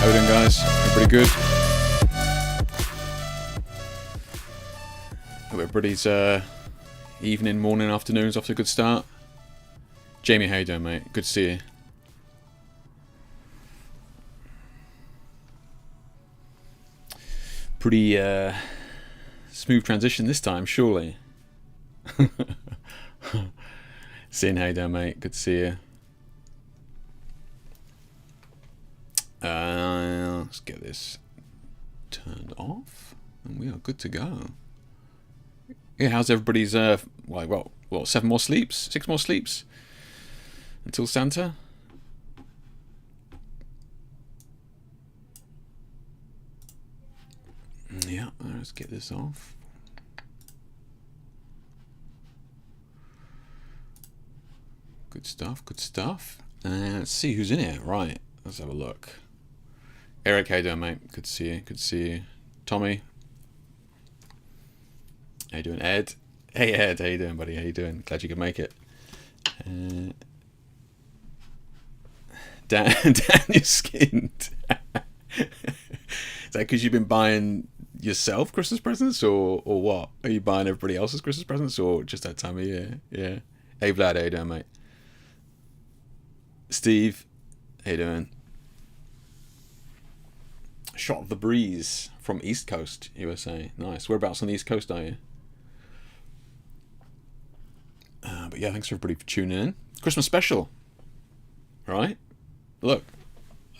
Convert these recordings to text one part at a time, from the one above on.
How you doing, guys? Pretty good. Hope everybody's evening, morning, afternoon's off to a good start. Jamie, how you doing, mate? Good to see you. Pretty smooth transition this time, surely. Seeing how you doing, mate? Good to see you. Let's get this turned off, and we are good to go. Yeah, how's everybody's? What? 7 more sleeps? 6 more sleeps until Santa. Yeah, let's get this off. Good stuff. Good stuff. Let's see who's in here. Right, let's have a look. Eric, how you doing, mate? Good to see you. Good to see you. Tommy, how you doing? Ed, hey Ed, how you doing, buddy? How you doing? Glad you could make it. Dan, you're skinned. Is that because you've been buying yourself Christmas presents, or what? Are you buying everybody else's Christmas presents, or just that time of year? Yeah. Hey Vlad, how you doing, mate? Steve, how you doing? Shot of the breeze from East Coast, USA. Nice. Whereabouts on the East Coast are you? But yeah, thanks everybody for tuning in. Christmas special, right? Look,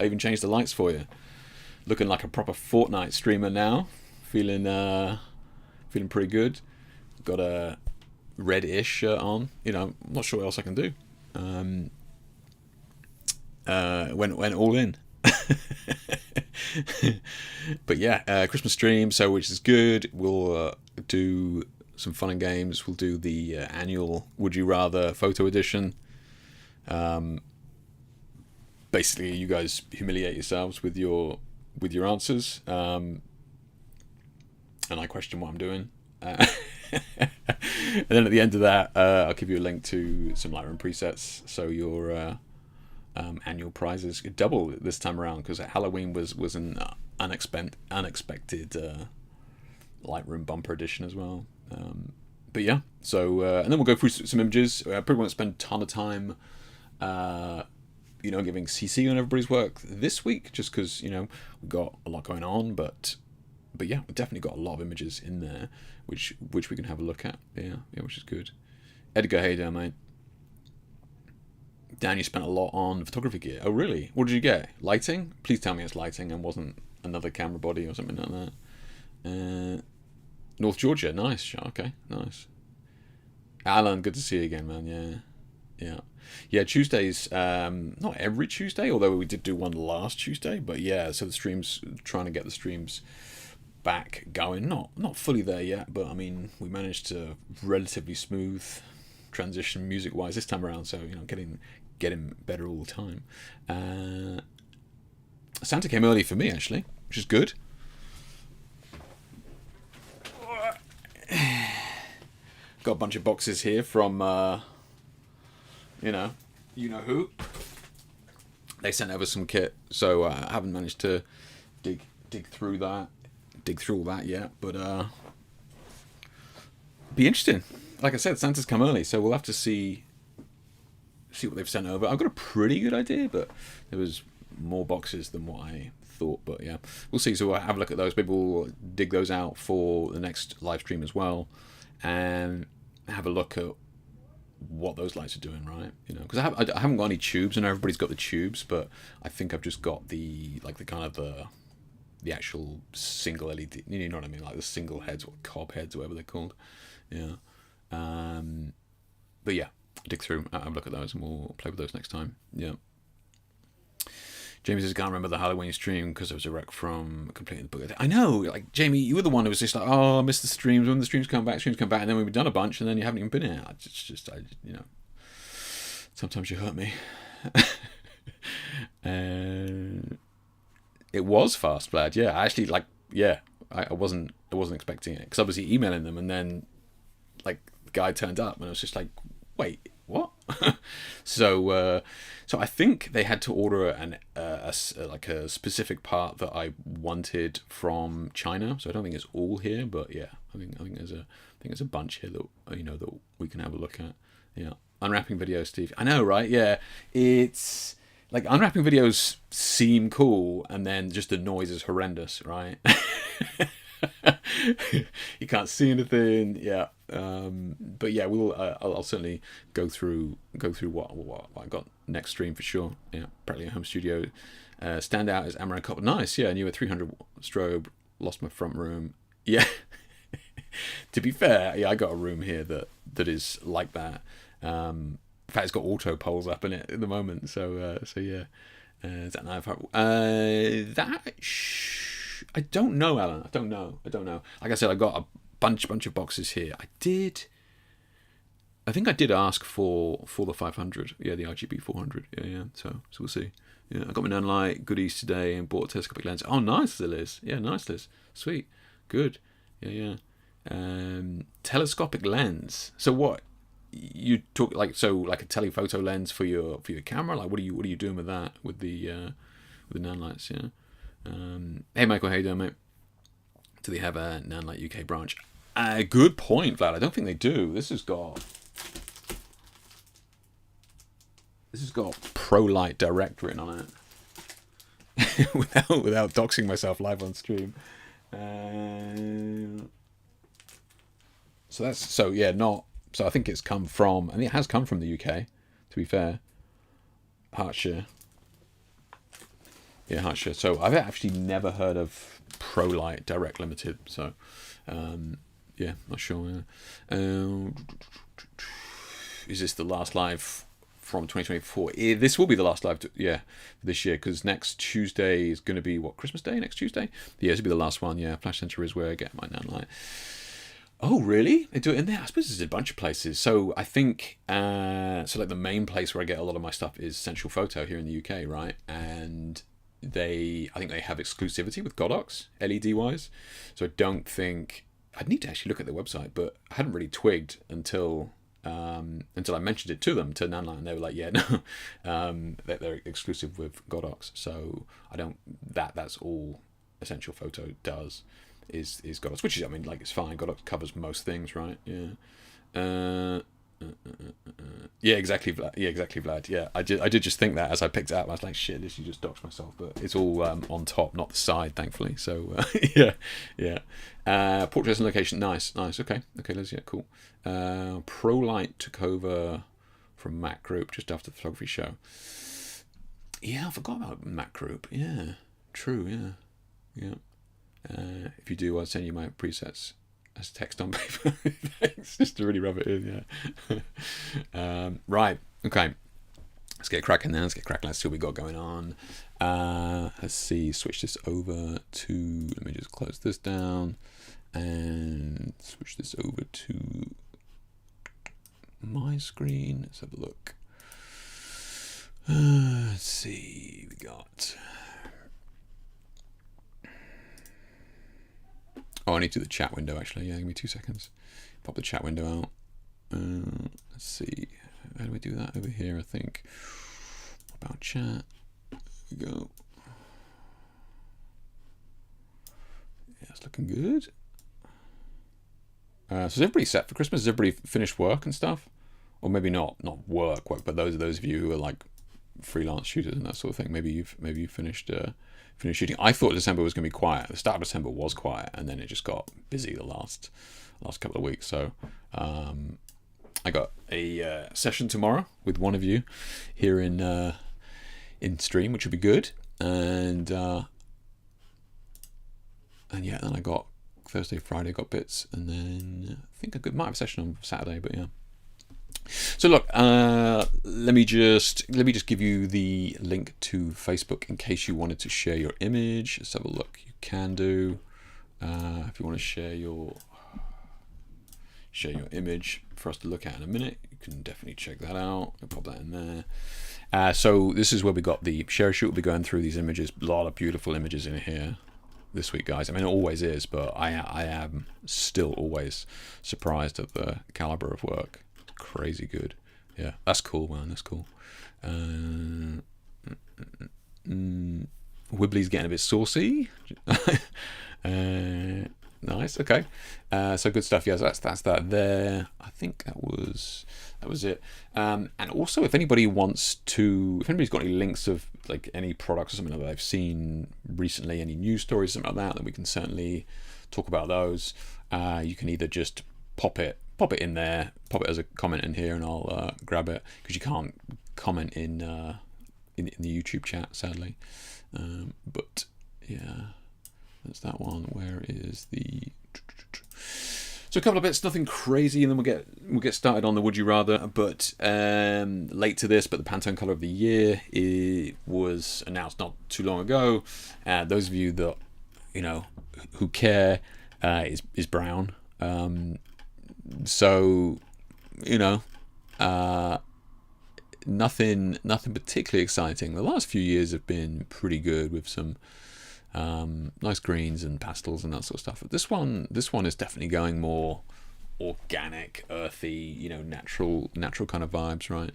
I even changed the lights for you. Looking like a proper Fortnite streamer now. Feeling pretty good. Got a red-ish shirt on. You know, I'm not sure what else I can do. Went all in. But yeah, Christmas stream, so which is good. We'll do some fun and games. We'll do the annual Would You Rather photo edition. Basically, you guys humiliate yourselves with your answers, and I question what I'm doing. And then at the end of that, I'll give you a link to some Lightroom presets, so your annual prizes double this time around, because Halloween was an unexpected Lightroom bumper edition as well. But yeah, so and then we'll go through some images. I probably won't spend a ton of time giving CC on everybody's work this week, just because we've got a lot going on, but yeah, we've definitely got a lot of images in there which we can have a look at. Yeah, which is good. Edgar, hey there, mate. Dan, you spent a lot on photography gear. Oh, really? What did you get? Lighting? Please tell me it's lighting and wasn't another camera body or something like that. North Georgia, nice. Okay, nice. Alan, good to see you again, man. Yeah. Tuesdays, not every Tuesday, although we did do one last Tuesday. But yeah, so the streams, trying to get the streams back going. Not fully there yet, but I mean, we managed to relatively smooth transition music-wise this time around. So getting better all the time. Santa came early for me, actually, which is good. Got a bunch of boxes here from you know who. They sent over some kit, so I haven't managed to dig through all that yet, but be interesting. Like I said, Santa's come early, so we'll have to see what they've sent over. I've got a pretty good idea, but there was more boxes than what I thought. But yeah, we'll see. So we'll have a look at those. Maybe we'll dig those out for the next live stream as well, and have a look at what those lights are doing, right? Because I haven't got any tubes. I know everybody's got the tubes, but I think I've just got the actual single LED. You know what I mean? Like the single heads or cob heads, or whatever they're called. Yeah. But yeah, dig through, have a look at those, and we'll play with those next time. Yeah. Jamie says, I can't remember the Halloween stream because I was a wreck from completing the book. I know, like, Jamie, you were the one who was just like, oh, I missed the streams. When the streams come back, and then we've done a bunch, and then you haven't even been here. It's just, sometimes you hurt me. It was fast, Vlad. Yeah, actually, I wasn't expecting it, because I was emailing them, and then, like, the guy turned up, and I was just like, wait, what? So I think they had to order a like a specific part that I wanted from China. So I don't think it's all here, but yeah, I think there's a bunch here that that we can have a look at. Yeah, unwrapping videos, Steve. I know, right? Yeah, it's like unwrapping videos seem cool, and then just the noise is horrendous, right? You can't see anything. Yeah, but yeah, we'll. I'll certainly go through what I got next stream for sure. Yeah, practically a home studio. Stand out as Amaranth Copper. Nice. Yeah, I knew a 300 strobe. Lost my front room. Yeah. To be fair, yeah, I got a room here that is like that. In fact, it's got auto poles up in it at the moment. So yeah. Is that knife? I don't know, Alan. I don't know. Like I said, I got a bunch of boxes here. I think I did ask for the 500. Yeah, the RGB 400. Yeah. So we'll see. Yeah, I got my Nanlite goodies today and bought a telescopic lens. Oh, nice, Liz. Yeah, nice, Liz. Sweet. Good. Yeah. Telescopic lens. So what? You talk like a telephoto lens for your camera? Like what are you doing with that with the Nanlites? Yeah. Hey Michael, how you doing, mate? Do they have a Nanlite UK branch? Good point, Vlad. I don't think they do. This has got ProLight Direct written on it. without doxing myself live on stream. So I think it's come from, and it has come from the UK, to be fair. Hertfordshire. Yeah, Hertfordshire. So I've actually never heard of ProLight Direct Limited. So, yeah, not sure. Is this the last live from 2024? This will be the last live, this year, because next Tuesday is going to be, Christmas Day next Tuesday? Yeah, this will be the last one, yeah. Flash Center is where I get my Nanlite. Oh, really? They do it in there? I suppose there's a bunch of places. So I think, like the main place where I get a lot of my stuff is Central Photo here in the UK, right? And I think they have exclusivity with Godox, LED-wise. So I don't think, I'd need to actually look at their website, but I hadn't really twigged until I mentioned it to them, to Nanlite, and they were like, yeah, no, they're exclusive with Godox. So that's all Essential Photo does. Is Godox, which is, I mean, like, it's fine. Godox covers most things, right? Yeah. Yeah, exactly, Vlad. Yeah, exactly, Vlad. Yeah, I did just think that as I picked it up. I was like, shit, this you just doxed myself, but it's all on top, not the side, thankfully. So yeah. Portrait and location, nice. Okay, Liz, yeah, cool. ProLight took over from Mac Group just after the photography show. Yeah, I forgot about Mac Group. Yeah, true. Yeah. If you do, I'll send you my presets as text on paper. Thanks, just to really rub it in. Yeah. Right. Okay. Let's get cracking now. Let's see what we got going on. Let's see. Switch this over to. Let me just close this down and switch this over to my screen. Let's have a look. Let's see. We got. Oh, I need to do the chat window, actually. Yeah, give me 2 seconds. Pop the chat window out. Let's see. How do we do that? Over here, I think. About chat. There we go. Yeah, it's looking good. So is everybody set for Christmas? Has everybody finished work and stuff? Or maybe not work, but those of you who are like freelance shooters and that sort of thing. Maybe you've finished shooting. I thought December was going to be quiet. The start of December was quiet, and then it just got busy the last couple of weeks. So I got a session tomorrow with one of you here in stream, which will be good. And yeah, then I got Thursday, Friday, got bits, and then I think I might have a session on Saturday. But yeah. So look, let me just give you the link to Facebook in case you wanted to share your image. Let's have a look. You can do if you want to share your image for us to look at in a minute. You can definitely check that out. I'll pop that in there. So this is where we got the share shoot. We'll be going through these images. A lot of beautiful images in here this week, guys. I mean, it always is, but I am still always surprised at the caliber of work. Crazy good. Yeah, that's cool, man. That's cool. Wibbly's getting a bit saucy. Nice. Okay. So good stuff. Yes, that's that there. I think that was it. And also, if anybody's got any links of like any products or something that they've seen recently, any news stories, something like that, then we can certainly talk about those. You can either just pop it in there, pop it as a comment in here, and I'll grab it, because you can't comment in the YouTube chat, sadly. But yeah, that's that one. Where is the? So a couple of bits, nothing crazy, and then we'll get started on the Would You Rather. But late to this, but the Pantone Color of the Year, it was announced not too long ago. Those of you that who care, is brown. So nothing particularly exciting. The last few years have been pretty good with some nice greens and pastels and that sort of stuff. But this one is definitely going more organic, earthy, natural kind of vibes, right?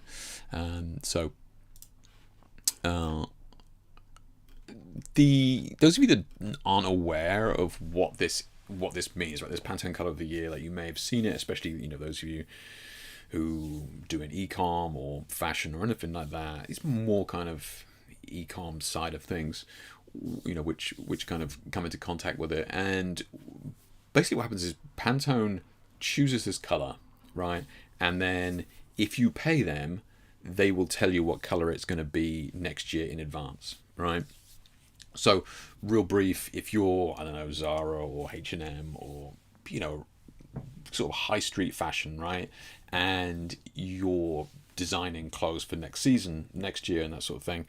So those of you that aren't aware of what this means, right? This Pantone Color of the Year, like, you may have seen it, especially those of you who do an e-com or fashion or anything like that. It's more kind of e-com side of things, which kind of come into contact with it. And basically what happens is Pantone chooses this color, right? And then if you pay them, they will tell you what color it's going to be next year in advance, right? So real brief, if you're, I don't know, Zara or H&M or, sort of high street fashion, right? And you're designing clothes for next season, next year, and that sort of thing,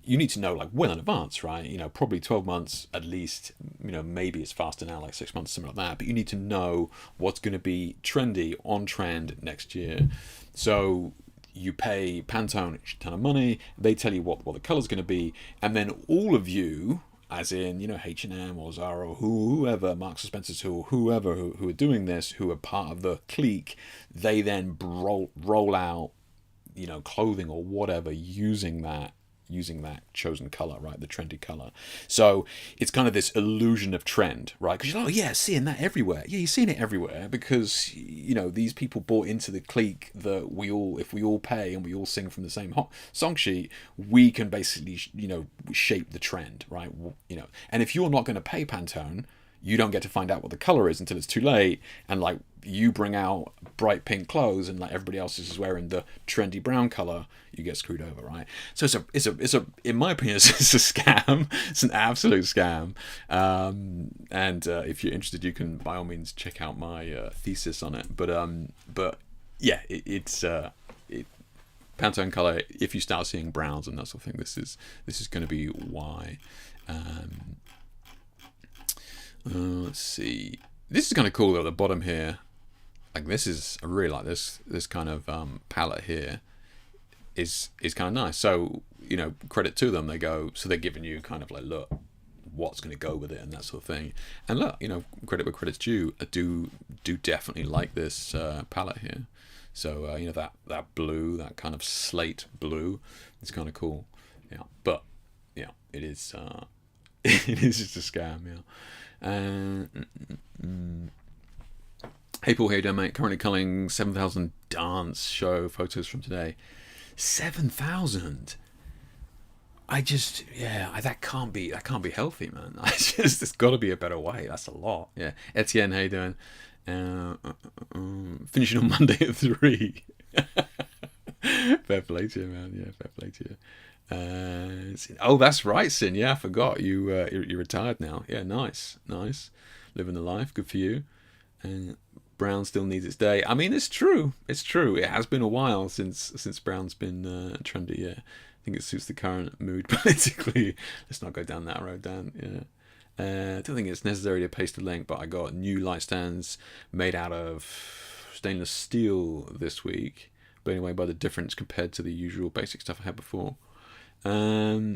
you need to know like well in advance, right? Probably 12 months at least. Maybe it's faster now, like 6 months, something like that. But you need to know what's going to be trendy, on trend next year. So you pay Pantone a ton of money. They tell you what the color's going to be, and then all of you, as in H&M or Zara or whoever, Marks and Spencer's, whoever who are doing this, who are part of the clique, they then roll out clothing or whatever using that chosen color, right? The trendy color. So it's kind of this illusion of trend, right? Because you're like, oh yeah, seeing that everywhere. Yeah, you're seeing it everywhere because these people bought into the clique that if we all pay and we all sing from the same song sheet, we can basically shape the trend, right? And if you're not going to pay Pantone, you don't get to find out what the color is until it's too late, and like you bring out bright pink clothes and like everybody else is wearing the trendy brown color, you get screwed over, right? So it's a in my opinion, it's a scam. It's an absolute scam. And if you're interested, you can by all means check out my thesis on it. But yeah, it's Pantone color. If you start seeing browns and that sort of thing, this is going to be why. Let's see. This is kind of cool though. At the bottom here, like I really like this kind of palette here. Is kind of nice. So credit to them. They're giving you kind of like, look, what's going to go with it and that sort of thing. And look, credit where credit's due. I do definitely like this palette here. So that blue, that kind of slate blue, is kind of cool. Yeah, but yeah, it is. It is just a scam. Yeah. Hey Paul, how you doing, mate? Currently culling 7,000 dance show photos from today. 7,000. That can't be healthy, man. There's got to be a better way. That's a lot. Yeah. Etienne, how you doing? Finishing on Monday at 3. Fair play to you, man. Yeah, fair play to you. Oh, that's right, Sin. Yeah, I forgot you're retired now. Yeah, nice. Living the life. Good for you. And brown still needs its day. I mean, it's true. It has been a while since brown's been trendy. Yeah, I think it suits the current mood politically. Let's not go down that road, Dan. Yeah. I don't think it's necessary to paste a link, but I got new light stands made out of stainless steel this week. But anyway, by the difference compared to the usual basic stuff I had before. So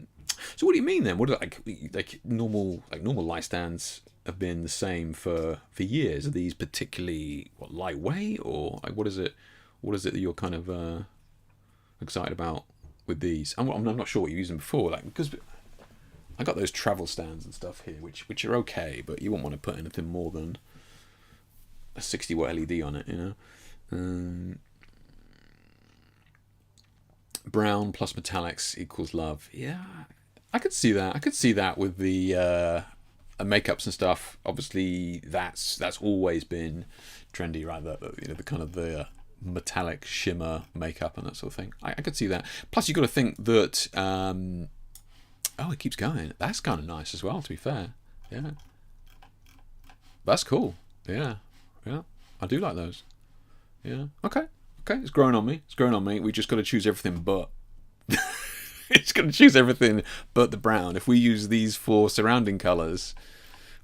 what do you mean then? What are like normal light stands have been the same for years? Are these particularly lightweight, or like what is it that you're kind of excited about with these? I'm not sure what you used them before, like, because I got those travel stands and stuff here, which are okay, but you wouldn't want to put anything more than a 60-watt LED on it, you know. Brown plus metallics equals love. Yeah, I could see that. I could see that with the makeups and stuff. Obviously, that's always been trendy, right? The kind of the metallic shimmer makeup and that sort of thing. I could see that. Plus, you got to think that. Oh, it keeps going. That's kind of nice as well. To be fair, yeah, that's cool. Yeah, yeah, I do like those. Yeah. Okay. Okay. It's growing on me. It's growing on me. We just got to choose everything but. It's going to choose everything but the brown. If we use these 4 surrounding colours,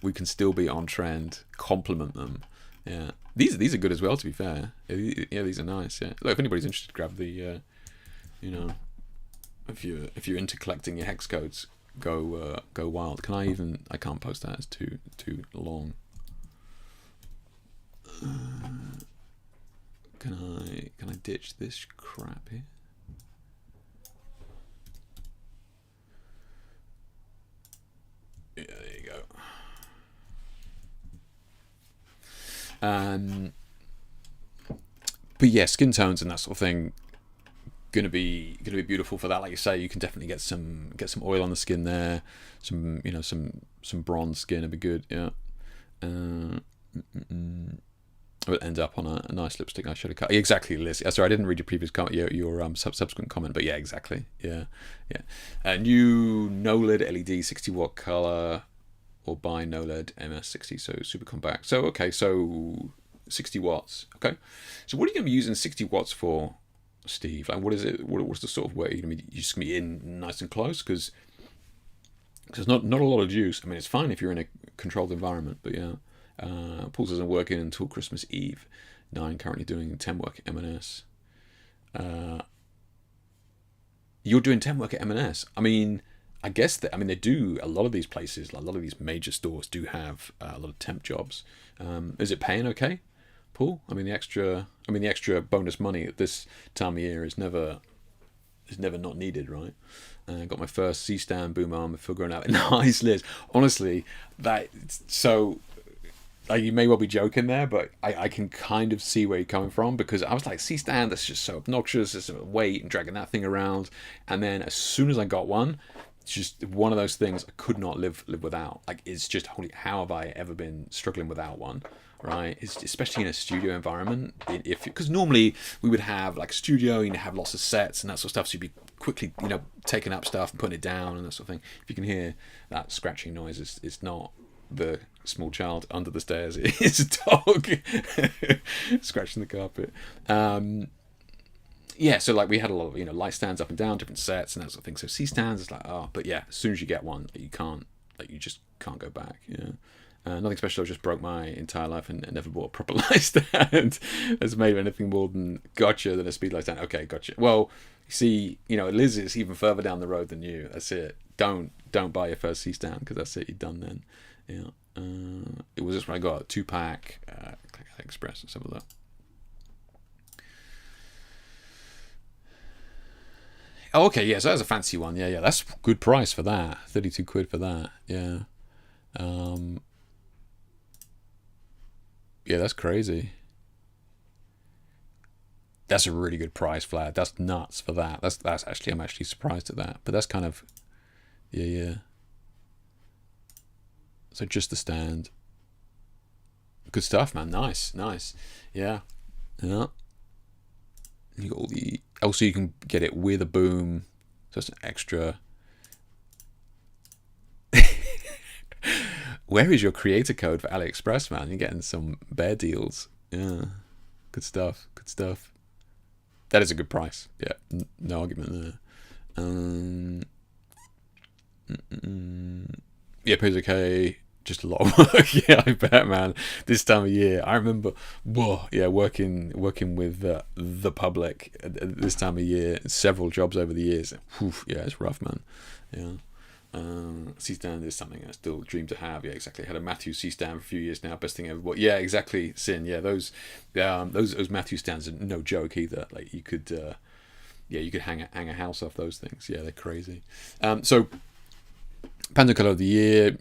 we can still be on trend. Complement them. Yeah. These are good as well. To be fair. Yeah. These are nice. Yeah. Look, if anybody's interested, grab the. You know, if you're into collecting your hex codes, go wild. Can I even? I can't post that. It's too long. Can I ditch this crap here? Yeah, there you go. But yeah, skin tones and that sort of thing gonna be beautiful for that. Like you say, you can definitely get some oil on the skin there. Some some bronze skin would be good. Yeah. It would end up on a nice lipstick. I should have cut exactly, Liz. Sorry, I didn't read your previous comment, your subsequent comment, but yeah, exactly. Yeah. New NOLED LED 60-watt color, or buy NOLED MS60, so super compact. So okay, so 60 watts. Okay, so what are you going to be using 60 watts for, Steve? Like, what is it? What's the sort of way you're just going to be in nice and close? Because there's not a lot of juice. I mean, it's fine if you're in a controlled environment, but yeah. Pulse isn't working until Christmas Eve. 9 currently doing 10 work at M&S. You're doing 10 work at M&S. I mean, I guess that. I mean, they do. A lot of these places, like a lot of these major stores, do have a lot of temp jobs. Is it paying okay, Paul? I mean, the extra bonus money at this time of year is never not needed, right? Got my first C-stand boom arm. I feel grown out. Nice, Liz. Honestly, so. Like, you may well be joking there, but I can kind of see where you're coming from, because I was like, C-stand, that's just so obnoxious. It's a weight and dragging that thing around. And then as soon as I got one, it's just one of those things I could not live without. Like, it's just, holy, how have I ever been struggling without one, right? It's, especially in a studio environment. Because normally we would have like a studio, you have lots of sets and that sort of stuff, so you'd be quickly, taking up stuff and putting it down and that sort of thing. If you can hear that scratching noise, it's not the small child under the stairs, it's a dog scratching the carpet. So like we had a lot of light stands up and down, different sets and that sort of thing. So C stands is like, but yeah, as soon as you get one, you just can't go back. Nothing special. I just broke my entire life and never bought a proper light stand that's made of anything more than a speed light stand. Okay, gotcha. Well, you see, Liz is even further down the road than you. That's it. Don't buy your first C stand, because that's it. You're done then. Yeah. It was just when I got a 2-pack, Express and some of that. Oh, okay, yeah, so that's a fancy one. Yeah, that's good price for that. 32 quid for that. Yeah. Yeah, that's crazy. That's a really good price, Vlad. That's nuts for that. That's actually, I'm actually surprised at that. But that's kind of, yeah. So just the stand. Good stuff, man. Nice. Yeah. You got all the. Also, you can get it with a boom, so it's an extra. Where is your creator code for AliExpress, man? You're getting some bear deals. Yeah. Good stuff. That is a good price. Yeah. No argument there. Yeah, pays okay. Just a lot of work. Yeah, I bet, man. This time of year, I remember. Working with the public this time of year. Several jobs over the years. Whew, yeah, it's rough, man. Yeah. C-stand is something I still dream to have. Yeah, exactly. I had a Matthew C-stand for a few years now. Best thing ever. But yeah, exactly. Sin. Yeah, those Matthew stands are no joke either. Like you could hang a house off those things. Yeah, they're crazy. So Pantone Color of the Year.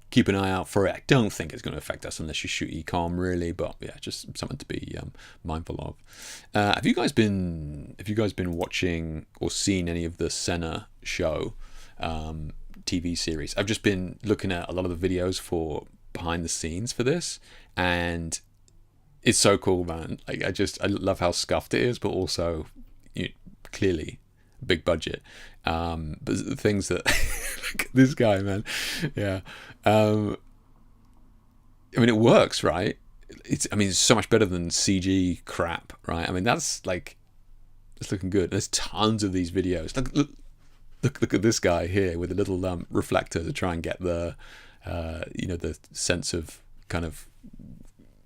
Keep an eye out for it. I don't think it's going to affect us unless you shoot e-com, really, but yeah, just something to be mindful of. Have you guys been watching or seen any of the Senna show TV series? I've just been looking at a lot of the videos for behind the scenes for this, and it's so cool, man. Like, I love how scuffed it is, but also, clearly big budget. But the things that look at this guy, man. Yeah. I mean, it works, right? It's so much better than CG crap, right? I mean, that's like, it's looking good. There's tons of these videos. Look at this guy here with a little reflector to try and get the the sense of kind of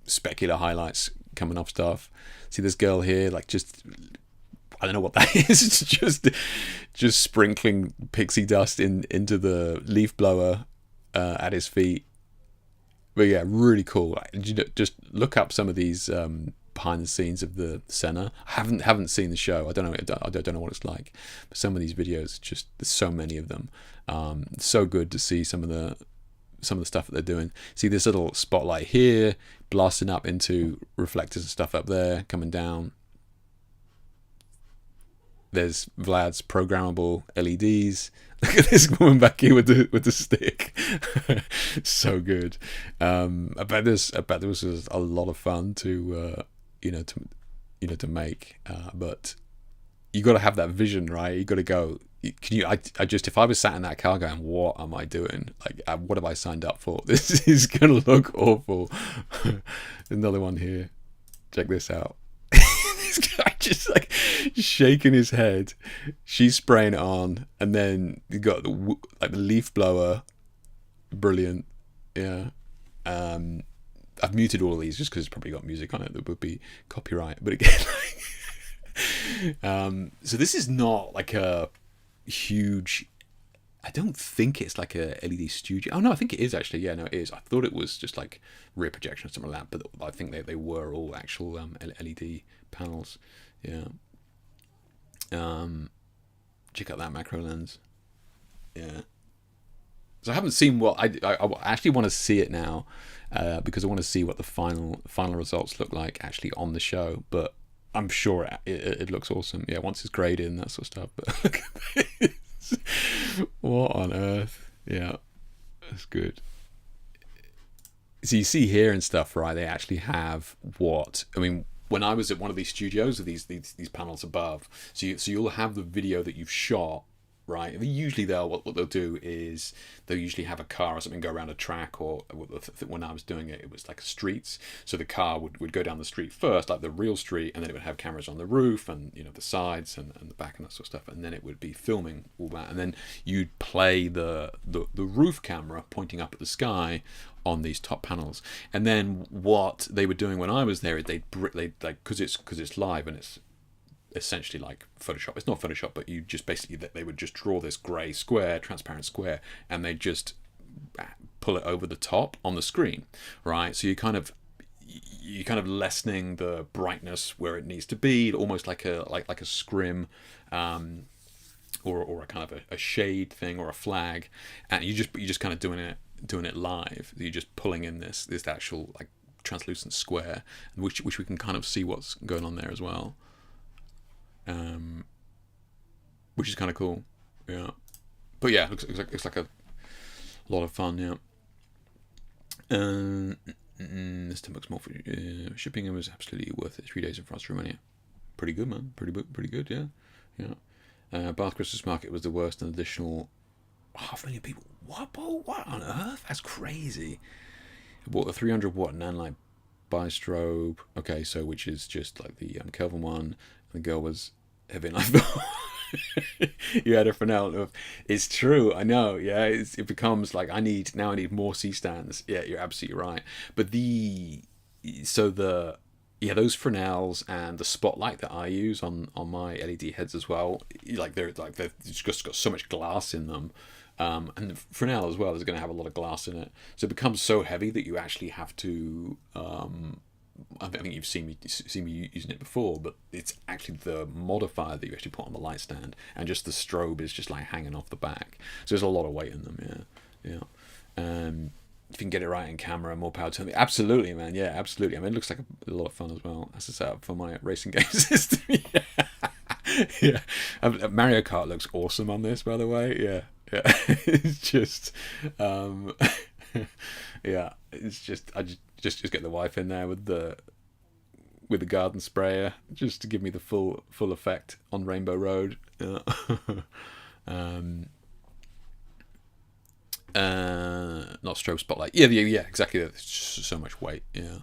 specular highlights coming off stuff. See this girl here, like, just, I don't know what that is. It's just sprinkling pixie dust into the leaf blower at his feet. But yeah, really cool. Just look up some of these behind the scenes of the Senna. I haven't seen the show. I don't know what it's like. But some of these videos, just, there's so many of them. So good to see some of the stuff that they're doing. See this little spotlight here, blasting up into reflectors and stuff up there, coming down. There's Vlad's programmable LEDs. Look at this woman back here with the stick. So good. I bet this was a lot of fun to make. But you got to have that vision, right? You got to go. If I was sat in that car going, what am I doing? Like, what have I signed up for? This is gonna look awful. Another one here. Check this out. This guy just like shaking his head. She's spraying it on, and then you got the leaf blower. Brilliant. Yeah. I've muted all of these just because it's probably got music on it that would be copyright. But again, so this is not like a huge, I don't think it's like a LED studio. Oh no, I think it is actually. Yeah, no, it is. I thought it was just like rear projection or something like that, but I think they were all actual LED panels. Yeah. Check out that macro lens. Yeah. So I haven't seen what I actually want to see it now, because I want to see what the final results look like actually on the show. But I'm sure it looks awesome. Yeah, once it's graded and that sort of stuff. But look at this. What on earth? Yeah, that's good. So you see here and stuff, right? They actually have when I was at one of these studios with these panels above, so you'll have the video that you've shot, right? Usually what they'll do is they'll usually have a car or something go around a track, or when I was doing it, it was like streets. So the car would go down the street first, like the real street, and then it would have cameras on the roof and the sides and the back and that sort of stuff, and then it would be filming all that, and then you'd play the roof camera pointing up at the sky on these top panels. And then what they were doing when I was there is they like, because it's live and it's essentially like Photoshop. It's not Photoshop, but you just basically, they would just draw this grey square, transparent square, and they just pull it over the top on the screen, right? So you kind of lessening the brightness where it needs to be, almost like a scrim, or a kind of a shade thing or a flag, and you're just kind of doing it live. You're just pulling in this actual like translucent square, which we can kind of see what's going on there as well. Which is kind of cool, yeah. But yeah, looks like a lot of fun, yeah. This time looks more for shipping. It was absolutely worth it. 3 days in France, Romania. Pretty good, man. Pretty good, yeah. Bath Christmas Market was the worst. An additional 500,000 people. What on earth? That's crazy. I bought the 300 watt Nanlite bi-strobe. Okay, so which is just like the Kelvin one. The girl was heavy, and I thought you had a Fresnel. It's true, I know. Yeah, it becomes like I need more C stands. Yeah, you're absolutely right. But those Fresnels and the spotlight that I use on my LED heads as well. They've just got so much glass in them. And the Fresnel as well is going to have a lot of glass in it, so it becomes so heavy that you actually have to. I think you've seen me using it before, but it's actually the modifier that you actually put on the light stand, and just the strobe is just like hanging off the back. So there's a lot of weight in them, yeah. Yeah. If you can get it right in camera, more power to me. Absolutely, man. Yeah, absolutely. I mean, it looks like a lot of fun as well. That's a setup for my racing game system. Yeah. Yeah. Mario Kart looks awesome on this, by the way. Yeah. Yeah. It's just, yeah. It's just, just get the wife in there with the garden sprayer just to give me the full effect on Rainbow Road. Yeah. Not strobe spotlight. Yeah, exactly. It's just so much weight. Yeah,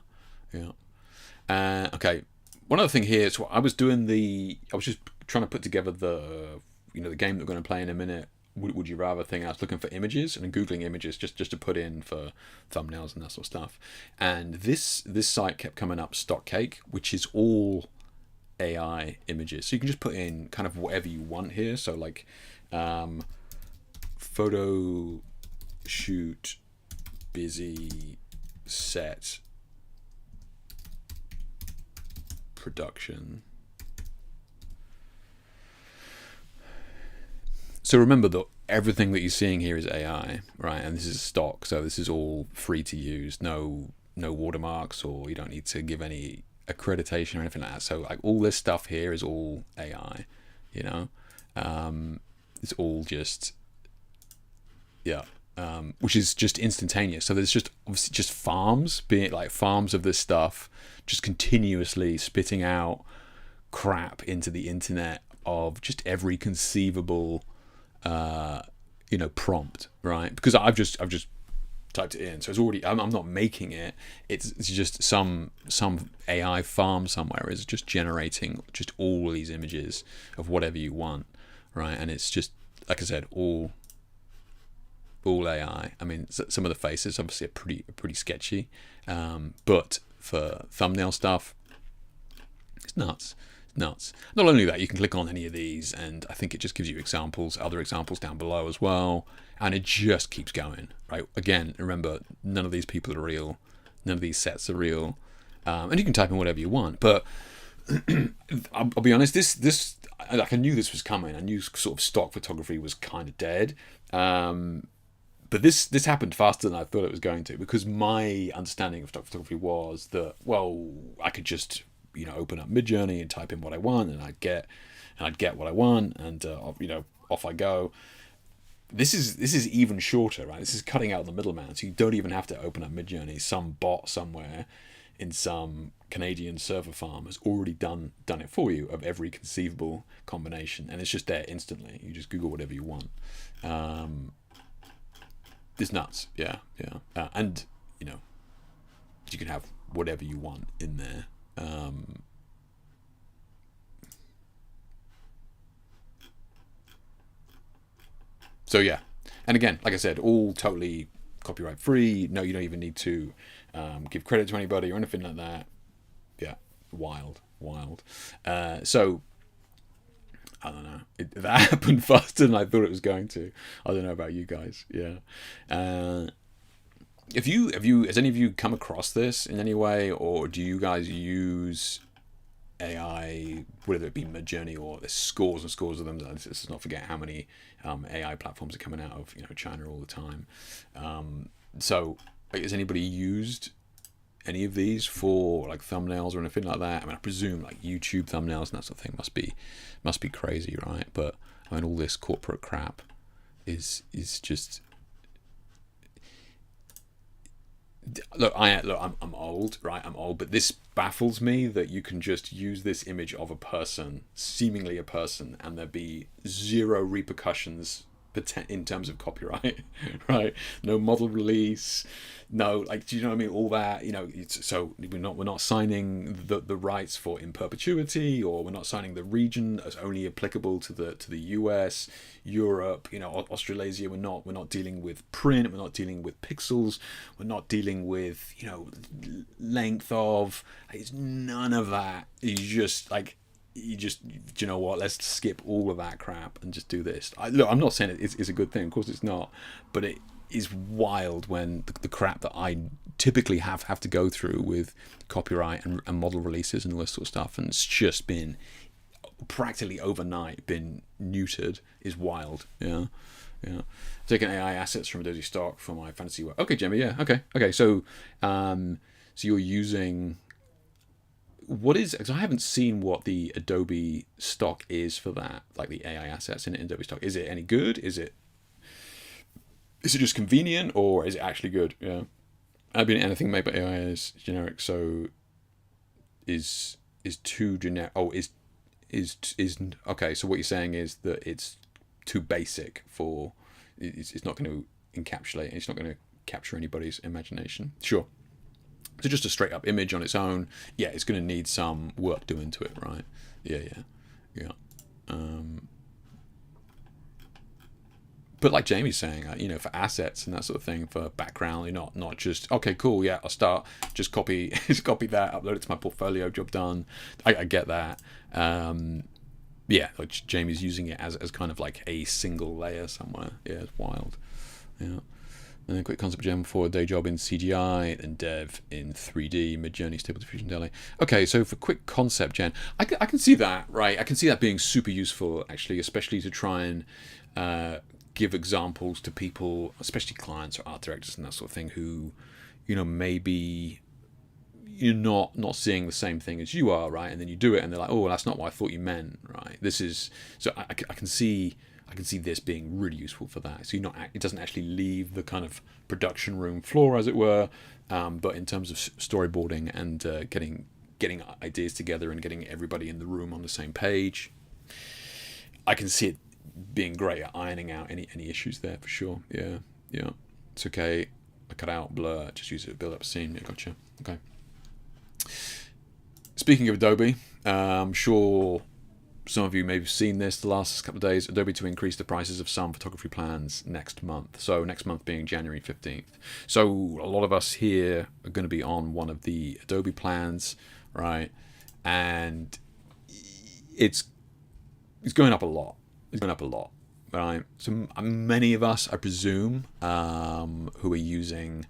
yeah. Okay. One other thing here. So I was just trying to put together the game that we're going to play in a minute. Would you rather thing? I was looking for images and googling images just to put in for thumbnails and that sort of stuff. And this site kept coming up, Stock Cake, which is all AI images. So you can just put in kind of whatever you want here. So like, photo shoot busy set production. So remember that everything that you're seeing here is AI, right? And this is stock, so this is all free to use. No watermarks, or you don't need to give any accreditation or anything like that. So like all this stuff here is all AI, you know. It's all just which is just instantaneous. So there's just obviously just farms, being like farms of this stuff, just continuously spitting out crap into the internet of just every conceivable prompt, right? Because I've just typed it in, so it's already, I'm not making it. It's just some AI farm somewhere is just generating just all these images of whatever you want, right? And it's just, like I said, all AI. I mean, some of the faces obviously are pretty sketchy, but for thumbnail stuff, it's nuts. Not only that, you can click on any of these, and I think it just gives you other examples down below as well, and it just keeps going, right? Again, remember, none of these people are real, none of these sets are real, and you can type in whatever you want. But I'll be honest, this like, I knew this was coming. I knew sort of stock photography was kind of dead, but this happened faster than I thought it was going to, because my understanding of stock photography was that, well, I could just open up Midjourney and type in what I want, and I'd get what I want, and off I go. This is even shorter, right? This is cutting out the middleman, so you don't even have to open up Midjourney. Some bot somewhere in some Canadian server farm has already done it for you of every conceivable combination, and it's just there instantly. You just Google whatever you want. It's nuts, yeah. And you can have whatever you want in there. So yeah, and again, like I said, all totally copyright free. No, you don't even need to give credit to anybody or anything like that. Yeah, wild. So I don't know. That happened faster than I thought it was going to. I don't know about you guys. Yeah. Has any of you come across this in any way, or do you guys use AI, whether it be Midjourney, or there's scores and scores of them? Let's not forget how many AI platforms are coming out of China all the time. So has anybody used any of these for like thumbnails or anything like that? I mean, I presume like YouTube thumbnails and that sort of thing must be crazy, right? But I mean, all this corporate crap is just. Look, I'm old, right? I'm old, but this baffles me that you can just use this image of a person, seemingly a person, and there be zero repercussions in terms of copyright, right? No model release, no, like, do you know what I mean? All that, so we're not signing the rights for in perpetuity, or we're not signing the region as only applicable to the US, Europe, Australasia. We're not dealing with print. We're not dealing with pixels. We're not dealing with length of. It's none of that. You just do you know what? Let's skip all of that crap and just do this. Look, I'm not saying it's a good thing. Of course, it's not. But it is wild when the crap that I typically have to go through with copyright and model releases and all this sort of stuff, and it's just been practically overnight been neutered is wild. Yeah. Taking AI assets from Adobe stock for my fantasy work. Okay, Jamie. Yeah. Okay. So you're using what is? Because I haven't seen what the Adobe stock is for that, like the AI assets in Adobe stock. Is it any good? Is it just convenient, or is it actually good? Yeah. I mean, anything made by AI is generic. So is too generic. Oh, is okay. So what you're saying is that it's too basic for. It's not going to encapsulate. It's not going to capture anybody's imagination. Sure. So just a straight up image on its own, yeah, it's going to need some work doing to it, right? Yeah. But like Jamie's saying, for assets and that sort of thing, for background, you're not just okay, cool, yeah, I'll start, just copy that, upload it to my portfolio, job done. I get that. Yeah, like Jamie's using it as kind of like a single layer somewhere. Yeah, it's wild. Yeah. And then quick concept gem for a day job in CGI, and dev in 3D, Midjourney, Stable Diffusion, Delay. Okay, so for quick concept gen, I can see that, right? I can see that being super useful, actually, especially to try and give examples to people, especially clients or art directors and that sort of thing, who, maybe you're not seeing the same thing as you are, right? And then you do it, and they're like, oh, well, that's not what I thought you meant, right? This is so I can see this being really useful for that. So it doesn't actually leave the kind of production room floor, as it were, but in terms of storyboarding and getting ideas together and getting everybody in the room on the same page, I can see it being great at ironing out any issues there for sure. Yeah, it's okay. I cut out blur, just use it to build up a scene. Yeah, gotcha. Okay. Speaking of Adobe, I'm sure some of you may have seen this the last couple of days. Adobe to increase the prices of some photography plans next month. So next month being January 15th. So a lot of us here are going to be on one of the Adobe plans, right? And it's going up a lot. It's going up a lot, right? So many of us, I presume, who are using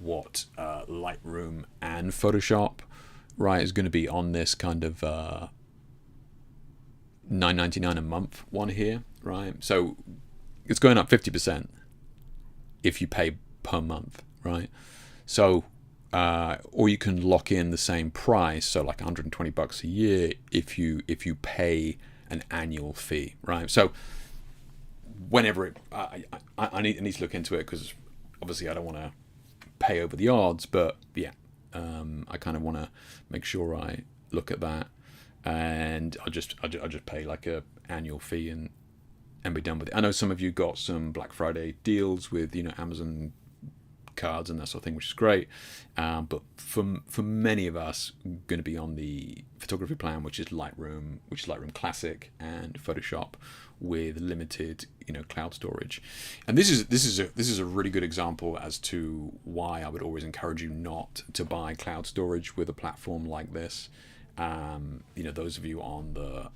Lightroom and Photoshop, right, is going to be on this kind of $9.99 a month one here, right? So it's going up 50% if you pay per month, right? So or you can lock in the same price, so like $120 a year if you pay an annual fee, right? So whenever I need to look into it, because obviously I don't want to pay over the odds, but yeah, I kind of want to make sure I look at that. And I'll just pay like a annual fee and be done with it. I know some of you got some Black Friday deals with Amazon cards and that sort of thing, which is great. But for many of us, going to be on the photography plan, which is Lightroom Classic and Photoshop with limited cloud storage. And this is a really good example as to why I would always encourage you not to buy cloud storage with a platform like this. Those of you on the,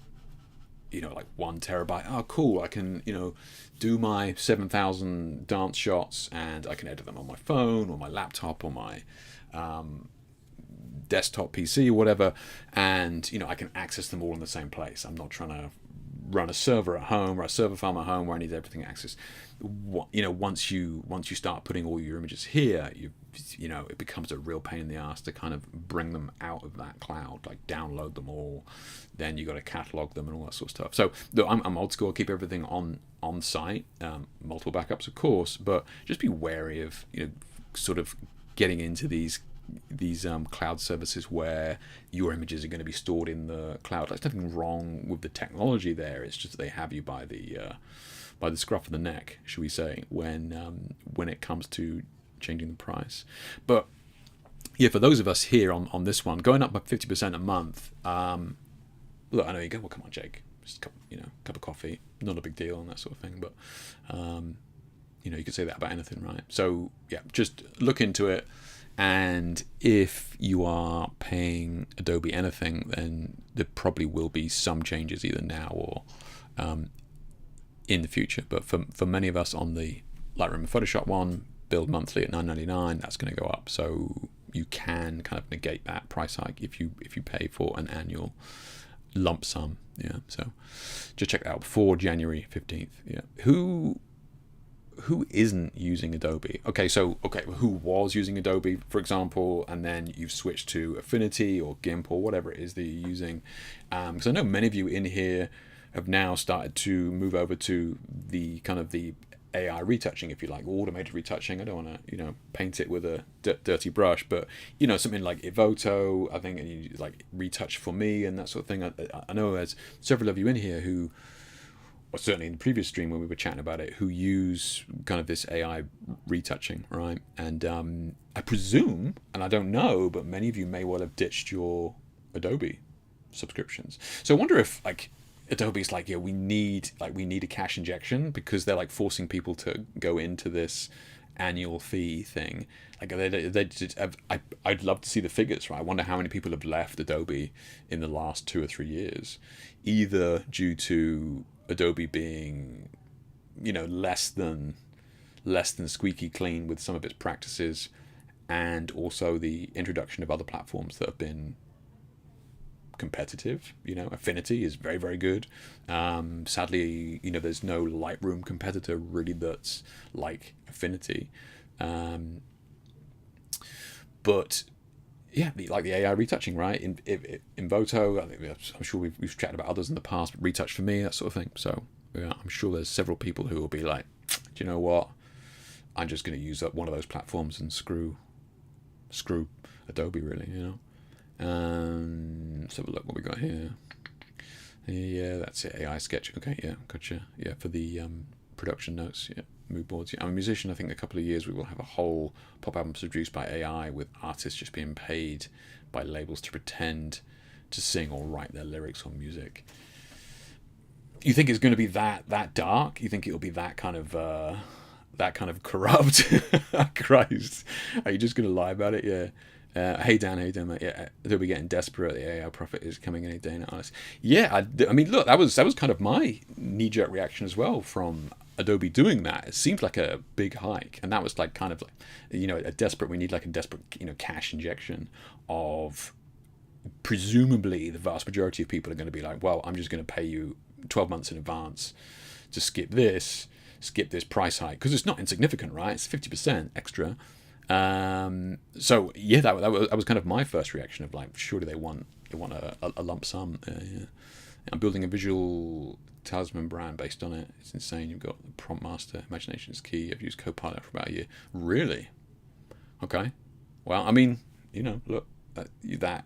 like 1 terabyte, oh cool, I can, do my 7,000 dance shots and I can edit them on my phone or my laptop or my desktop PC or whatever, and I can access them all in the same place. I'm not trying to run a server at home or a server farm at home where I need everything accessed. Once you start putting all your images here, it becomes a real pain in the ass to kind of bring them out of that cloud, like download them all, then you got to catalog them and all that sort of stuff. So I'm old school, I keep everything on site, multiple backups of course, but just be wary of sort of getting into these cloud services where your images are going to be stored in the cloud. There's nothing wrong with the technology there. It's just that they have you by the scruff of the neck, should we say, when it comes to changing the price. But yeah, for those of us here on this one, going up by 50% a month. Look, I know you go, well, come on, Jake, just a cup of coffee, not a big deal and that sort of thing. But you could say that about anything, right? So yeah, just look into it. And if you are paying Adobe anything, then there probably will be some changes either now or in the future. But for many of us on the Lightroom and Photoshop one, billed monthly at $9.99, that's going to go up. So you can kind of negate that price hike if you pay for an annual lump sum. Yeah, so just check that out before January 15th. Yeah, who isn't using Adobe? Okay, who was using Adobe, for example, and then you've switched to Affinity or GIMP or whatever it is that you're using. Because I know many of you in here have now started to move over to the kind of the AI retouching, if you like, automated retouching. I don't want to, paint it with a dirty brush, but something like Evoto, I think, and you like retouch for me and that sort of thing. I know there's several of you in here who, or certainly in the previous stream when we were chatting about it, who use kind of this AI retouching, right? And I presume, and I don't know, but many of you may well have ditched your Adobe subscriptions. So I wonder if like Adobe's like, we need a cash injection because they're like forcing people to go into this annual fee thing. Like I'd love to see the figures, right? I wonder how many people have left Adobe in the last 2 or 3 years, either due to Adobe being, less than squeaky clean with some of its practices, and also the introduction of other platforms that have been competitive. Affinity is very, very good. Sadly, there's no Lightroom competitor really that's like Affinity. But yeah, like the AI retouching, right? In Voto, I'm sure we've chatted about others in the past, but retouch for me, that sort of thing. So yeah, I'm sure there's several people who will be like, do you know what? I'm just going to use up one of those platforms and screw Adobe, really. Let's have a look what we got here. Yeah, that's it. AI sketch. Okay, yeah, gotcha. Yeah, for the production notes. Yeah, mood boards. Yeah, I'm a musician. I think in a couple of years we will have a whole pop album produced by AI with artists just being paid by labels to pretend to sing or write their lyrics on music. You think it's going to be that dark? You think it'll be that kind of corrupt? Christ, are you just going to lie about it? Yeah. Hey Dan, mate. Yeah, Adobe getting desperate. The AI profit is coming any day now. Honest. Yeah, I mean, look, that was kind of my knee-jerk reaction as well from Adobe doing that. It seemed like a big hike, and that was like kind of like, a desperate. We need like a desperate, cash injection of. Presumably, the vast majority of people are going to be like, well, I'm just going to pay you 12 months in advance to skip this price hike, because it's not insignificant, right? It's 50% extra. So yeah, that was kind of my first reaction of like, surely they want a lump sum. Yeah. I'm building a visual talisman brand based on it. It's insane. You've got the prompt master, imagination is key. I've used Copilot for about a year. Really? Okay. Well, I mean, look, that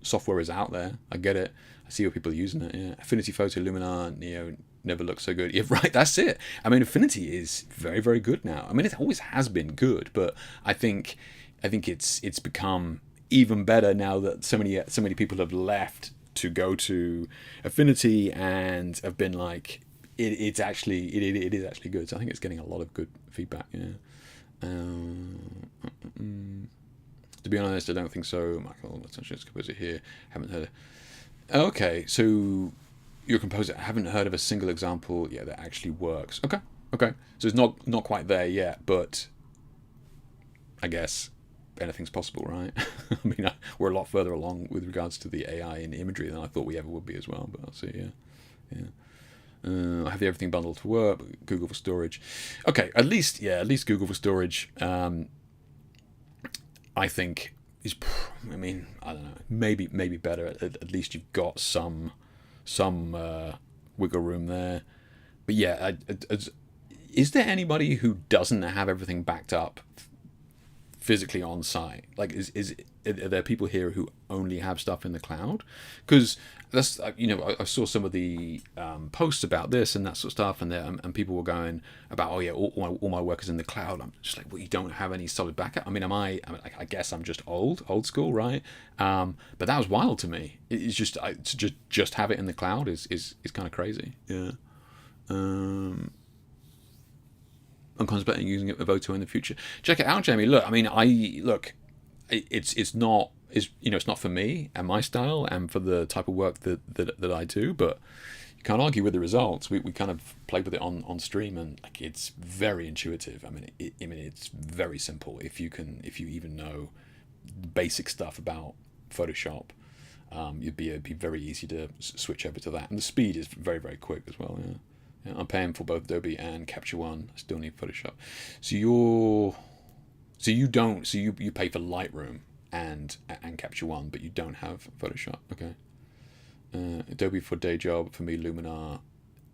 software is out there. I get it. I see what people are using it. Yeah. Affinity Photo, Luminar, Neo never looked so good. Yeah, right. That's it. I mean, Affinity is very, very good now. I mean, it always has been good, but I think it's become even better now that so many people have left to go to Affinity and have been like, it is actually good. So I think it's getting a lot of good feedback. Yeah. To be honest, I don't think so. Michael, let's just compose it here. Haven't heard. Okay, so your composer. I haven't heard of a single example yet that actually works. Okay. So it's not quite there yet, but I guess anything's possible, right? I mean, we're a lot further along with regards to the AI and imagery than I thought we ever would be as well. But I'll see. Yeah. I have the everything bundled for work. Google for storage. Okay, at least Google for storage. I think is. I mean, I don't know. Maybe better. At least you've got some wiggle room there. But yeah, is there anybody who doesn't have everything backed up physically on site? Like, are there people here who only have stuff in the cloud? Because that's I saw some of the posts about this and that sort of stuff, and people were going about, oh yeah, all my work is in the cloud. I'm just like, well, you don't have any solid backup. I mean, I guess I'm just old school, right? But that was wild to me. It's just to just have it in the cloud is kind of crazy. Yeah. I'm contemplating using it with Voto in the future. Check it out, Jamie. Look, I mean, it's not for me and my style and for the type of work that I do, but you can't argue with the results. We kind of played with it on stream, and like, it's very intuitive. I mean, it's very simple if you even know basic stuff about Photoshop. it'd be very easy to switch over to that, and the speed is very, very quick as well. Yeah, I'm paying for both Adobe and Capture One. I still need Photoshop. So you pay for Lightroom and Capture One, but you don't have Photoshop. Okay. Adobe for day job, for me Luminar.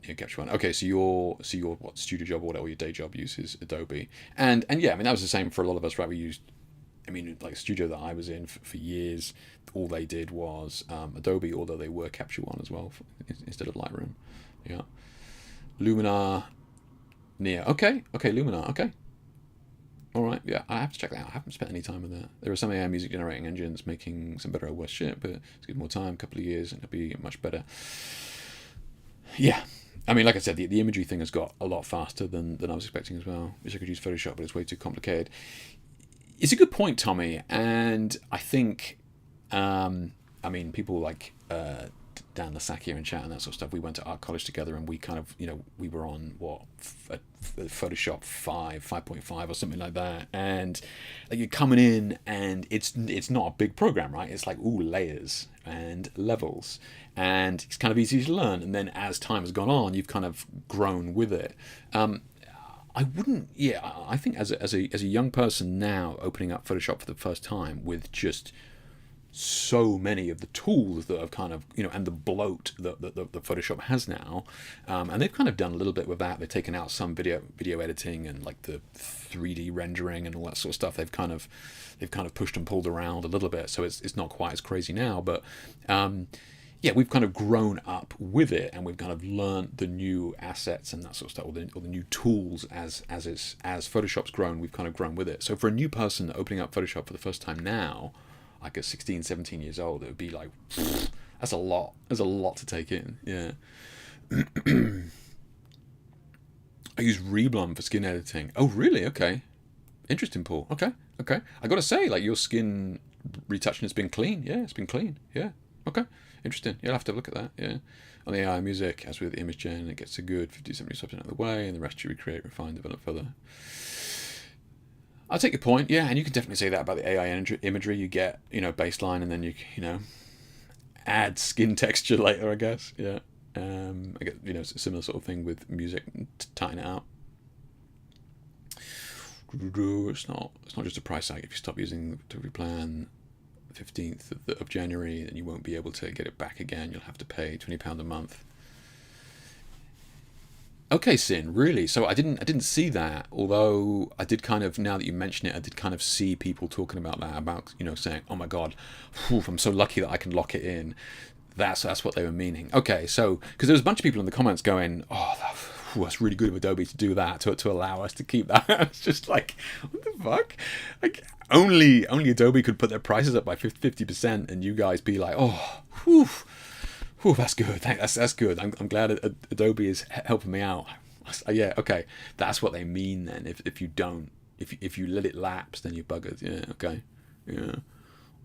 Yeah, Capture One. Okay, so your what, studio job or whatever, your day job uses Adobe, and yeah, I mean that was the same for a lot of us, right? We used, I mean, like a studio that I was in for years, all they did was Adobe, although they were Capture One as well instead of Lightroom. Yeah, Luminar, Nia. Okay, Luminar. Okay, all right. Yeah, I have to check that out. I haven't spent any time with that. There are some AI music generating engines making some better or worse shit, but it's give more time, a couple of years, and it'll be much better. Yeah. I mean, like I said, the imagery thing has got a lot faster than I was expecting as well. Wish I could use Photoshop, but it's way too complicated. It's a good point, Tommy, and I think, I mean, people like Dan Lasaki in chat and that sort of stuff. We went to art college together, and we kind of, we were on Photoshop 5.5 or something like that, and like you're coming in, and it's not a big program, right? It's like layers and levels, and it's kind of easy to learn. And then as time has gone on, you've kind of grown with it. I wouldn't. Yeah, I think as a young person now opening up Photoshop for the first time with just so many of the tools that have kind of, and the bloat that Photoshop has now, and they've kind of done a little bit with that. They've taken out some video editing and like the 3D rendering and all that sort of stuff. They've kind of pushed and pulled around a little bit, so it's not quite as crazy now. But yeah, we've kind of grown up with it, and we've kind of learned the new assets and that sort of stuff, or the new tools as Photoshop's grown. We've kind of grown with it. So for a new person opening up Photoshop for the first time now, like at 16, 17 years old, it would be like, that's a lot. There's a lot to take in. Yeah. I use Reblum for skin editing. Oh, really? Okay. Interesting, Paul. Okay. I got to say, like, your skin retouching has been clean. Yeah, it's been clean. Yeah. Okay. Interesting. You'll have to look at that. Yeah. On the AI music, as with image gen, it gets a good 50-70% out of the way, and the rest you recreate, refine, develop further. I'll take your point, yeah, and you can definitely say that about the AI imagery. You get, baseline, and then you add skin texture later, I guess. Yeah, I get, similar sort of thing with music, tighten it out. It's not just a price hike. If you stop using the photography plan 15th of January, then you won't be able to get it back again. You'll have to pay £20 a month. Okay, Sin, really? So I didn't see that, although I did kind of, now that you mention it, I did kind of see people talking about that, about, saying, oh my God, I'm so lucky that I can lock it in. That's what they were meaning. Okay, so, because there was a bunch of people in the comments going, that's really good of Adobe to do that, to allow us to keep that. It's just like, what the fuck? Like, only Adobe could put their prices up by 50%, and you guys be like, that's good. That's good. I'm glad Adobe is helping me out. Yeah, okay. That's what they mean then. If you don't, if you let it lapse, then you're buggered. Yeah, okay. Yeah.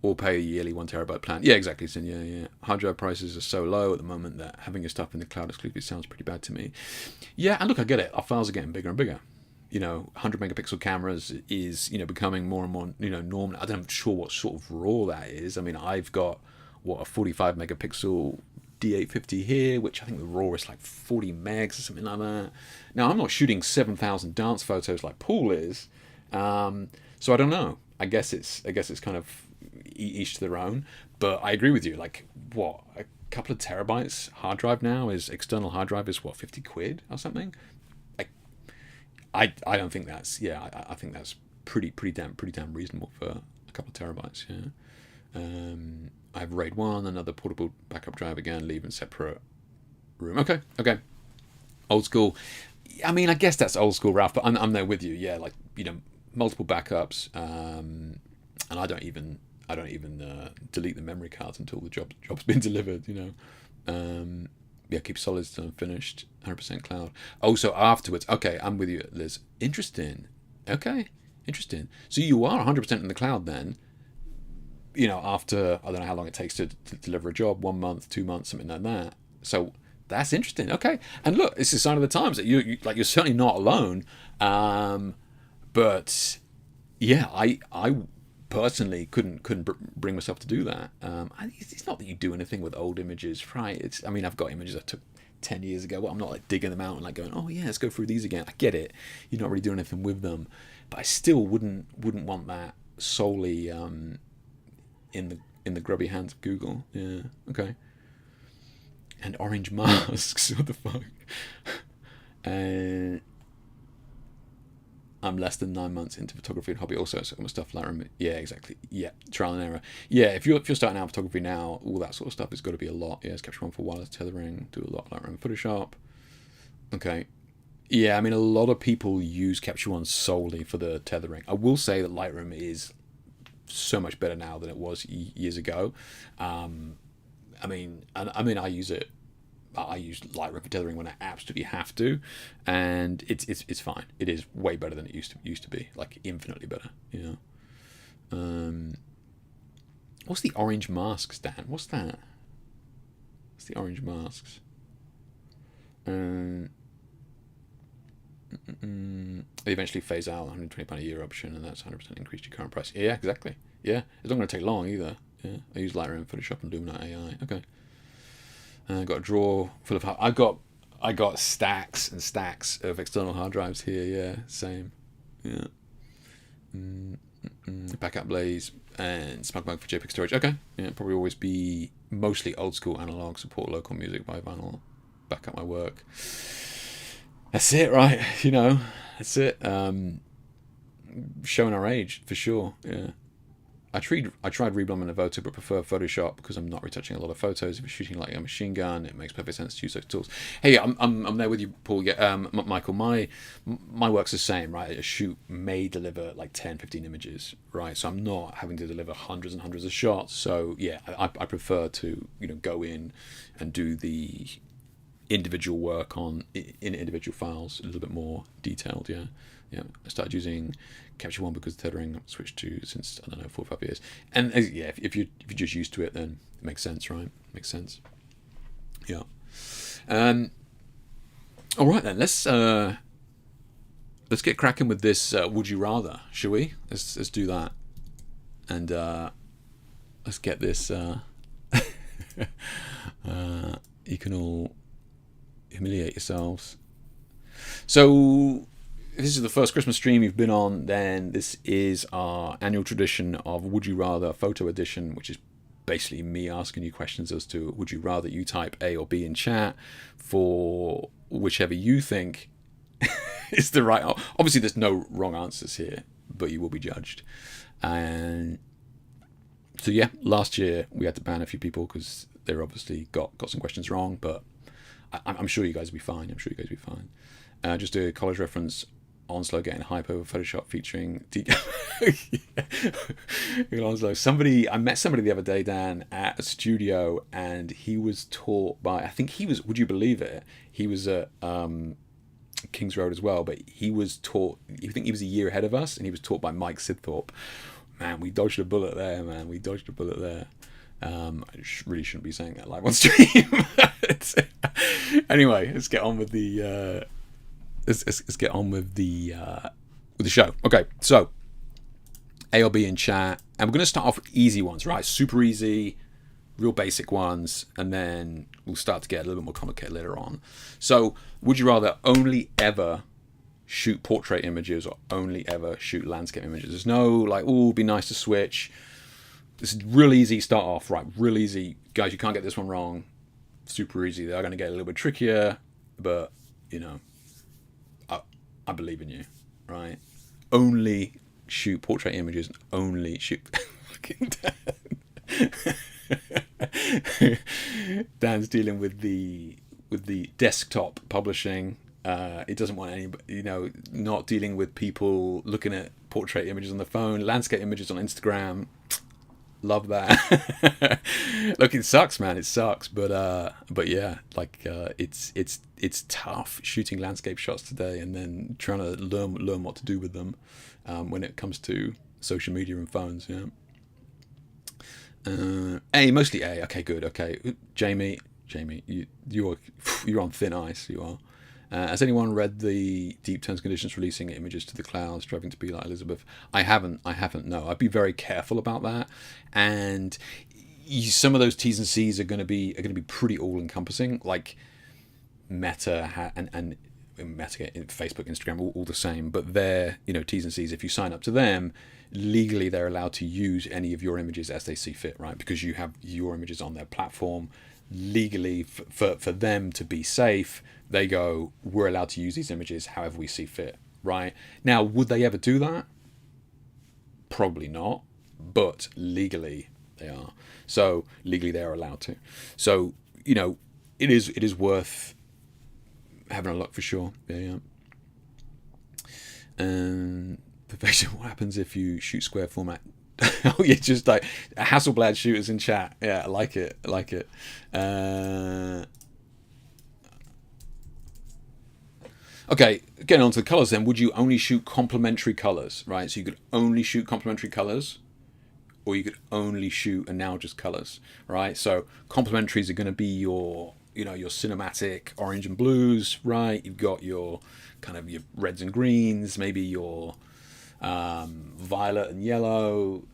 Or pay a yearly 1 terabyte plan. Yeah, exactly. So yeah. Hard drive prices are so low at the moment that having your stuff in the cloud exclusively sounds pretty bad to me. Yeah, and look, I get it. Our files are getting bigger and bigger. 100 megapixel cameras is, becoming more and more, normal. I'm sure what sort of RAW that is. I mean, I've got, a 45 megapixel D850 here, which I think the RAW is like 40 megs or something like that. Now, I'm not shooting 7,000 dance photos like Paul is, so I don't know. I guess it's kind of each to their own. But I agree with you. Like, what, a couple of terabytes hard drive now is external hard drive is what, 50 quid or something? I don't think that's, I think that's pretty damn reasonable for a couple of terabytes. Yeah. I have RAID 1, another portable backup drive again, leave in separate room. Okay. Old school. I mean, I guess that's old school, Ralph, but I'm there with you. Yeah, like, multiple backups, and I don't even delete the memory cards until the job's been delivered. Keep solids unfinished, 100% cloud. So afterwards, okay, I'm with you, Liz. Interesting. Okay, interesting. So you are 100% in the cloud then. After, I don't know how long it takes to deliver a job, 1 month, 2 months, something like that. So that's interesting. Okay. And look, it's a sign of the times that you're certainly not alone. But yeah, I personally couldn't bring myself to do that. It's not that you do anything with old images, right? I mean, I've got images I took 10 years ago. Well, I'm not like digging them out and like going, oh yeah, let's go through these again. I get it. You're not really doing anything with them, but I still wouldn't want that solely in the grubby hands of Google. Yeah. Okay. And orange masks. What the fuck? I'm less than 9 months into photography and hobby. Also, some stuff like yeah, exactly. Yeah, trial and error. Yeah, if you're starting out photography now, all that sort of stuff has got to be a lot. Yeah, it's Capture One for wireless tethering. Do a lot like Photoshop. Okay. Yeah, I mean, a lot of people use Capture One solely for the tethering. I will say that Lightroom is so much better now than it was years ago. I mean, I use it. I use Lightroom for tethering when I absolutely have to, and it's fine. It is way better than it used to be, like infinitely better. You know. What's the orange masks, Dan? What's that? What's the orange masks? They eventually phase out £120 a year option, and that's 100% increased your current price. Yeah, exactly. Yeah, it's not going to take long either. Yeah, I use Lightroom, Photoshop, and Luminite AI. Okay. I've got a drawer full of. I got stacks and stacks of external hard drives here. Yeah, same. Yeah. Backup Blaze and SmugMug for JPEG storage. Okay. Yeah, probably always be mostly old school analog. Support local music by vinyl. Back up my work. That's it, right? You know, that's it. Showing our age for sure. Yeah. I tried Reblum and Avoto, but prefer Photoshop because I'm not retouching a lot of photos. If you're shooting like a machine gun, it makes perfect sense to use those tools. Hey, I'm there with you, Paul. Yeah, Michael. My work's the same, right? A shoot may deliver like 10, 15 images, right? So I'm not having to deliver hundreds and hundreds of shots. So yeah, I prefer to go in and do the individual work in individual files, a little bit more detailed. Yeah. I started using Capture One because tethering I've switched to since, I don't know, 4 or 5 years. And yeah, if you're just used to it, then it makes sense, right? Makes sense. Yeah. All right then, let's get cracking with this. Would you rather? Shall we? Let's do that, and let's get this. You can all humiliate yourselves. So, if this is the first Christmas stream you've been on, then this is our annual tradition of Would You Rather photo edition, which is basically me asking you questions as to would you rather. You type A or B in chat for whichever you think is the right. Obviously, there's no wrong answers here, but you will be judged. And so yeah, last year we had to ban a few people because they obviously got some questions wrong, but I'm sure you guys will be fine. Just a college reference. Onslow getting hype over Photoshop featuring Onslow. I met somebody the other day, Dan, at a studio, and he was taught by, I think he was, would you believe it, he was at Kings Road as well, but he was taught, I think he was a year ahead of us, and he was taught by Mike Sidthorpe. Man, we dodged a bullet there, I really shouldn't be saying that live on stream. Anyway, let's get on with the let's get on with the show. Okay, so A or B in chat, and we're going to start off with easy ones, right? Super easy, real basic ones, and then we'll start to get a little bit more complicated later on. So, would you rather only ever shoot portrait images or only ever shoot landscape images? There's no like, oh, it'd be nice to switch. This is real easy. Start off right, real easy, guys. You can't get this one wrong. Super easy. They're going to get a little bit trickier, but I believe in you, right? Only shoot portrait images. Only shoot. Fucking Dan. Dan's dealing with the desktop publishing. It doesn't want any, not dealing with people looking at portrait images on the phone, landscape images on Instagram. Love that. Look, it sucks, man. It sucks, but yeah, like it's tough shooting landscape shots today, and then trying to learn what to do with them when it comes to social media and phones. Yeah. A, mostly A. Okay, good. Okay, Jamie, you're on thin ice. You are. Has anyone read the deep terms conditions releasing images to the cloud, striving to be like Elizabeth? I haven't. No, I'd be very careful about that. And some of those T's and C's are going to be pretty all encompassing. Like Meta and Meta, Facebook, Instagram, all the same. But they're T's and C's. If you sign up to them, legally they're allowed to use any of your images as they see fit, right? Because you have your images on their platform. Legally, for them to be safe, they go, we're allowed to use these images however we see fit, right? Now, would they ever do that? Probably not, but legally they are. So legally they are allowed to. So it is worth having a look for sure. Yeah. Perfection. What happens if you shoot square format? Oh, you're just like Hasselblad shooters in chat. Yeah, I like it. Okay, getting on to the colors then. Would you only shoot complementary colors, right? So you could only shoot complementary colors, or you could only shoot analogous colors, right? So complementaries are going to be your cinematic orange and blues, right? You've got your kind of your reds and greens, maybe your violet and yellow.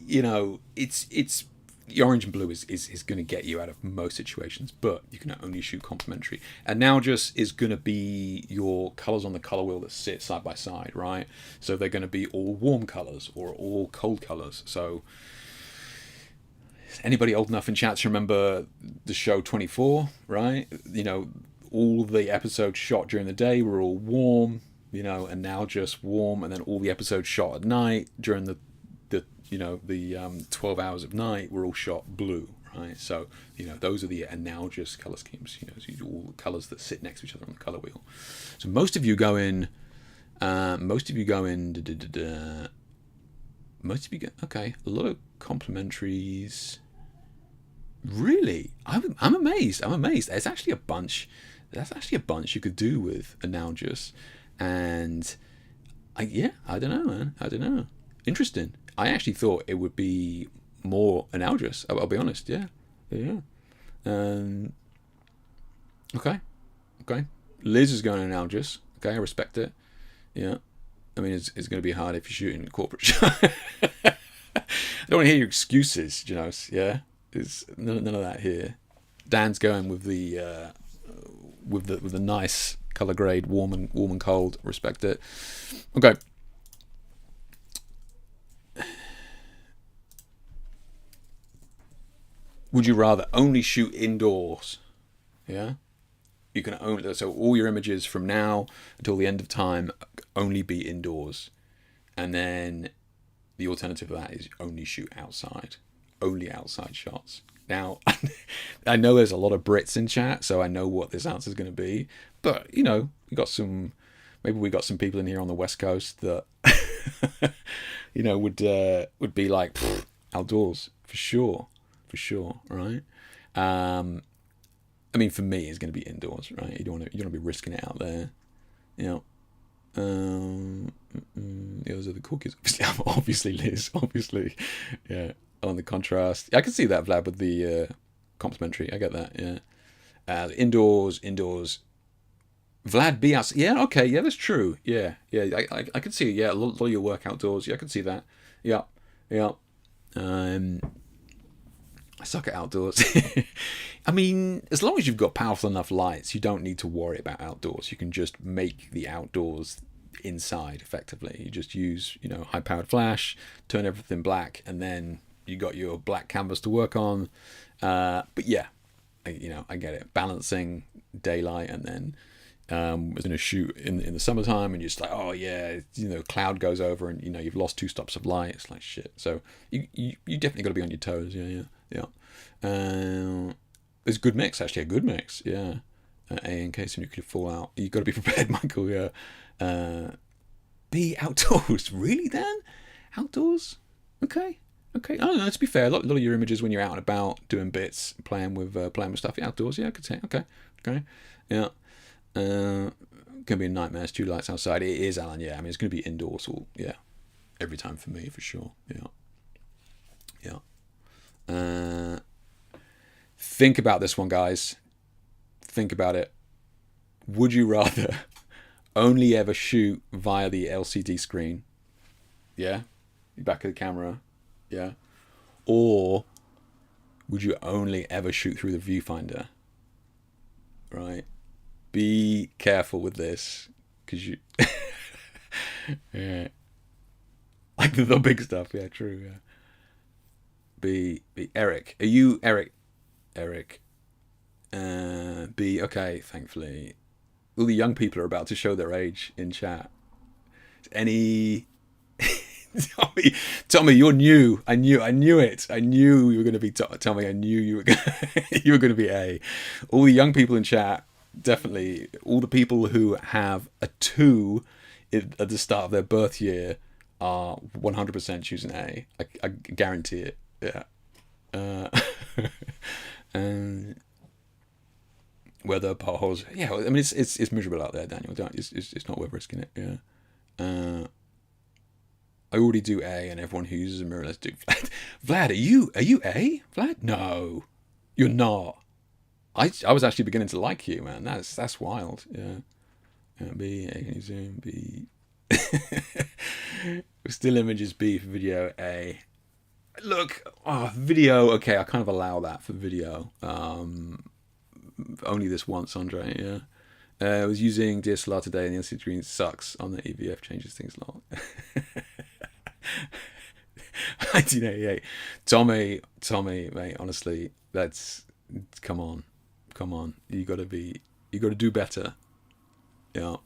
It's the orange and blue is going to get you out of most situations, but you can only shoot complementary. And now just is going to be your colors on the color wheel that sit side by side, right? So they're going to be all warm colors or all cold colors. So anybody old enough in chat to remember the show 24, right? All the episodes shot during the day were all warm, and now just warm, and then all the episodes shot at night during the 12 hours of night were all shot blue, right? So those are the analogous color schemes. So all the colors that sit next to each other on the color wheel. So most of you go in. Okay, a lot of complementaries. Really, I'm amazed. There's actually a bunch you could do with analogous, and I don't know, man. I don't know. Interesting. I actually thought it would be more analogous. I'll be honest. Yeah. Okay. Liz is going analogous. Okay, I respect it. Yeah. I mean, it's going to be hard if you're shooting a corporate shot. I don't want to hear your excuses, Yeah. There's none of that here. Dan's going with the nice color grade, warm and cold. Respect it. Okay. Would you rather only shoot indoors? Yeah. You can only, so all your images from now until the end of time only be indoors, and then the alternative of that is only shoot outside, only outside shots. Now, I know there's a lot of Brits in chat, so I know what this answer is going to be. But we got some people in here on the West Coast that would be like outdoors for sure, right? I mean, for me, it's going to be indoors, right? You don't want to be risking it out there, Those are the cool kids. Obviously, Liz. Obviously, yeah. On the contrast, I can see that, Vlad, with the complementary. I get that. Yeah. Indoors. Vlad, be outside. Yeah. Okay. Yeah, that's true. Yeah. I can see. Yeah, a lot of your work outdoors. Yeah, I can see that. Yeah. I suck at outdoors. I mean, as long as you've got powerful enough lights, you don't need to worry about outdoors. You can just make the outdoors inside effectively. You just use, high-powered flash, turn everything black, and then you got your black canvas to work on. But yeah, I get it. Balancing daylight, and then was in a shoot in the summertime, and you're just like, oh yeah, cloud goes over, and you've lost 2 stops of light. It's like shit. So you definitely got to be on your toes. Yeah. It's a good mix, actually. A good mix. Yeah. In case of nuclear fallout, you got to be prepared, Michael. Yeah. Be outdoors, really? Dan? Outdoors? Okay. Oh no, to be fair, a lot of your images when you're out and about doing bits, playing with stuff outdoors. Yeah, I could say. Okay. Yeah. Gonna be a nightmare. It's 2 lights outside. It is, Alan. Yeah. I mean, it's gonna be indoors. Every time for me, for sure. Yeah. Think about this one, guys. Think about it. would you rather only ever shoot via the LCD screen? Yeah, back of the camera. Yeah, or would you only ever shoot through the viewfinder? Right. Be careful with this, because you, yeah, like the big stuff. Yeah, true. Yeah. Be Eric. Are you Eric? Eric. Be okay. Thankfully, all the young people are about to show their age in chat. Any Tommy, Tommy, you're new. I knew it. I knew you were going to be Tommy. I knew you were you were going to be A. All the young people in chat, definitely. All the people who have a 2 at the start of their birth year are 100% choosing A. I guarantee it. Yeah. And weather potholes. Yeah, I mean it's miserable out there, Daniel. It's not worth risking it. Yeah. I already do A, and everyone who uses a mirrorless do Vlad. Vlad, are you A? Vlad? No, you're not. I was actually beginning to like you, man. That's wild. Yeah. B, A, can you zoom? B. Still images B for video A. Look, video. Okay, I kind of allow that for video. Only this once, Andre. Yeah. I was using DSLR today, and the LCD screen sucks on the EVF. Changes things a lot. 1988. Tommy, mate. Honestly, that's come on. You got to do better. Yeah.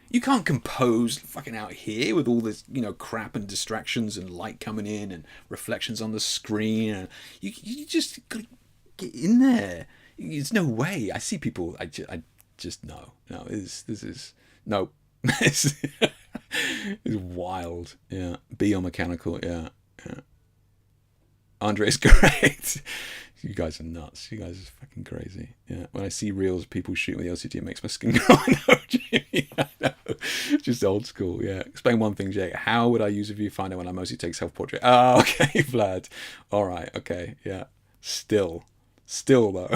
You can't compose fucking out here with all this, crap and distractions and light coming in and reflections on the screen. And you just gotta get in there. There's no way. I see people. I just no. This is no. It's wild. Yeah. Be on mechanical. Yeah. Andre's correct. You guys are nuts. You guys are fucking crazy. Yeah. When I see reels of people shooting with the LCD, it makes my skin go. I know, Jimmy. I know. Just old school. Yeah. Explain one thing, Jake. How would I use a viewfinder when I mostly take self-portrait? Oh, okay, Vlad. All right. Okay. Yeah. Still though.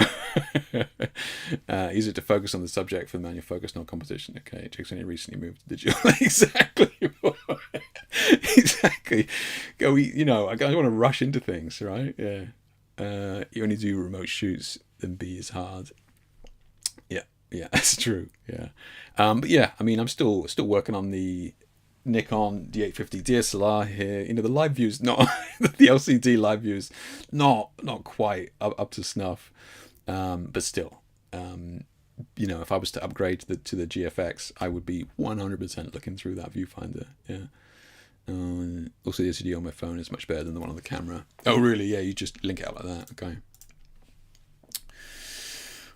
Use it to focus on the subject for manual focus, not composition. Okay. Jake's only recently moved to digital. Exactly. Exactly. I don't want to rush into things, right? Yeah. You only do remote shoots, then B is hard. Yeah, that's true. Yeah, but yeah, I mean, I'm still working on the Nikon D850 DSLR here. The live views, not the LCD live views, not quite up to snuff, but still, if I was to upgrade to the GFX, I would be 100% looking through that viewfinder. Yeah. Also, the LCD on my phone is much better than the one on the camera. Oh, really? Yeah, you just link it out like that. Okay.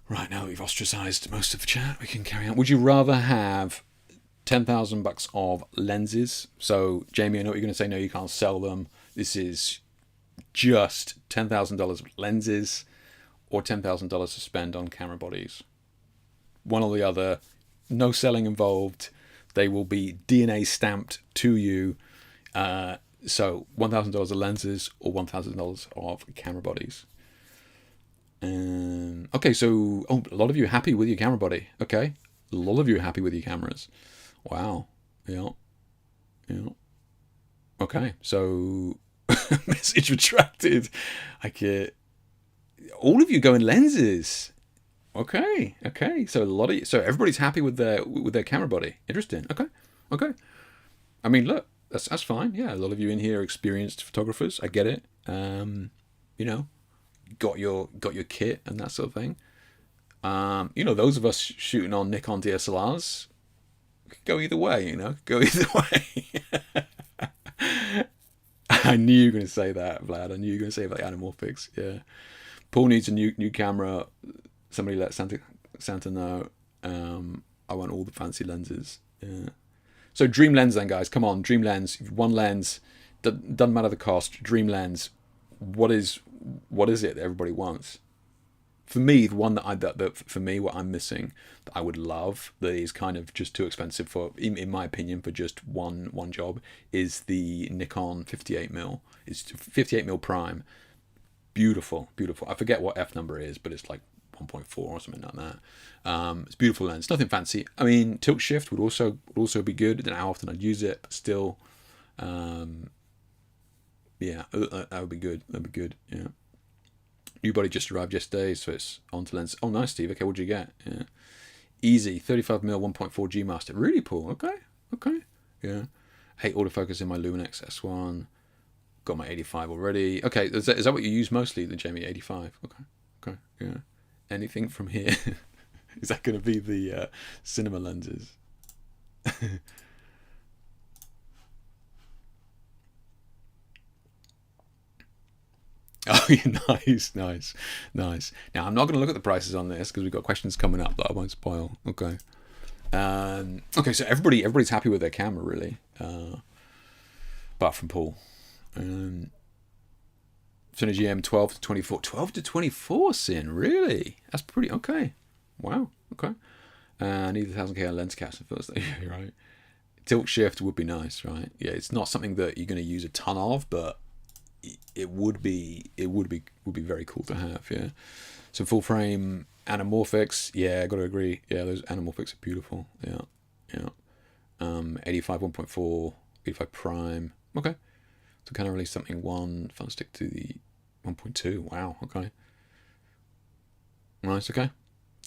Right, now that we've ostracized most of the chat, we can carry on. Would you rather have $10,000 of lenses? So, Jamie, I know what you're going to say. No, you can't sell them. This is just $10,000 of lenses, or $10,000 to spend on camera bodies. One or the other. No selling involved. They will be DNA stamped to you. So $1,000 of lenses or $1,000 of camera bodies. Okay, so a lot of you are happy with your camera body. Okay, a lot of you are happy with your cameras. Wow. Yeah. Okay, so message retracted. All of you going lenses. Okay. So everybody's happy with their camera body. Interesting. Okay. I mean, look, that's fine. Yeah, a lot of you in here are experienced photographers. I get it. Got your kit and that sort of thing. Those of us shooting on Nikon DSLRs, go either way. Go either way. I knew you were going to say that, Vlad. I knew you were going to say about the anamorphics. Yeah. Paul needs a new camera. Somebody let Santa know. I want all the fancy lenses. Yeah. So dream lens then, guys. Come on, dream lens. One lens. Doesn't matter the cost. Dream lens. What is it that everybody wants? For me, the one that for me, what I'm missing, that I would love, that is kind of just too expensive for, in my opinion, for just one job, is the Nikon 58mm. It's 58mm prime. Beautiful. I forget what F number is, but it's like f1.4 or something like that. It's a beautiful lens, nothing fancy. I mean, tilt shift would also be good. I don't know how often I'd use it, but still, yeah, that would be good. That'd be good. Yeah. New body just arrived yesterday, so it's onto lens. Oh, nice, Steve. Okay, what'd you get? Yeah. Easy, 35mm 1.4 G master. Really, Paul? Okay. Yeah. Hate autofocus in my Luminex S1. Got my 85 already. Okay, is that what you use mostly, the Jamie 85? Okay, yeah. Anything from here? Is that going to be the cinema lenses? Oh, yeah, nice. Now, I'm not going to look at the prices on this because we've got questions coming up that I won't spoil. Okay. Okay, so everybody's happy with their camera, really, apart from Paul. Synergy M 12 to 24. 12 to 24, Sin, really? That's pretty okay. Wow, okay. Need 1000K lens caps. You're right. Tilt shift would be nice, right? Yeah, it's not something that you're going to use a ton of, but it would be very cool to have. Yeah. Some full frame anamorphics. Yeah, I got to agree. Yeah, those anamorphics are beautiful. Yeah. 85 1.4, 85 prime. Okay. So kind of release something one. Fun stick to the 1.2. Wow. Okay. Nice. Okay.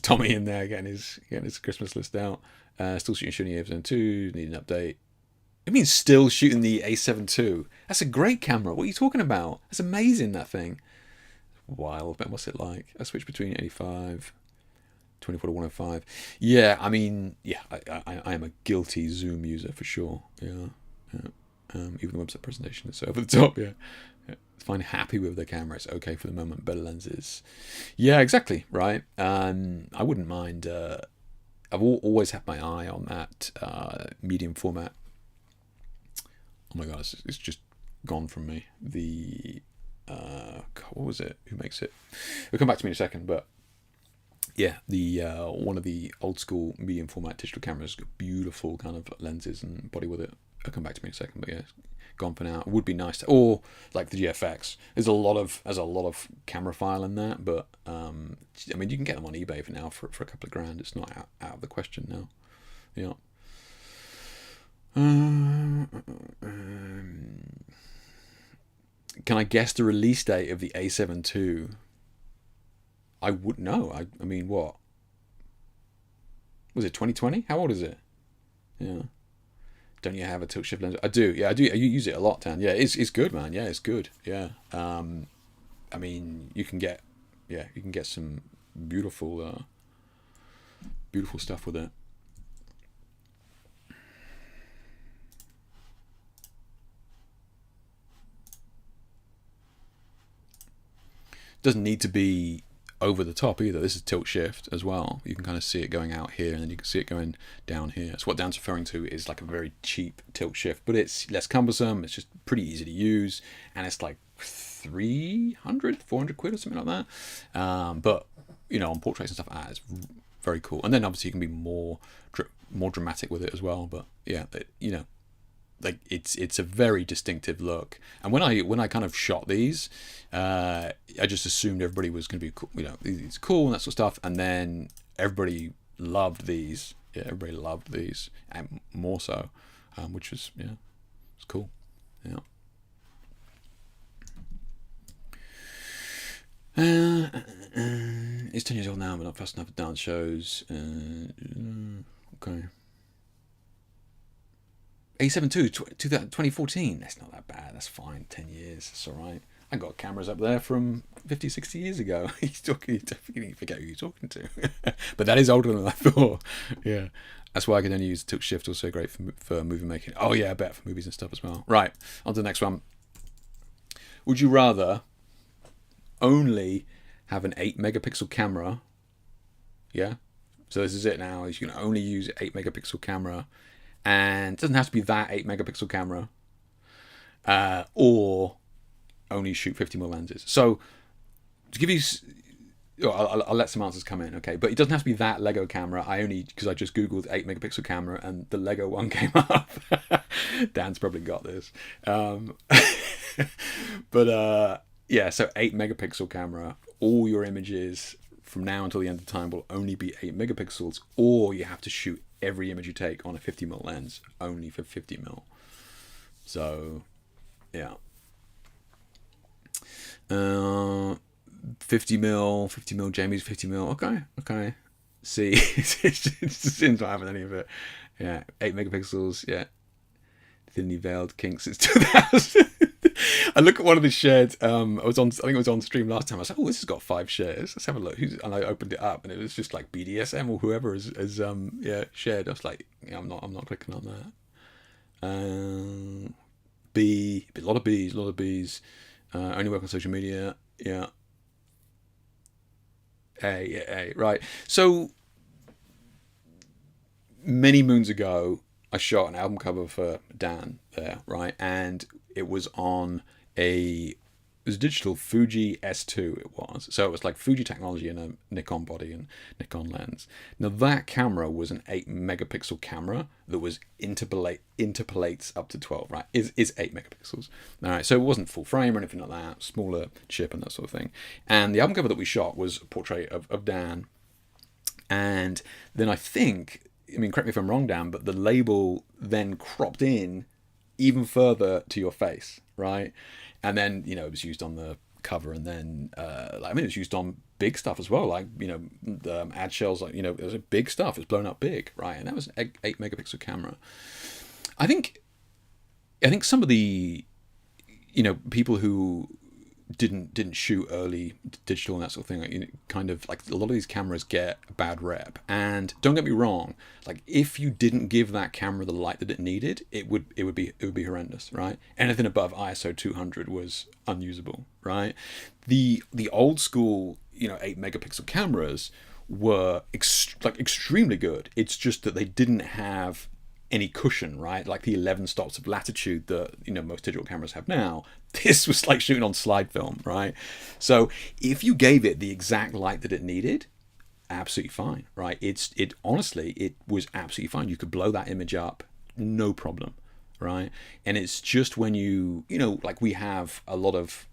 Tommy in there getting his Christmas list out. Still shooting A7 II. Need an update. It means still shooting the A7 II. That's a great camera. What are you talking about? That's amazing, that thing. Wild. But what's it like? I switch between 85, 24 to 105. Yeah, I mean, yeah, I am a guilty zoom user for sure. Yeah. Even the website presentation is so over the top. Yeah. It's fine. Happy with the camera. It's okay for the moment. Better lenses. Yeah, exactly. Right. I wouldn't mind. I've always had my eye on that medium format. Oh my god, it's just gone from me. The what was it? Who makes it? It'll come back to me in a second, but yeah, the one of the old school medium format digital cameras, beautiful kind of lenses and body with it. It'll come back to me in a second, but yeah, it's gone for now. It would be nice to, or like the GFX. There's a lot of camera file in that, but I mean, you can get them on eBay for now for a couple of grand. It's not out of the question now. Yeah. Can I guess the release date of the A7 II? I would know. I mean, what was it? 2020? How old is it? Yeah. Don't you have a tilt shift lens? I do. Yeah, I do. You use it a lot, Dan. Yeah, it's good, man. Yeah, it's good. Yeah. I mean, you can get some beautiful stuff with it. Doesn't need to be over the top either. This is tilt shift as well. You can kind of see it going out here, and then you can see it going down here. So what Dan's referring to is like a very cheap tilt shift, but it's less cumbersome. It's just pretty easy to use, and it's like 300, 400 quid or something like that. But you know, on portraits and stuff, it's very cool. And then obviously you can be more dramatic with it as well. But yeah, you know, like it's a very distinctive look. And when I kind of shot these, I just assumed everybody was going to be cool, you know, it's cool and that sort of stuff. And then everybody loved these. Yeah, everybody loved these, and more so, which was it's cool. Yeah. It's 10 years old now, but not fast enough for dance shows. Okay. A7 II, 2014. That's not that bad. That's fine. 10 years. That's all right. I got cameras up there from 50, 60 years ago. You definitely forget who you're talking to. But that is older than I thought. Yeah. That's why I can only use tilt shift. Also great for movie making. Oh, yeah, I bet for movies and stuff as well. Right. On to the next one. Would you rather only have an 8 megapixel camera? Yeah. So this is it now. Is you can only use 8 megapixel camera. And it doesn't have to be that 8 megapixel camera, or only shoot 50mm lenses. So to give you, I'll let some answers come in, okay? But it doesn't have to be that Lego camera. Because I just googled 8 megapixel camera and the Lego one came up. Dan's probably got this, but yeah. So 8 megapixel camera, all your images from now until the end of time will only be 8 megapixels, or you have to shoot every image you take on a 50mm lens, only for 50mm. So, yeah. 50mm, Jamie's 50mm. Okay. See, it seems not having any of it. Yeah, 8 megapixels. Yeah, thinly veiled kinks. It's 2000. I look at one of the shared. I think it was on stream last time. I was like, oh, this has got 5 shares. Let's have a look. And I opened it up, and it was just like BDSM or whoever has shared. I was like, yeah, I'm not clicking on that. B, a lot of B's. Only work on social media. Yeah. A. Right. So many moons ago, I shot an album cover for Dan there, right? And it was on a digital Fuji S2, it was. So it was like Fuji technology in a Nikon body and Nikon lens. Now that camera was an 8 megapixel camera that was interpolates up to 12, right? Is 8 megapixels. All right, so it wasn't full frame or anything like that, smaller chip and that sort of thing. And the album cover that we shot was a portrait of Dan. And then I think, I mean, correct me if I'm wrong, Dan, but the label then cropped in even further to your face, right? And then, it was used on the cover, and then, it was used on big stuff as well, like, the ad shells, like, it was big stuff, it was blown up big, right? And that was an 8 megapixel camera. I think some of the, people who didn't shoot early digital and that sort of thing, kind of like a lot of these cameras get a bad rep. And don't get me wrong, like if you didn't give that camera the light that it needed, it would be horrendous, right? Anything above ISO 200 was unusable, right? The old school 8 megapixel cameras were extremely good. It's just that they didn't have any cushion, right? Like the 11 stops of latitude that most digital cameras have now. This was like shooting on slide film, right? So if you gave it the exact light that it needed, absolutely fine, right? It honestly, it was absolutely fine. You could blow that image up, no problem, right? And it's just when like we have a lot of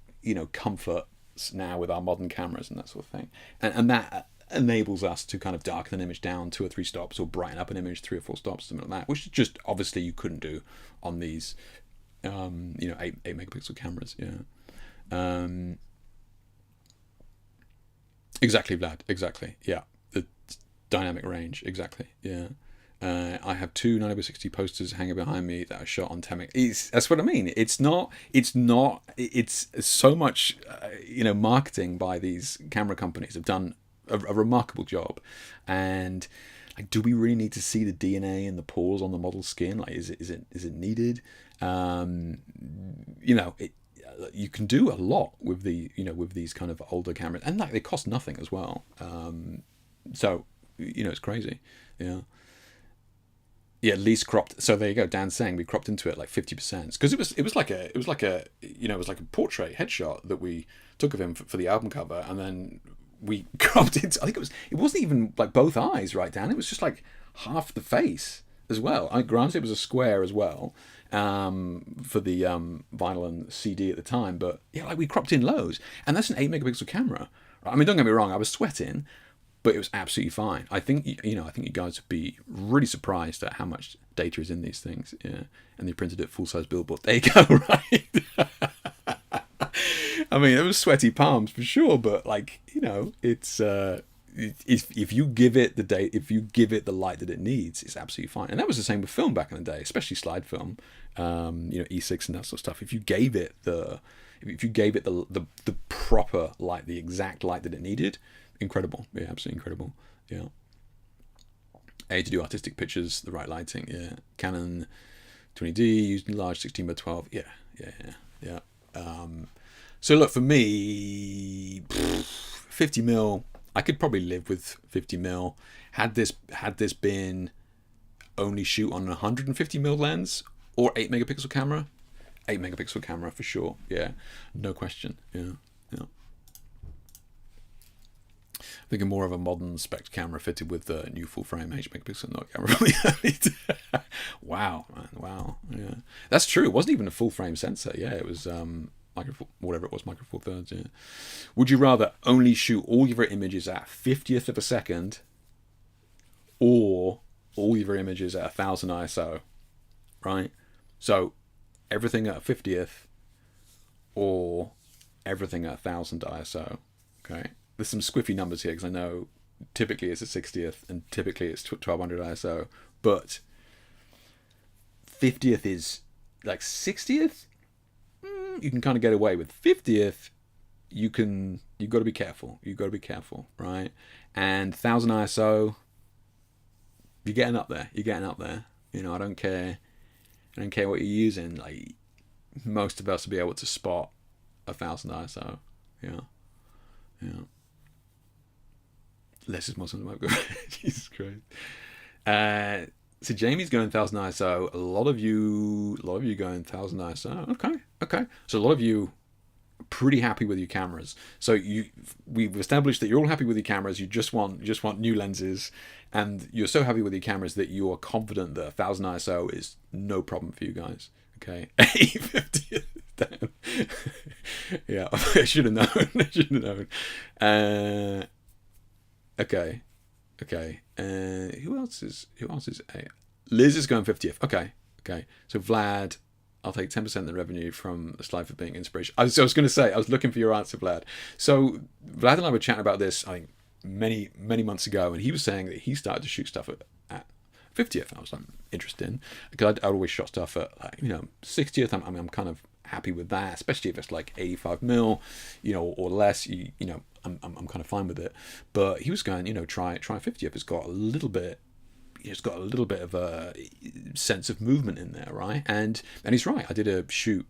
comforts now with our modern cameras and that sort of thing, and that enables us to kind of darken an image down 2 or 3 stops, or brighten up an image 3 or 4 stops, something like that, which just obviously you couldn't do on these 8 megapixel cameras. Exactly, Vlad, exactly. Yeah, the dynamic range, exactly. Yeah. I have 2 9x60 posters hanging behind me that are shot on 10 that's what I mean. It's so much marketing by these camera companies have done a remarkable job. And like, do we really need to see the DNA and the pores on the model's skin? Like, is it needed? You can do a lot with with these kind of older cameras, and like they cost nothing as well. So it's crazy. Yeah, least cropped. So there you go. Dan's saying we cropped into it like 50%, because it was like a portrait headshot that we took of him for the album cover, and then we cropped it. I think it wasn't even like both eyes, right, Dan? It was just like half the face as well. Granted, it was a square as well for the vinyl and CD at the time, but yeah, like we cropped in loads, and that's an 8 megapixel camera. Right? I mean, don't get me wrong, I was sweating, but it was absolutely fine. I think I think you guys would be really surprised at how much data is in these things. Yeah, and they printed it full size billboard. There you go, right? I mean, it was sweaty palms for sure, but like it's if you give it the light that it needs, it's absolutely fine. And that was the same with film back in the day, especially slide film, E6 and that sort of stuff. If you gave it the proper light, the exact light that it needed, incredible. Yeah, absolutely incredible. Yeah. To do artistic pictures, the right lighting. Yeah. Canon 20D used in large 16x12. Yeah. So look, for me, 50mm, I could probably live with 50mm. Had this been only shoot on a 150mm lens or 8 megapixel camera, 8 megapixel camera for sure. Yeah, no question. Yeah. Thinking more of a modern spec camera fitted with the new full frame 8 megapixel not Wow, man, wow. Yeah, that's true. It wasn't even a full frame sensor. Yeah, it was. whatever it was, micro four thirds. Yeah. Would you rather only shoot all your images at 50th of a second, or all your images at 1000 ISO? Right. So everything at 50th, or everything at 1000 ISO. Okay. There's some squiffy numbers here because I know typically it's a 60th and typically it's 1200 ISO, but 50th is like 60th. You can kind of get away with 50th. You've got to be careful. You've got to be careful, right? And 1000 ISO, you're getting up there. You're getting up there. You know, I don't care what you're using. Like, most of us will be able to spot 1000 ISO. Yeah. Less is more something like Jesus Christ. So Jamie's going 1000 ISO. A lot of you going 1000 ISO. Okay. So a lot of you are pretty happy with your cameras. So we've established that you're all happy with your cameras. You just want new lenses, and you're so happy with your cameras that you are confident that 1000 ISO is no problem for you guys. Okay, 850. Damn. Yeah, I should have known. Okay. Who else is Liz is going 50th. Okay. So Vlad, I'll take 10% of the revenue from the slide for being inspiration. I was going to say, I was looking for your answer, Vlad. So Vlad and I were chatting about this, I think, many months ago, and he was saying that he started to shoot stuff at 50th. And I was like, interested, because I'd always shot stuff at, like, 60th. I'm kind of happy with that, especially if it's like 85 mil, or less. I'm kind of fine with it. But he was going, try 50th. It's got a little bit of a sense of movement in there, right? And he's right. I did a shoot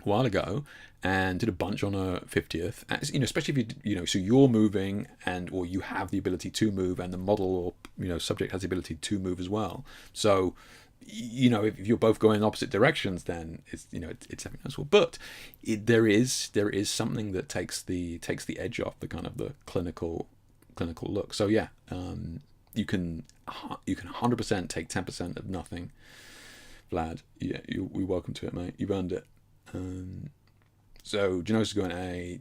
a while ago and did a bunch on a 50th. Especially if so you're moving or you have the ability to move, and the model or subject has the ability to move as well. So if you're both going in opposite directions, then it's something as well. But there is something that takes the edge off the kind of the clinical look. So yeah, you can 100% take 10% of nothing, Vlad. Yeah, you're welcome to it, mate. You've earned it. So Jano's going A,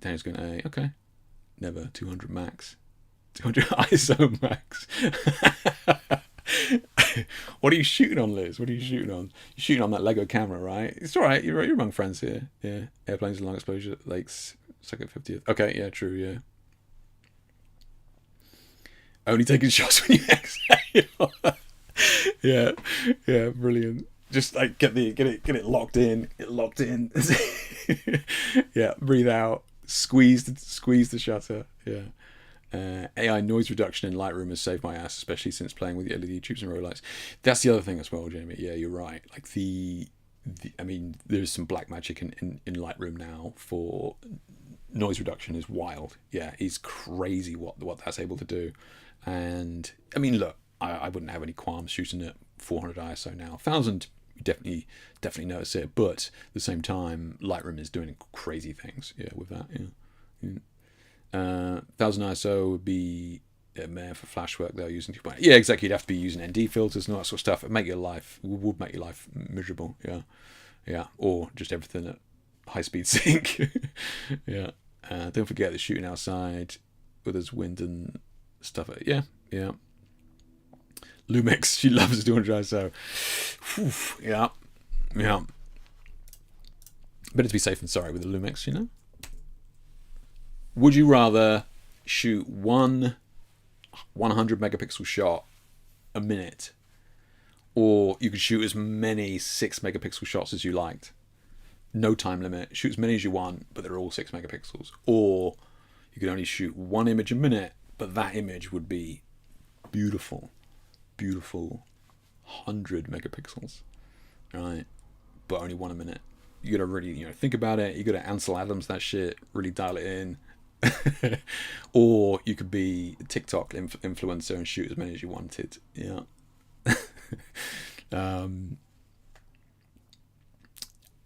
Daniel's going A. Okay, never 200 max, 200 ISO max. What are you shooting on, Liz? What are you shooting on? You're shooting on that Lego camera, right? It's all right. You're among friends here. Yeah. Airplanes and long exposure, lakes, second 50th. Okay, yeah, true, yeah. Only taking shots when you exhale. yeah, brilliant. Just like get it locked in. Yeah, breathe out. Squeeze the shutter. Yeah. AI noise reduction in Lightroom has saved my ass, especially since playing with the LED tubes and row lights. That's the other thing as well, Jamie. Yeah, you're right. Like there's some black magic in Lightroom now for noise reduction. Is wild. Yeah, it's crazy what that's able to do. And look, I wouldn't have any qualms shooting at 400 ISO now. 1000, definitely notice it. But at the same time, Lightroom is doing crazy things. Yeah, with that. Yeah. 1000 ISO would be for flash work. They're using 2.8. Yeah, exactly. You'd have to be using ND filters and all that sort of stuff. Would make your life miserable. Yeah. Or just everything at high speed sync. Yeah. Don't forget the shooting outside with there's wind and stuff. Yeah. Lumix, she loves 200 ISO. Yeah. Better to be safe than sorry with the Lumix, Would you rather shoot one 100 megapixel shot a minute, or you could shoot as many 6 megapixel shots as you liked? No time limit. Shoot as many as you want, but they're all 6 megapixels. Or you could only shoot one image a minute, but that image would be beautiful 100 megapixels, right? But only one a minute. You gotta really, think about it. You gotta Ansel Adams that shit, really dial it in. Or you could be a TikTok influencer and shoot as many as you wanted. Yeah.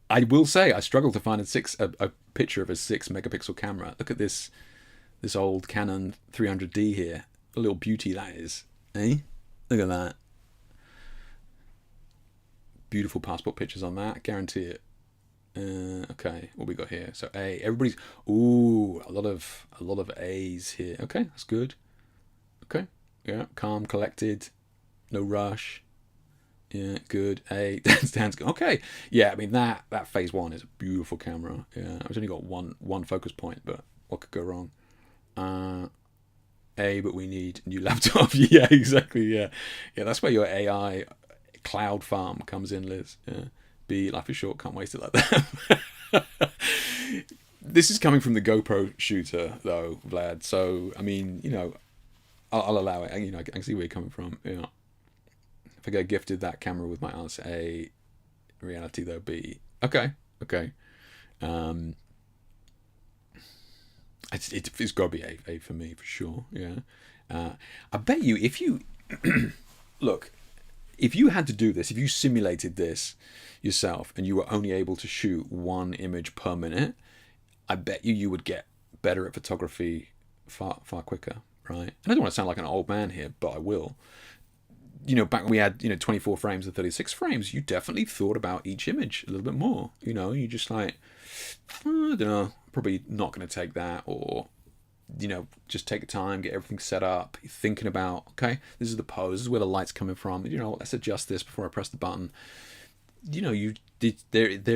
I will say I struggled to find a picture of a 6 megapixel camera. Look at this old Canon 300D here. A little beauty that is. Eh? Look at that. Beautiful passport pictures on that. Guarantee it. Okay, what we got here? So A, everybody's ooh, a lot of A's here. Okay, that's good. Okay, yeah, calm, collected, no rush. Yeah, good. A stands. Okay, yeah. I mean that phase one is a beautiful camera. Yeah, I've only got one focus point, but what could go wrong? Uh, A, but we need a new laptop. Yeah, exactly. Yeah, yeah. That's where your AI cloud farm comes in, Liz. Yeah. B, life is short. Can't waste it like that. This is coming from the GoPro shooter, though, Vlad. So I mean, I'll allow it. I can see where you're coming from. Yeah. If I get gifted that camera with my answer A, reality though B. Okay, okay. Um, it's got to be A for me for sure. Yeah. I bet you if you look, if you had to do this, if you simulated this yourself and you were only able to shoot one image per minute, I bet you would get better at photography far quicker, right? And I don't want to sound like an old man here, but I will. Back when we had 24 frames and 36 frames, you definitely thought about each image a little bit more. You just like, I don't know, probably not going to take that, or just take the time, get everything set up. You're thinking about, okay, this is the pose, this is where the light's coming from. Let's adjust this before I press the button. There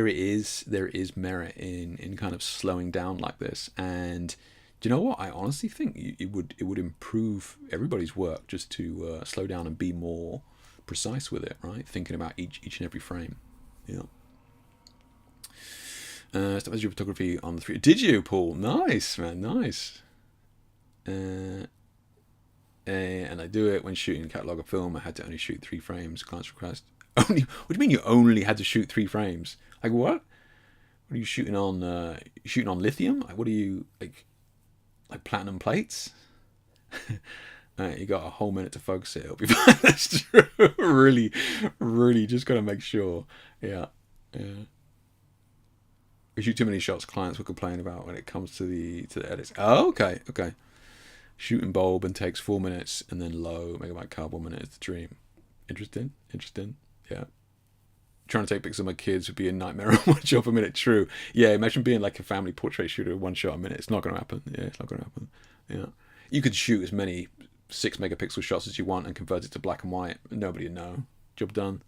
is merit in kind of slowing down like this. And do you know what? I honestly think it would improve everybody's work just to slow down and be more precise with it, right? Thinking about each and every frame. Yeah. Stop as your photography on the 3. Did you, Paul? Nice, man. Nice. And I do it when shooting catalog of film. I had to only shoot 3 frames. Client's request. Only? What do you mean you only had to shoot 3 frames? Like what? What are you shooting on? Shooting on lithium? What are you like platinum plates? You got a whole minute to focus it. It'll be fine. That's true. Really, really, just gotta make sure. Yeah, yeah. We shoot too many shots. Clients will complain about when it comes to the edits. Oh, okay, okay. Shooting bulb and takes 4 minutes, and then low megabyte card 1 minute is the dream. Interesting. Yeah. Trying to take pictures of my kids would be a nightmare on 1 shot per minute. True. Yeah, imagine being like a family portrait shooter, 1 shot a minute. It's not going to happen. Yeah, it's not going to happen. Yeah. You could shoot as many 6 megapixel shots as you want and convert it to black and white. Nobody would know. Job done.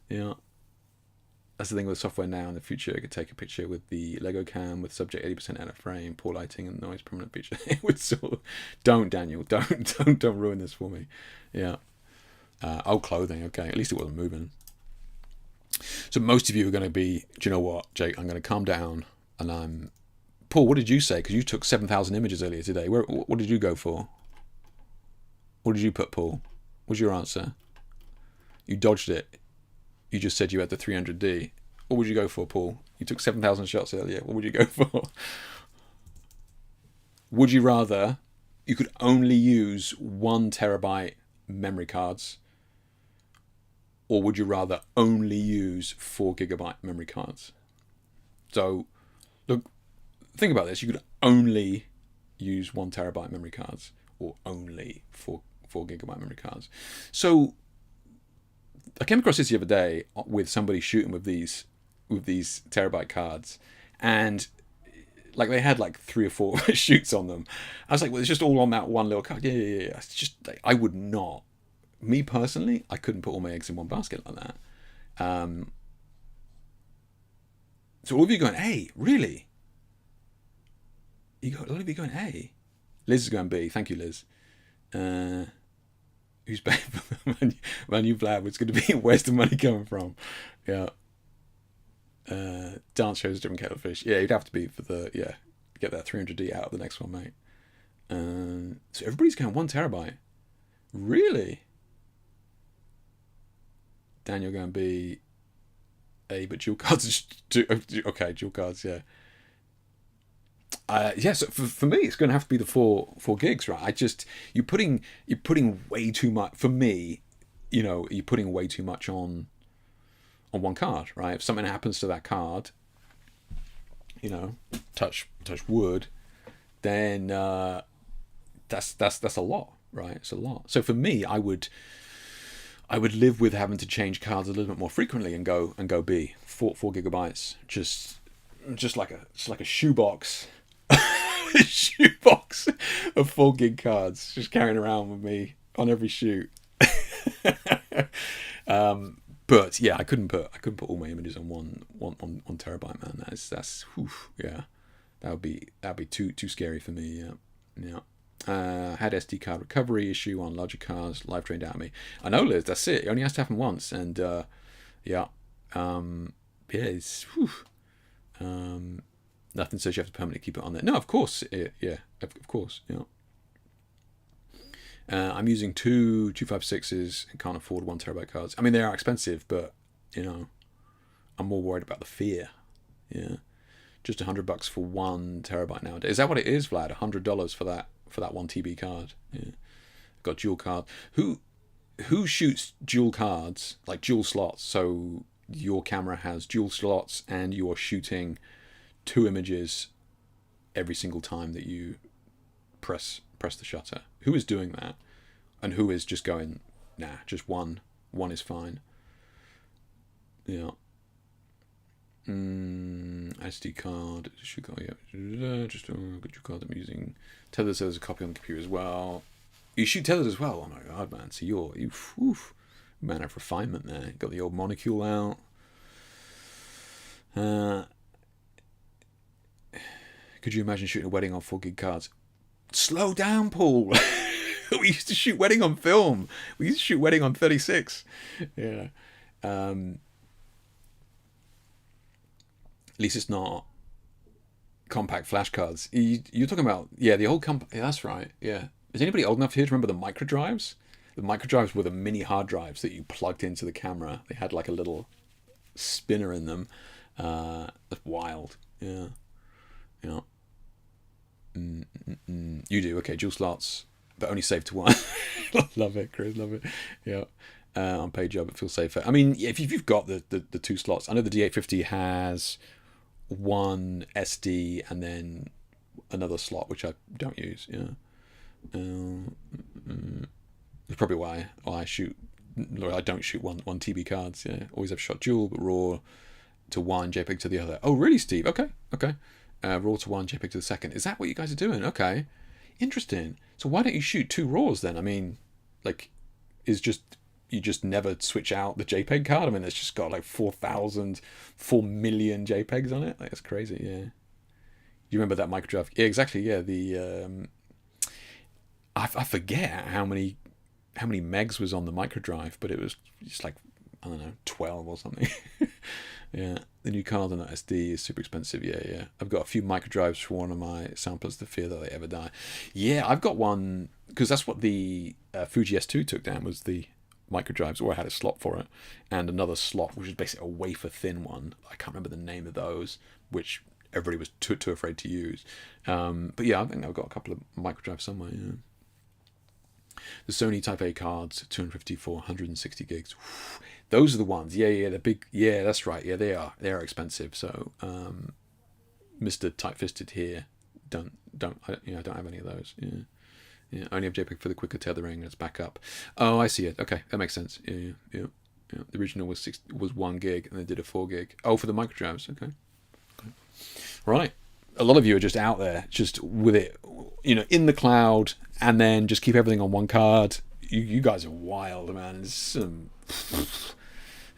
Yeah. That's the thing with software now. In the future, I could take a picture with the Lego cam with subject 80% out of frame, poor lighting, and noise prominent picture. It would sort of, don't, Daniel, don't ruin this for me. Yeah. Clothing. Okay, at least it wasn't moving. So most of you are going to be, do you know what, Jake? I'm going to calm down, and Paul, what did you say? Because you took 7,000 images earlier today. What did you go for? What did you put, Paul? What's your answer? You dodged it. You just said you had the 300D. What would you go for, Paul? You took 7,000 shots earlier. What would you go for? Would you rather you could only use 1 terabyte memory cards, or would you rather only use 4 gigabyte memory cards? So, look, think about this. You could only use 1 terabyte memory cards, or only 4 gigabyte memory cards. So, I came across this the other day with somebody shooting with these terabyte cards, and like they had like 3 or 4 shoots on them. I was like, well, it's just all on that one little card. Yeah. It's just like, I would not. Me personally, I couldn't put all my eggs in one basket like that. So all of you going, A, really? A lot of you going A. Liz is going B. Thank you, Liz. Who's paying for the man you Vlad? It's going to be, where's the money coming from? Yeah. Dance shows different kettle of fish. Yeah, you'd have to be for get that 300D out of the next one, mate. So everybody's going 1 terabyte. Really? Daniel going B, A, but dual cards. Okay, dual cards, yeah. So for me, it's going to have to be the 4 gigs, right? You're putting way too much. For me, you're putting way too much on one card, right? If something happens to that card, touch wood, then that's a lot, right? It's a lot. So for me, I would live with having to change cards a little bit more frequently and go B, 4 gigabytes. Just just like a shoebox, a shoebox of 4 gig cards, just carrying around with me on every shoot. But yeah, I couldn't put all my images on one terabyte, man. That's whew, yeah, that would be too scary for me. Yeah. Had SD card recovery issue on larger cards. Live drained out of me. I know, Liz. That's it. It only has to happen once, and yeah, it's whew, nothing says you have to permanently keep it on there. No, of course, yeah, of course, yeah. I'm using two 256s and can't afford 1 terabyte cards. I mean, they are expensive, but I'm more worried about the fear. Yeah, just $100 for 1 terabyte nowadays. Is that what it is, Vlad? $100 for that 1 TB card. Yeah, got dual card. Who shoots dual cards, like dual slots? So your camera has dual slots, and you are shooting 2 images every single time that you press the shutter. Who is doing that, and who is just going, nah, just one is fine? Yeah. SD card, yeah, just a good card I'm using. Tether says a copy on the computer as well. You shoot tethers as well? Oh my god, man! So you man of refinement there. Got the old monocule out. Could you imagine shooting a wedding on 4 gig cards? Slow down, Paul. We used to shoot wedding on film. We used to shoot wedding on 36. Yeah. At least it's not compact flash cards. You're talking about, yeah, the old compact. Yeah, that's right. Yeah. Is anybody old enough here to remember the micro drives? The micro drives were the mini hard drives that you plugged into the camera. They had like a little spinner in them. That's wild. Yeah. Yeah. You do, okay. Dual slots, but only save to 1. Love it, Chris. Love it. Yeah. On paid job, it feels safer. I mean, if you've got the 2 slots, I know the D850 has 1 SD and then another slot which I don't use. Yeah. That's probably why I shoot. I don't shoot one TB cards. Yeah. Always have shot dual, but raw to 1, JPEG to the other. Oh, really, Steve? Okay. Raw to 1, JPEG to the second. Is that what you guys are doing? Okay, interesting. So why don't you shoot 2 RAWs then? I mean, like, you just never switch out the JPEG card? I mean, it's just got like 4 million JPEGs on it. Like, that's crazy. Yeah. You remember that microdrive? Yeah, exactly. Yeah. The I forget how many megs was on the microdrive, but it was just like, I don't know, 12 or something. Yeah, the new card on that SD is super expensive. Yeah. I've got a few microdrives for one of my samplers, the fear that they ever die. Yeah, I've got one, because that's what the Fuji S2 took down, was the microdrives, or I had a slot for it, and another slot, which is basically a wafer thin one. I can't remember the name of those, which everybody was too afraid to use. But yeah, I think I've got a couple of microdrives somewhere, yeah. The Sony Type A cards, 254, 160 gigs. Those are the ones. Yeah, they're big. Yeah, that's right. Yeah, they are. They are expensive. So, Mr. Tight-fisted here, I don't have any of those. Yeah. Only have JPEG for the quicker tethering, and it's back up. Oh, I see it. Okay, that makes sense. Yeah. The original was 1 gig, and they did a 4 gig. Oh, for the microdrives. Okay. Right. A lot of you are just out there, just with it, in the cloud, and then just keep everything on 1 card. You guys are wild, man. This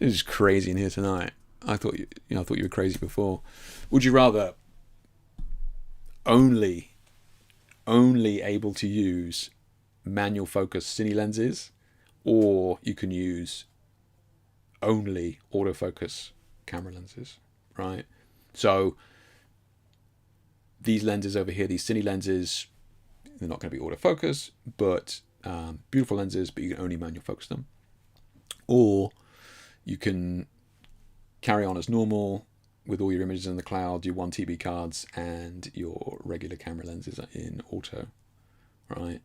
is crazy in here tonight. I thought you were crazy before. Would you rather only able to use manual focus cine lenses, or you can use only autofocus camera lenses, right? So these lenses over here, these cine lenses, they're not going to be autofocus, but beautiful lenses, but you can only manual focus them. Or you can carry on as normal with all your images in the cloud, do 1 TB cards, and your regular camera lenses are in auto, right?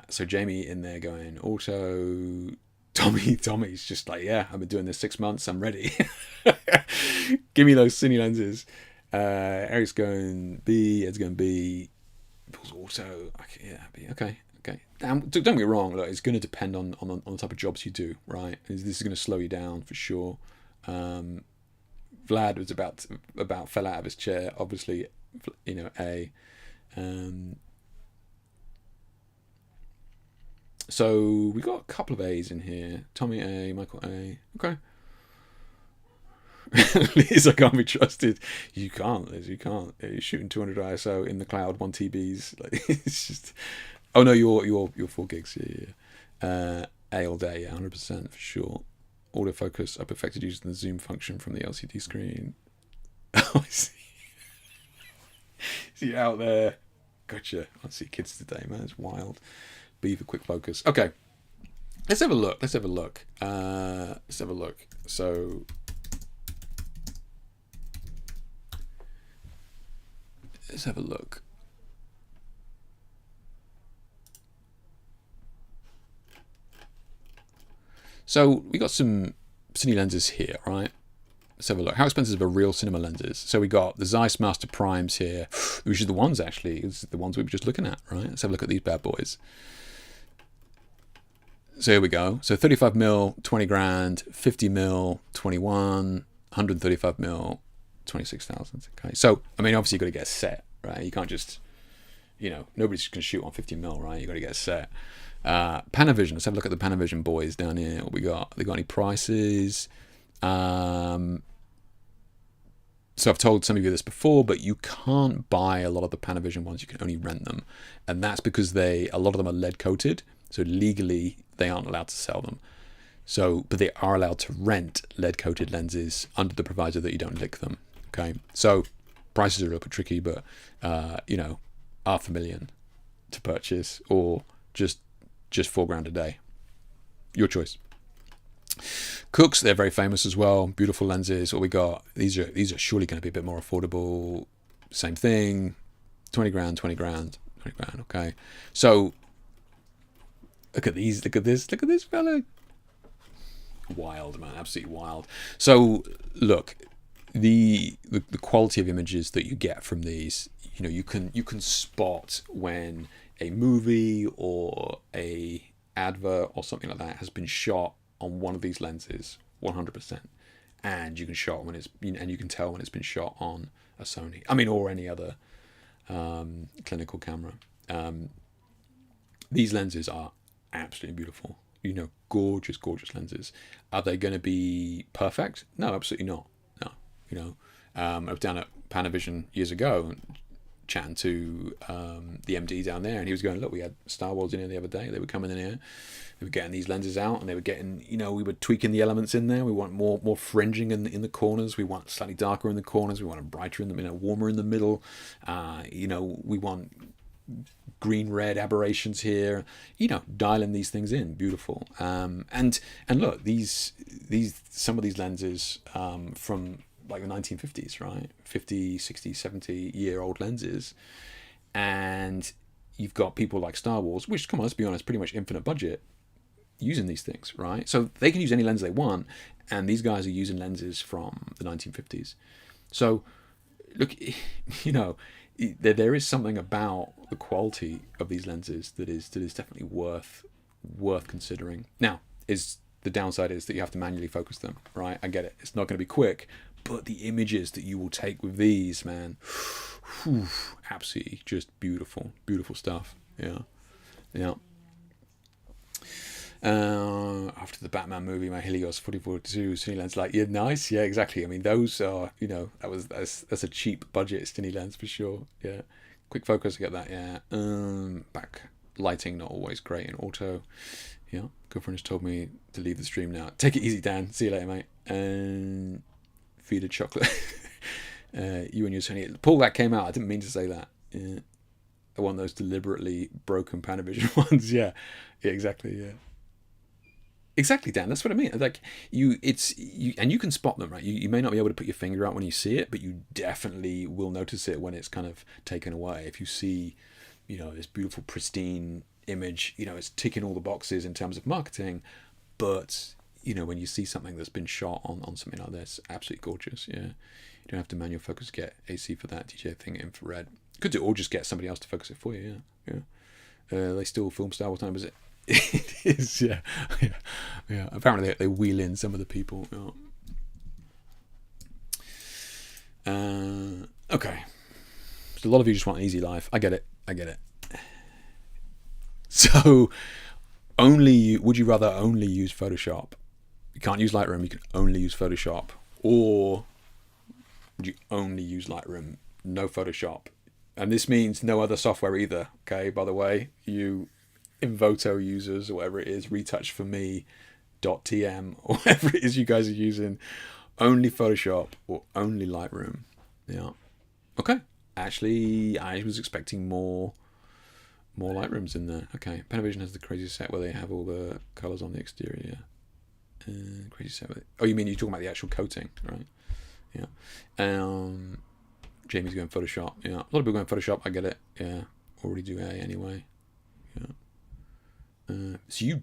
So Jamie in there going auto. Tommy's just like, yeah, I've been doing this 6 months, I'm ready. Give me those cine lenses. Eric's going B, Ed's going B. Paul's auto. Okay. Don't get me wrong. Look, it's going to depend on the type of jobs you do, right? This is going to slow you down for sure. Vlad was about fell out of his chair. Obviously, A. So we got a couple of A's in here. Tommy A, Michael A. Okay. Liz, I can't be trusted. You can't, Liz. You can't. You're shooting 200 ISO in the cloud, 1 TBs. Like, it's just. Oh no, you're 4 gigs. Yeah. A all day. Yeah, 100% for sure. Autofocus. I perfected using the zoom function from the LCD screen. Oh, I see. See out there. Gotcha. I see kids today, man. It's wild. B for quick focus. Okay. Let's have a look. Let's have a look. So let's have a look. So we got some cine lenses here, right? Let's have a look. How expensive are real cinema lenses? So we got the Zeiss Master Primes here, which are the ones actually. This is the ones we were just looking at, right? Let's have a look at these bad boys. So here we go. So 35mm, 20 grand, 50mm, 21, 135mm, 26,000. Okay. So, I mean, obviously you've got to get a set, right? You can't just, nobody's just going to shoot on 50mm, right? You've got to get a set. Panavision. Let's have a look at the Panavision boys down here. What we got? They got any prices? So I've told some of you this before, but you can't buy a lot of the Panavision ones. You can only rent them. And that's because a lot of them are lead coated. So legally, they aren't allowed to sell them. But they are allowed to rent lead-coated lenses under the proviso that you don't lick them. Okay, so prices are a little bit tricky, but $500,000 to purchase, or just $4 grand a day. Your choice. Cooks, they're very famous as well. Beautiful lenses. What we got? These are surely going to be a bit more affordable. Same thing. 20 grand, 20 grand, 20 grand. Okay, so. Look at these. Look at this. Look at this fella. Wild, man. Absolutely wild. So, look, the quality of images that you get from these, you can spot when a movie or a advert or something like that has been shot on one of these lenses, 100%, and you can tell when it's been shot on a Sony. I mean, or any other clinical camera. These lenses are absolutely beautiful. Gorgeous lenses. Are they going to be perfect? No, absolutely not. No. I was down at Panavision years ago and chatting to the MD down there, and he was going, look, we had Star Wars in here the other day. They were coming in here, they were getting these lenses out, and they were getting, we were tweaking the elements in there. We want more fringing in the corners. We want slightly darker in the corners. We want a brighter in the warmer in the middle. We want green red aberrations here, dialing these things in. Beautiful. And look, these some of these lenses from like the 1950s, right? 50, 60, 70-year-old lenses, and you've got people like Star Wars, which, come on, let's be honest, pretty much infinite budget, using these things, right? So they can use any lens they want, and these guys are using lenses from the 1950s. So look, there is something about the quality of these lenses that is definitely worth considering. Now, the downside is that you have to manually focus them, right? I get it. It's not going to be quick, but the images that you will take with these, man, absolutely just beautiful stuff. Yeah. After the Batman movie, my Helios 4042 cine lens, nice, yeah, exactly. I mean, those are, that's a cheap budget cine lens for sure. Yeah, quick focus, I get that. Yeah, back lighting not always great in auto. Yeah, girlfriend has told me to leave the stream now. Take it easy, Dan. See you later, mate. And feed a chocolate. You and your Sony. Paul, that came out. I didn't mean to say that. Yeah. I want those deliberately broken Panavision ones. Yeah, exactly. Yeah. Exactly, Dan. That's what I mean. Like you can spot them, right? You may not be able to put your finger out when you see it, but you definitely will notice it when it's kind of taken away. If you see, this beautiful, pristine image, it's ticking all the boxes in terms of marketing, but when you see something that's been shot on something like this, absolutely gorgeous. Yeah, you don't have to manual focus, get AC for that DJ thing, infrared. Could do, or just get somebody else to focus it for you. Yeah. They still film Star Wars time, is it? It is, yeah. Apparently they wheel in some of the people. Okay. So a lot of you just want an easy life. I get it. So, would you rather only use Photoshop? You can't use Lightroom, you can only use Photoshop. Or would you only use Lightroom, no Photoshop? And this means no other software either, okay? By the way, you Invoto users, or whatever it is, Retouch for Me, .tm, or whatever it is you guys are using, only Photoshop or only Lightroom. Yeah. Okay. Actually, I was expecting more Lightrooms in there. Okay. Panavision has the crazy set where they have all the colors on the exterior. Crazy set. Oh, you mean you're talking about the actual coating, right? Yeah. Jamie's going Photoshop. Yeah. A lot of people going Photoshop. I get it. Yeah. Already do A anyway. Yeah. So you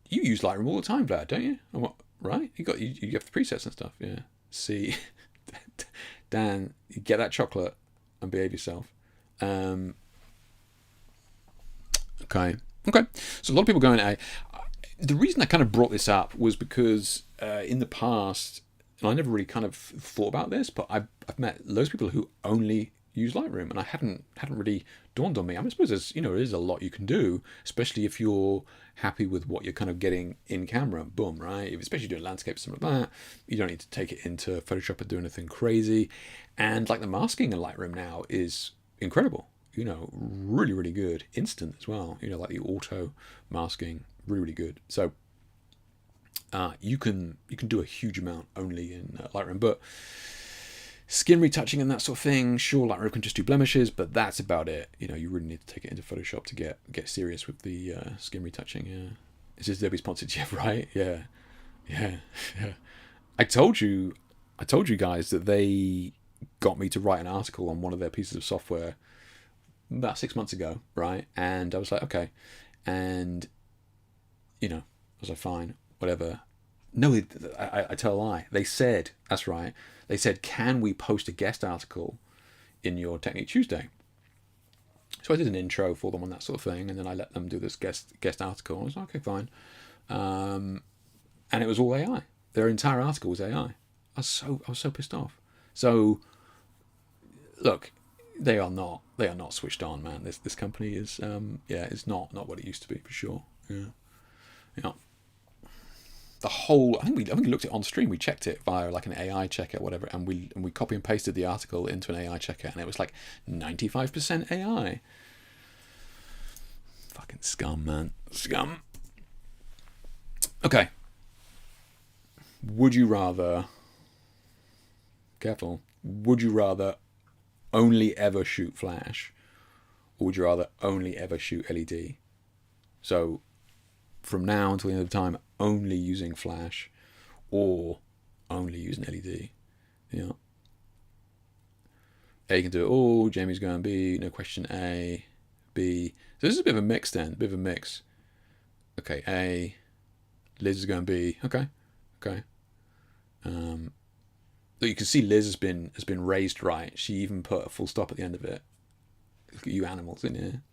use Lightroom all the time, Vlad, don't you? And what? Right? You have the presets and stuff. Yeah. See, Dan, you get that chocolate and behave yourself. Okay. So a lot of people going A. The reason I kind of brought this up was because in the past, and I never really kind of thought about this, but I've met loads of people who only use Lightroom, and I hadn't really dawned on me. I suppose there's there is a lot you can do, especially if you're happy with what you're kind of getting in camera. Boom, right? Especially doing landscapes, something like that. You don't need to take it into Photoshop or do anything crazy. And like the masking in Lightroom now is incredible. Really, really good. Instant as well. Like the auto masking, really good. So you can do a huge amount only in Lightroom, but skin retouching and that sort of thing, sure, Lightroom can just do blemishes, but that's about it. You really need to take it into Photoshop to get serious with the skin retouching. Yeah, is this Adobe sponsored? Yeah, right. Yeah. I told you guys that they got me to write an article on one of their pieces of software about 6 months ago, right? And I was like, okay, and I was like, fine, whatever. No, I tell a lie. They said, that's right. They said, can we post a guest article in your Technique Tuesday? So I did an intro for them on that sort of thing, and then I let them do this guest article. I was like, okay, fine. And it was all AI. Their entire article was AI. I was so pissed off. So look, they are not switched on, man. This company is it's not what it used to be, for sure. Yeah. The whole, I think we looked at it on stream. We checked it via like an AI checker, whatever, and we copy and pasted the article into an AI checker, and it was like 95% AI. Fucking scum, man, scum. Okay. Would you rather? Careful. Would you rather only ever shoot flash, or would you rather only ever shoot LED? So from now until the end of time, only using flash or only using LED. Yeah. A can do it all. Jamie's going B. No question. A, B. So this is a bit of a mix then. A bit of a mix. Okay. A. Liz is going B. Okay. You can see Liz has been raised right. She even put a full stop at the end of it. Look at you animals in here.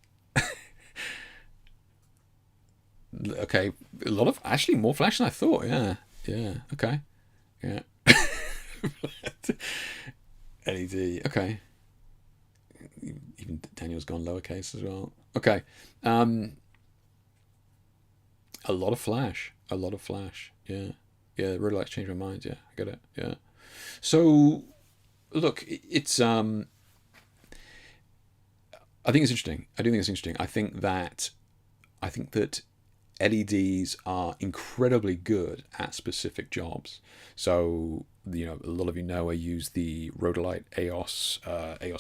Okay, a lot of, actually more flash than I thought. Yeah. Okay. Yeah. LED. Okay. Even Daniel's gone lowercase as well. Okay. A lot of flash. Yeah. Really like to change my mind. Yeah, I get it. Yeah. So, look, it's I think it's interesting. I do think it's interesting. I think that LEDs are incredibly good at specific jobs. So, a lot of you know I use the Rhodolite EOS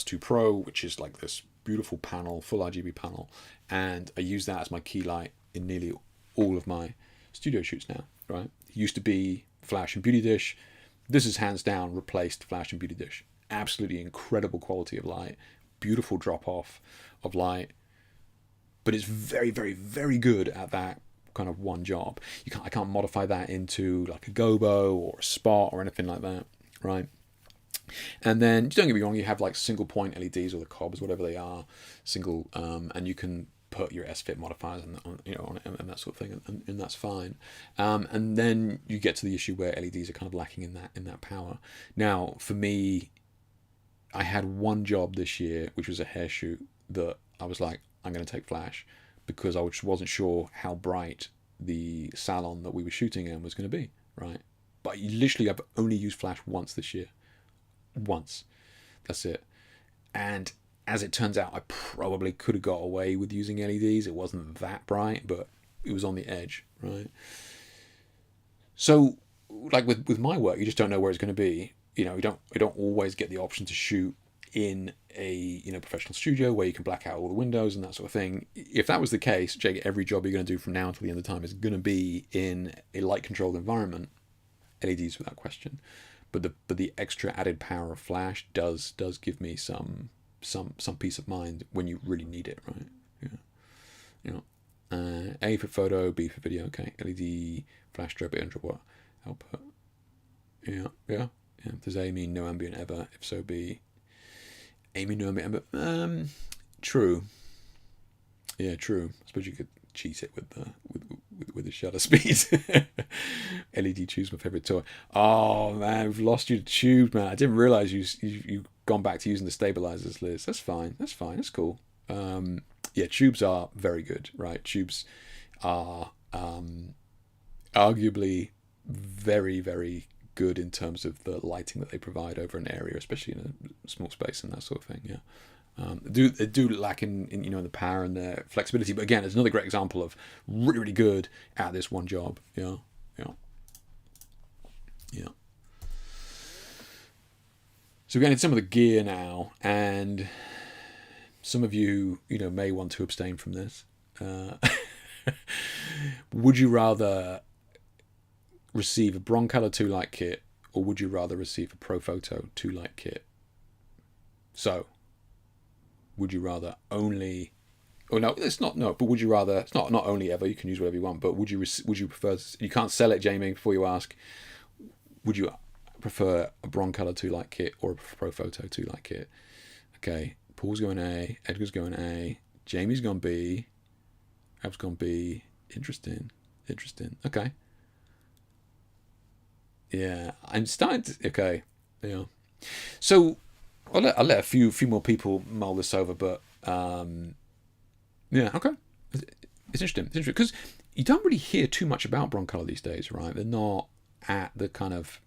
2 Pro, which is like this beautiful panel, full RGB panel, and I use that as my key light in nearly all of my studio shoots now, right? It used to be Flash and Beauty Dish. This is hands down replaced Flash and Beauty Dish. Absolutely incredible quality of light, beautiful drop off of light, but it's very, very, very good at that kind of one job. I can't modify that into like a gobo or a spot or anything like that, right? And then don't get me wrong, you have like single point LEDs or the cobs, whatever they are, single, and you can put your SFIT modifiers on it and that sort of thing, and that's fine. And then you get to the issue where LEDs are kind of lacking in that power. Now, for me, I had one job this year, which was a hair shoot, that I was like, I'm going to take flash, because I just wasn't sure how bright the salon that we were shooting in was going to be, right? But literally, I've only used flash once this year. Once. That's it. And as it turns out, I probably could have got away with using LEDs. It wasn't that bright, but it was on the edge, right? So, like with my work, you just don't know where it's going to be. You know, we don't always get the option to shoot in a professional studio where you can black out all the windows and that sort of thing. If that was the case, Jake, every job you're going to do from now until the end of time is going to be in a light controlled environment. LEDs without question, but the extra added power of flash does give me some peace of mind when you really need it, right? A for photo, B for video. Okay, LED flash strobe 800 watt output. Yeah. Does A mean no ambient ever? If so, B. A mean no ambient ever. True. Yeah, true. I suppose you could cheat it with the shutter speed. LED tube's my favorite toy. Oh man, we've lost you to tube, man. I didn't realize you've gone back to using the stabilizers, Liz. That's fine. That's cool. Yeah, tubes are very good, right? Tubes are arguably very, very good in terms of the lighting that they provide over an area, especially in a small space and that sort of thing. Yeah. They do lack in the power and the flexibility, but again, it's another great example of really, really good at this one job. Yeah. So we're getting into some of the gear now, and some of you may want to abstain from this. Would you rather receive a Broncolor 2 light kit, or would you rather receive a Profoto 2 light kit? So, would you rather only? Oh no, it's not. No, but would you rather? It's not only ever. You can use whatever you want. But would you prefer? You can't sell it, Jamie. Before you ask, would you prefer a Broncolor 2 light kit or a Profoto 2 light kit? Okay, Paul's going A. Edgar's going A. Jamie's gone B. Ab's gone B. Interesting. Okay. Yeah, I'm starting to. Okay. Yeah. So I'll let a few more people mull this over, but yeah, okay. It's interesting because you don't really hear too much about Broncolor these days, right? They're not at the kind of.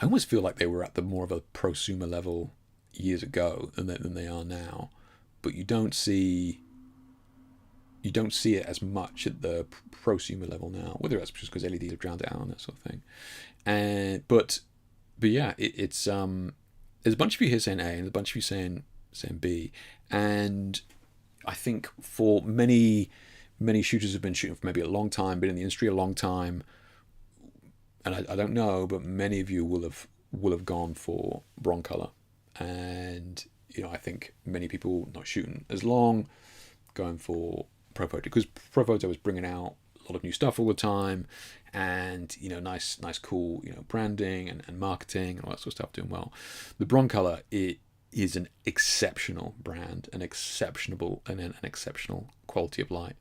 I almost feel like they were at the more of a prosumer level years ago than they are now, but you don't see it as much at the prosumer level now. Whether that's just because LEDs have drowned it out and that sort of thing, but yeah, it's there's a bunch of you here saying A and a bunch of you saying B, and I think for many shooters have been shooting for maybe a long time, been in the industry a long time, and I don't know, but many of you will have gone for Broncolor, and I think many people not shooting as long, going for Profoto, because Profoto is bringing out a lot of new stuff all the time, and nice cool branding and marketing and all that sort of stuff, doing well. The Broncolor, it is an exceptional brand, an exceptional quality of light,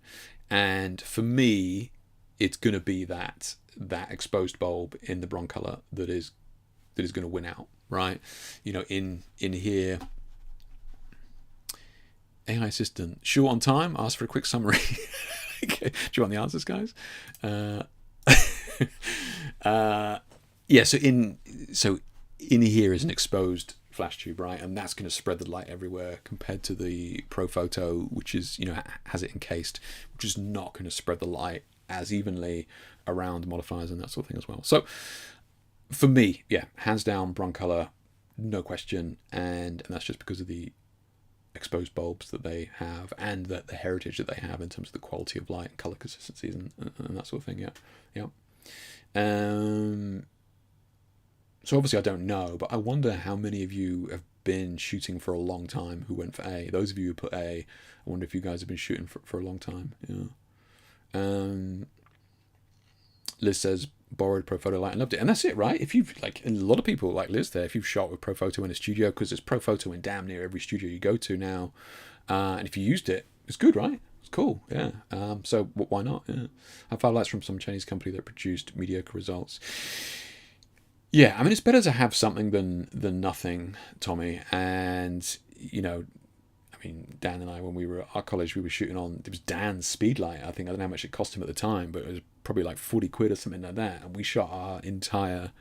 and for me it's going to be that exposed bulb in the Broncolor that is going to win out, right? In here, AI assistant, short on time, ask for a quick summary. Okay. Do you want the answers, guys? Yeah, so in here is an exposed flash tube, right? And that's going to spread the light everywhere, compared to the Profoto, which is, has it encased, which is not going to spread the light as evenly around modifiers and that sort of thing as well. So for me, yeah, hands down Broncolor, no question, and that's just because of the exposed bulbs that they have and the heritage that they have in terms of the quality of light and color consistencies and that sort of thing. Yeah. So obviously I don't know, but I wonder how many of you have been shooting for a long time who went for A. Those of you who put A, I wonder if you guys have been shooting for a long time. Yeah. Liz says borrowed Profoto light and loved it, and that's it, right? If you've a lot of people like Liz there, if you've shot with Profoto in a studio, because there's Profoto in damn near every studio you go to now, and if you used it, it's good, right? It's cool, yeah. So why not? Yeah. I found lights from some Chinese company that produced mediocre results. Yeah, I mean, it's better to have something than nothing, Tommy. And you know, I mean, Dan and I, when we were at our college, we were shooting on. It was Dan's Speedlight. I think I don't know how much it cost him at the time, but it was probably like 40 quid or something like that. And we shot our entire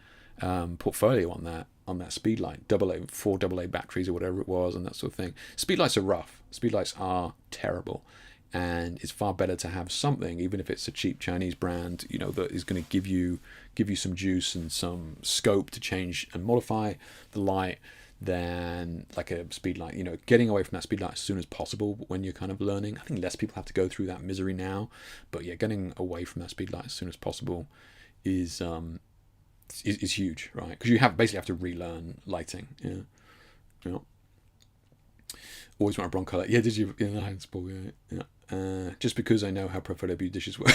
portfolio on that Speedlight, four AA batteries or whatever it was, and that sort of thing. Speedlights are rough. Speedlights are terrible, and it's far better to have something, even if it's a cheap Chinese brand, you know, that is going to give you some juice and some scope to change and modify the light, than like a Speedlight. You know, getting away from that Speedlight as soon as possible when you're kind of learning. I think less people have to go through that misery now, but yeah, getting away from that Speedlight as soon as possible is is huge, right? Because you basically have to relearn lighting. Yeah, yeah. Always want a broncolor. Yeah, did you? Yeah, yeah, yeah. Just because I know how Profoto Beauty dishes work.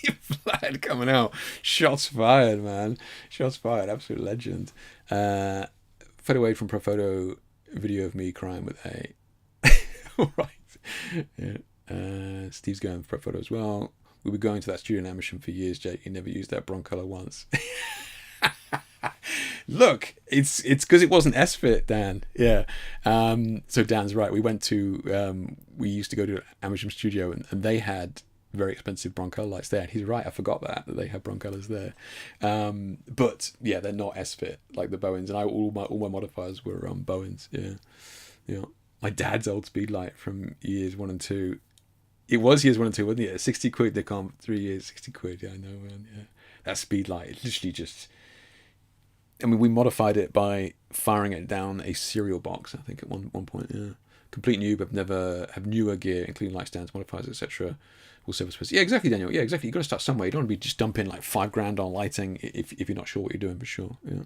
Vlad coming out. Shots fired, man. Shots fired. Absolute legend. Fed away from Profoto video of me crying with A. All right. Yeah. Steve's going for Profoto as well. We were going to that studio in Amersham for years, Jake. You never used that broncolor once. Look, it's because it wasn't S-Fit, Dan. Yeah. So Dan's right. We used to go to Amersham Studio, and they had very expensive broncolor lights there. And he's right. I forgot that they had broncolors there. But yeah, they're not S-Fit like the Bowens. And all my modifiers were Bowens. Yeah. Yeah. My dad's old Speedlight from years 1 and 2. It was years 1 and 2, wasn't it? 60 quid. They can't 3 years. 60 quid. Yeah, I know, man. Yeah. That Speedlight, it literally just. I mean, we modified it by firing it down a cereal box, I think, at one point. Yeah, complete noob. I've never have newer gear, including light stands, modifiers, etc. Will serve as. Yeah, exactly, Daniel. Yeah, exactly. You got to start somewhere. You don't want to be just dumping like $5,000 on lighting if you're not sure what you're doing, for sure. Yeah.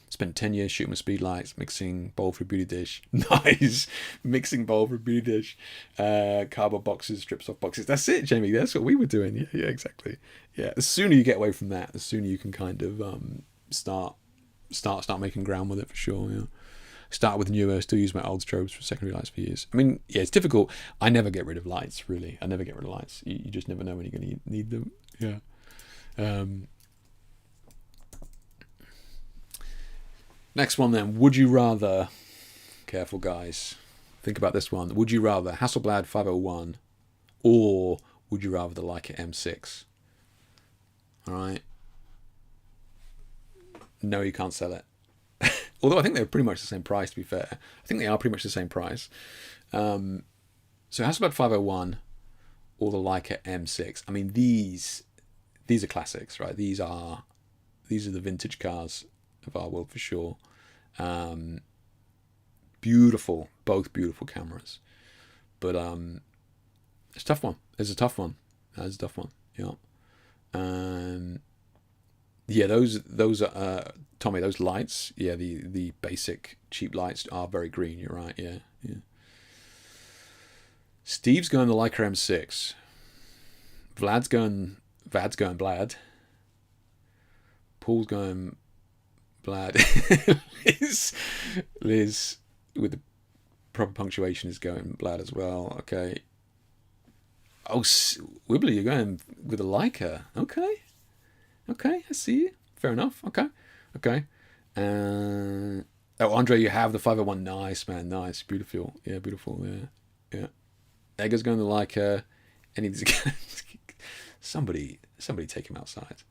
Spent 10 years shooting with speed lights, mixing bowl for a beauty dish. Nice, mixing bowl for a beauty dish. Cardboard boxes, strips off boxes. That's it, Jamie. That's what we were doing. Yeah, yeah, exactly. Yeah, the sooner you get away from that, the sooner you can kind of start making ground with it, for sure. Yeah. Start with newer, still use my old strobes for secondary lights for years. I mean, yeah, it's difficult. I never get rid of lights, really. I never get rid of lights. You just never know when you're going to need them. Yeah. Next one then. Would you rather, careful guys, think about this one. Would you rather Hasselblad 501 or would you rather the Leica M6? All right. No, you can't sell it. Although I think they're pretty much the same price, to be fair. I think they are pretty much the same price. So Hasselblad 501 or the Leica M6. I mean, these are classics, right? These are the vintage cars of our world, for sure. Beautiful, both beautiful cameras. But it's a tough one. It's a tough one. That's a tough one. Yeah. Yeah, those are Tommy. Those lights, yeah, the basic cheap lights are very green. You're right. Yeah, yeah. Steve's going the Leica M6. Vlad's going Blad. Paul's going Blad. Liz with the proper punctuation is going Blad as well. Okay. Oh, Wibbly, you're going with a Leica. Okay, I see you. Fair enough. Okay. Oh, Andre, you have the 501. Nice, man. Nice. Beautiful. Yeah, beautiful. Yeah. Edgar's going to the Leica. Any of these somebody take him outside.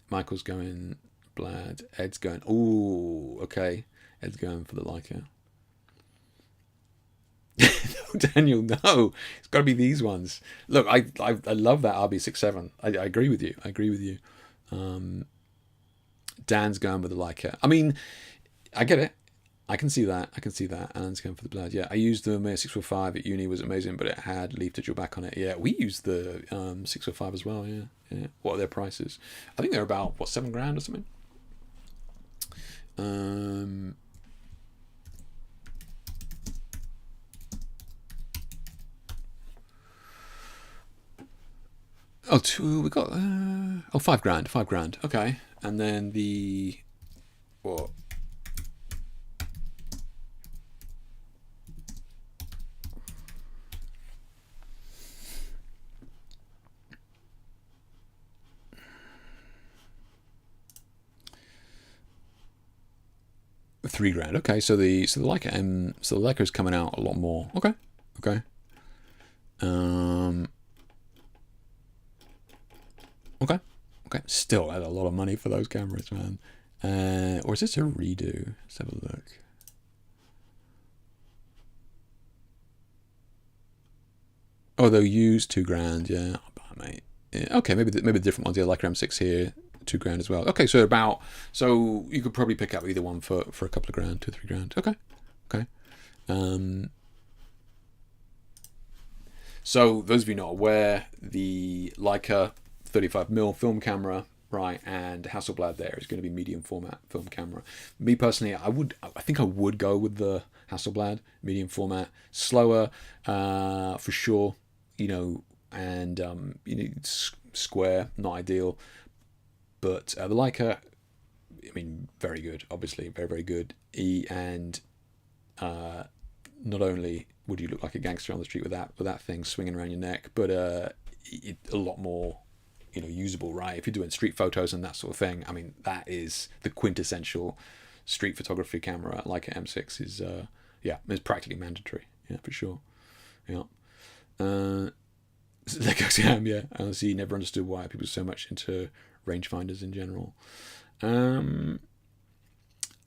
Michael's going Blad. Ed's going. Ooh, okay. Ed's going for the Leica. No, Daniel, no. It's got to be these ones. Look, I love that RB67. I agree with you. Dan's going with the Leica. I mean, I get it. I can see that. Alan's going for the Blad. Yeah, I used the Maya 645 at uni. It was amazing, but it had leaf digital back on it. Yeah, we used the 645 as well. Yeah. What are their prices? I think they're about $7,000 or something. We got $5,000. Okay, and then the what? $3,000. Okay, so the Leica the Leica is coming out a lot more. Okay, okay. Okay, okay. Still, that's a lot of money for those cameras, man. Or is this a redo? Let's have a look. Oh, they'll use $2,000. Yeah, oh, mate. Yeah, okay, maybe the different ones. Yeah, Leica M6 here, $2,000 as well. Okay, so you could probably pick up either one for a couple of grand, $2-3,000. Okay, okay. So those of you not aware, the Leica 35mm film camera, right, and Hasselblad there is going to be medium format film camera. Me personally, I think I would go with the Hasselblad medium format, slower for sure, and square, not ideal, but the Leica, I mean, very good, obviously, very, very good. And not only would you look like a gangster on the street with that thing swinging around your neck, but a lot more, usable, right? If you're doing street photos and that sort of thing, I mean, that is the quintessential street photography camera. Leica M6 is, it's practically mandatory, yeah, for sure, yeah. Yeah, I see. Never understood why people are so much into rangefinders in general.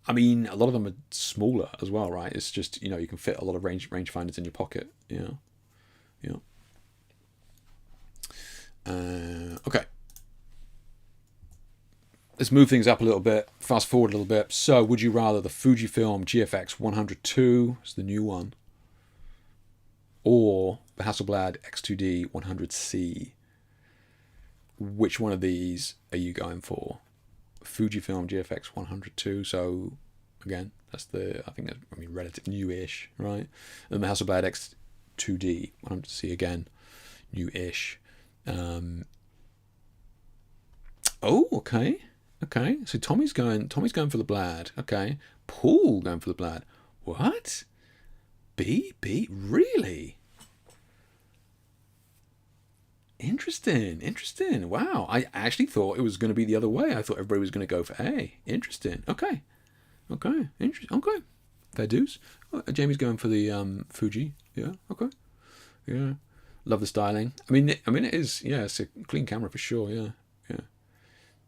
I mean, a lot of them are smaller as well, right? It's just, you can fit a lot of rangefinders in your pocket. Yeah. Okay. Let's move things up a little bit. Fast forward a little bit. So, would you rather the Fujifilm GFX 102, it's the new one, or the Hasselblad X2D 100C? Which one of these are you going for? Fujifilm GFX 102. So again, that's relative new-ish, right? And the Hasselblad X2D 100C, again, new-ish. Okay. So Tommy's going for the Blad. Okay, Paul going for the Blad. What? B really? Interesting. Wow, I actually thought it was going to be the other way. I thought everybody was going to go for A. Interesting. Okay. Interesting. Okay. Fair dues. Jamie's going for the Fuji. Yeah. Okay. Yeah. Love the styling. I mean, it is. Yeah, it's a clean camera for sure. Yeah.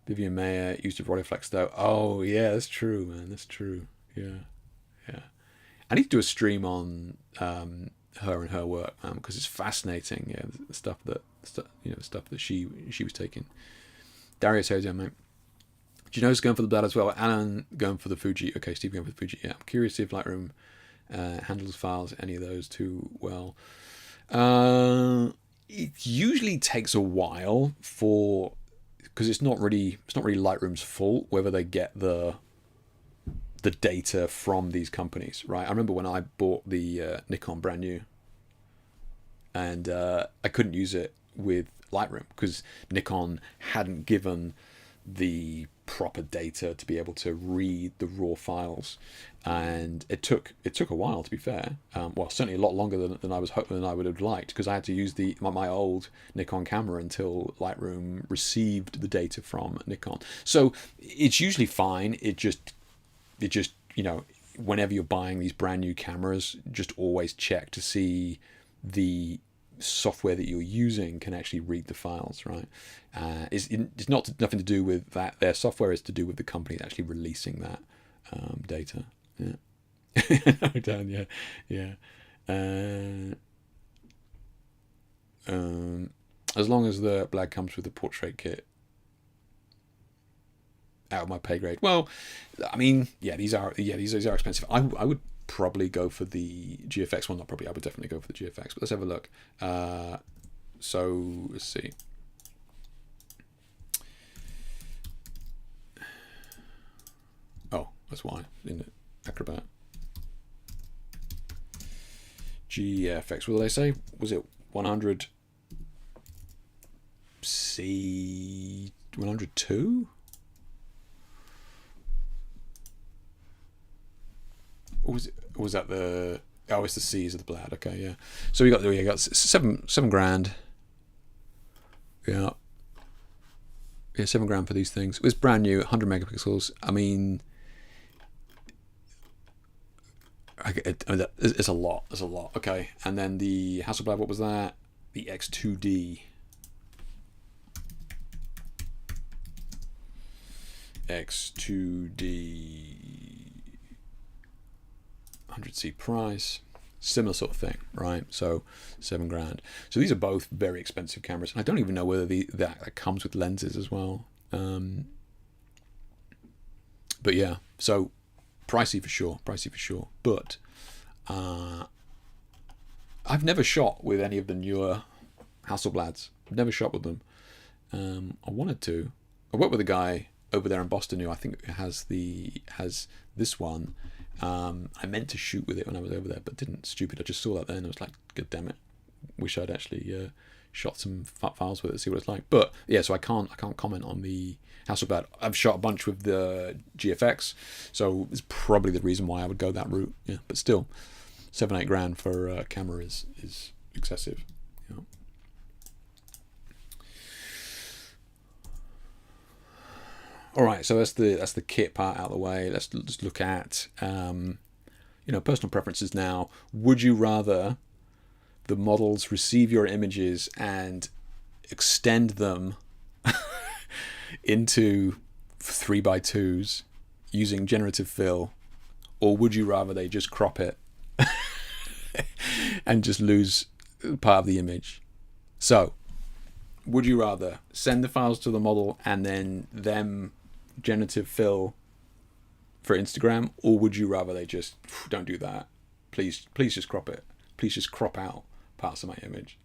Vivian Mayer used to Rolleiflex though. Oh yeah, that's true, man. That's true. Yeah. I need to do a stream on her and her work, because it's fascinating. Yeah, the stuff that she was taking. Darius Hosier, mate. Do you know who's going for the Blad as well? Alan going for the Fuji. Okay, Steve going for the Fuji. Yeah, I'm curious if Lightroom handles files any of those too well. It usually takes a while because it's not really Lightroom's fault whether they get the data from these companies, right? I remember when I bought the Nikon brand new, and I couldn't use it with Lightroom because Nikon hadn't given the proper data to be able to read the raw files, and it took a while, to be fair. Well, certainly a lot longer than I was hoping than I would have liked, because I had to use my old Nikon camera until Lightroom received the data from Nikon. So it's usually fine. It just whenever you're buying these brand new cameras, just always check to see the software that you're using can actually read the files, right? It's nothing to do with that. Their software is to do with the company actually releasing that data. Yeah. Dan, yeah. As long as the Blad comes with the portrait kit, out of my pay grade. Well, I mean, these are expensive. I would probably go for the GFX one. Not probably. I would definitely go for the GFX. But let's have a look. So let's see. Oh, that's why in it. Acrobat. GFX. What did they say? Was it 100 C 102? Was that the? Oh, it's the C's of the Blad. Okay, yeah. So we got $7,000. Yeah, $7,000 for these things. It was brand new, 100 megapixels. I mean, It's a lot. There's a lot. Okay, and then the Hasselblad. What was that? The X2D. X2D 100C price, similar sort of thing, right? So $7,000. So these are both very expensive cameras, and I don't even know whether that comes with lenses as well. But yeah, so pricey for sure, But I've never shot with any of the newer Hasselblads. I've never shot with them. I wanted to. I worked with a guy over there in Boston who I think has this one. I meant to shoot with it when I was over there, but didn't. Stupid. I just saw that then and I was like, God damn it. Wish I'd actually shot some files with it to see what it's like. But yeah, so I can't comment on the Hasselblad. I've shot a bunch with the GFX, so it's probably the reason why I would go that route. Yeah, but still, $7-8 for a camera is excessive. You know. All right, so that's the kit part out of the way. Let's look at personal preferences now. Would you rather the models receive your images and extend them into 3x2s using generative fill, or would you rather they just crop it and just lose part of the image? So, would you rather send the files to the model and then them generative fill for Instagram, or would you rather they just don't do that? Please just crop it. Please just crop out parts of my image.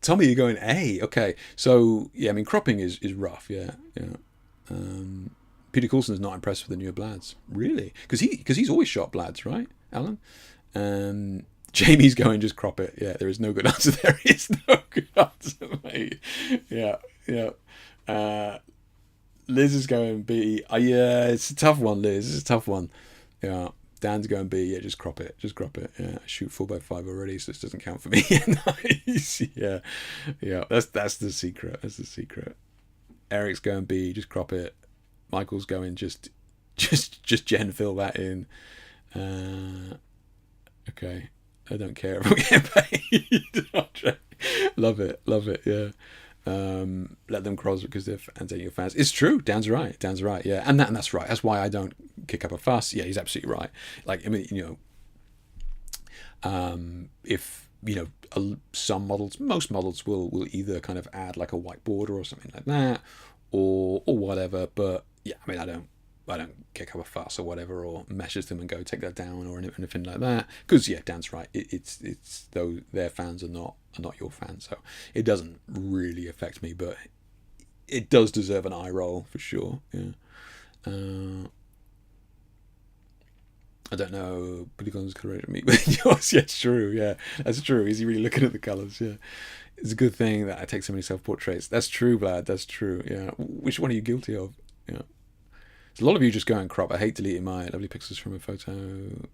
Tommy, you're going A. Okay, so yeah, I mean cropping is rough. Yeah. Peter Coulson's not impressed with the newer Blads, really, because he's always shot Blads, right, Alan? Jamie's going, just crop it. Yeah, there is no good answer. There is no good answer, mate. Yeah. Liz is going B. Yeah, it's a tough one, Liz. It's a tough one. Yeah. Dan's going B. Yeah, just crop it. Yeah, I shoot 4x5 already, so this doesn't count for me. Nice. Yeah. That's the secret. Eric's going B. Just crop it. Michael's going just gen fill that in. Okay. I don't care if I'm getting paid. Love it. Yeah. Let them cross because they're fans and your fans. It's true. Dan's right. Yeah, and that's right. That's why I don't kick up a fuss. Yeah, he's absolutely right. Like, I mean, if some models, most models will either kind of add like a white border or something like that, or whatever. But yeah, I mean, I don't kick up a fuss or whatever, or meshes them and go take that down or anything like that. Because yeah, Dan's right. It's though their fans are not your fans, so it doesn't really affect me, but it does deserve an eye roll for sure. Yeah. I don't know. Polygon's coloration me, but yours, yeah, it's true. Yeah, that's true. Is he really looking at the colors? Yeah. It's a good thing that I take so many self-portraits. That's true, Vlad. That's true. Yeah. Which one are you guilty of? Yeah. A lot of you just go and crop. I hate deleting my lovely pixels from a photo.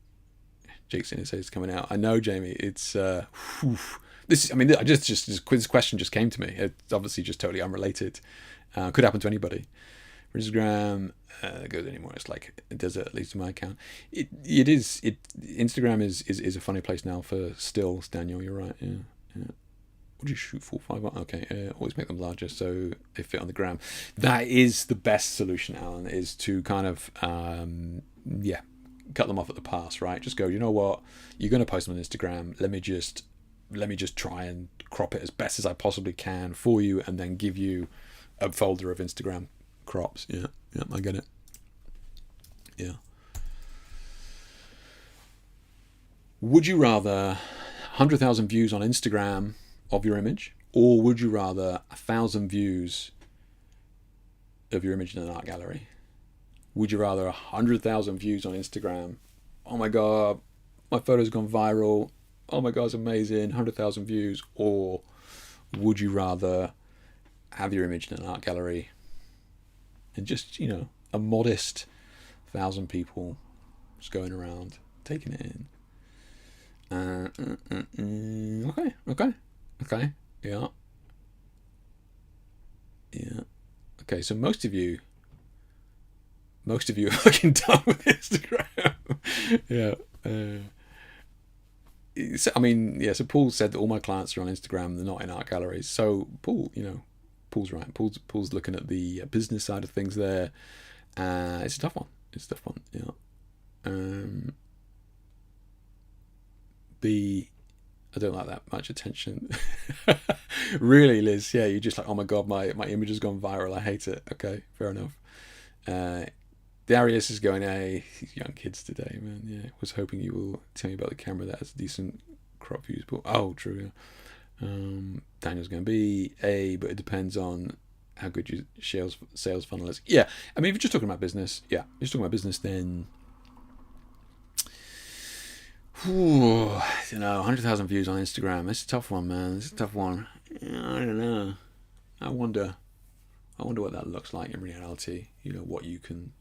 Jake's in it says it's coming out. I know, Jamie. It's this. I mean, this question just came to me. It's obviously just totally unrelated. Could happen to anybody. For Instagram, it goes anymore. It's like it does it, at least in my account. Instagram is a funny place now for stills. Daniel, you're right. Yeah. What do you shoot 4.5? Okay, always make them larger so they fit on the gram. That is the best solution, Alan, is to kind of cut them off at the pass, right? Just go, you know what, you're going to post them on Instagram, let me just try and crop it as best as I possibly can for you, and then give you a folder of Instagram crops. Yeah, I get it. Yeah. Would you rather 100,000 views on Instagram of your image, or would you rather 1,000 views of your image in an art gallery? Would you rather 100,000 views on Instagram? Oh my god, my photo's gone viral. Oh my god, it's amazing. 100,000 views. Or would you rather have your image in an art gallery and just a modest 1,000 people just going around taking it in? Okay. Yeah. Okay, so most of you most of you are fucking done with Instagram. Yeah. I mean, yeah, so Paul said that all my clients are on Instagram, they're not in art galleries. So Paul, Paul's right. Paul's looking at the business side of things there. It's a tough one. Yeah. I don't like that much attention. Really, Liz? Yeah, you're just like, oh my god, my image has gone viral. I hate it. Okay, fair enough. Darius is going, hey, these young kids today, man. Yeah, was hoping you will tell me about the camera that has decent crop views. But true. Yeah. Daniel's going B, but it depends on how good your sales funnel is. Yeah, I mean, if you're just talking about business, then. 100,000 views on Instagram. It's a tough one, man. It's a tough one. I don't know. I wonder what that looks like in reality. What you can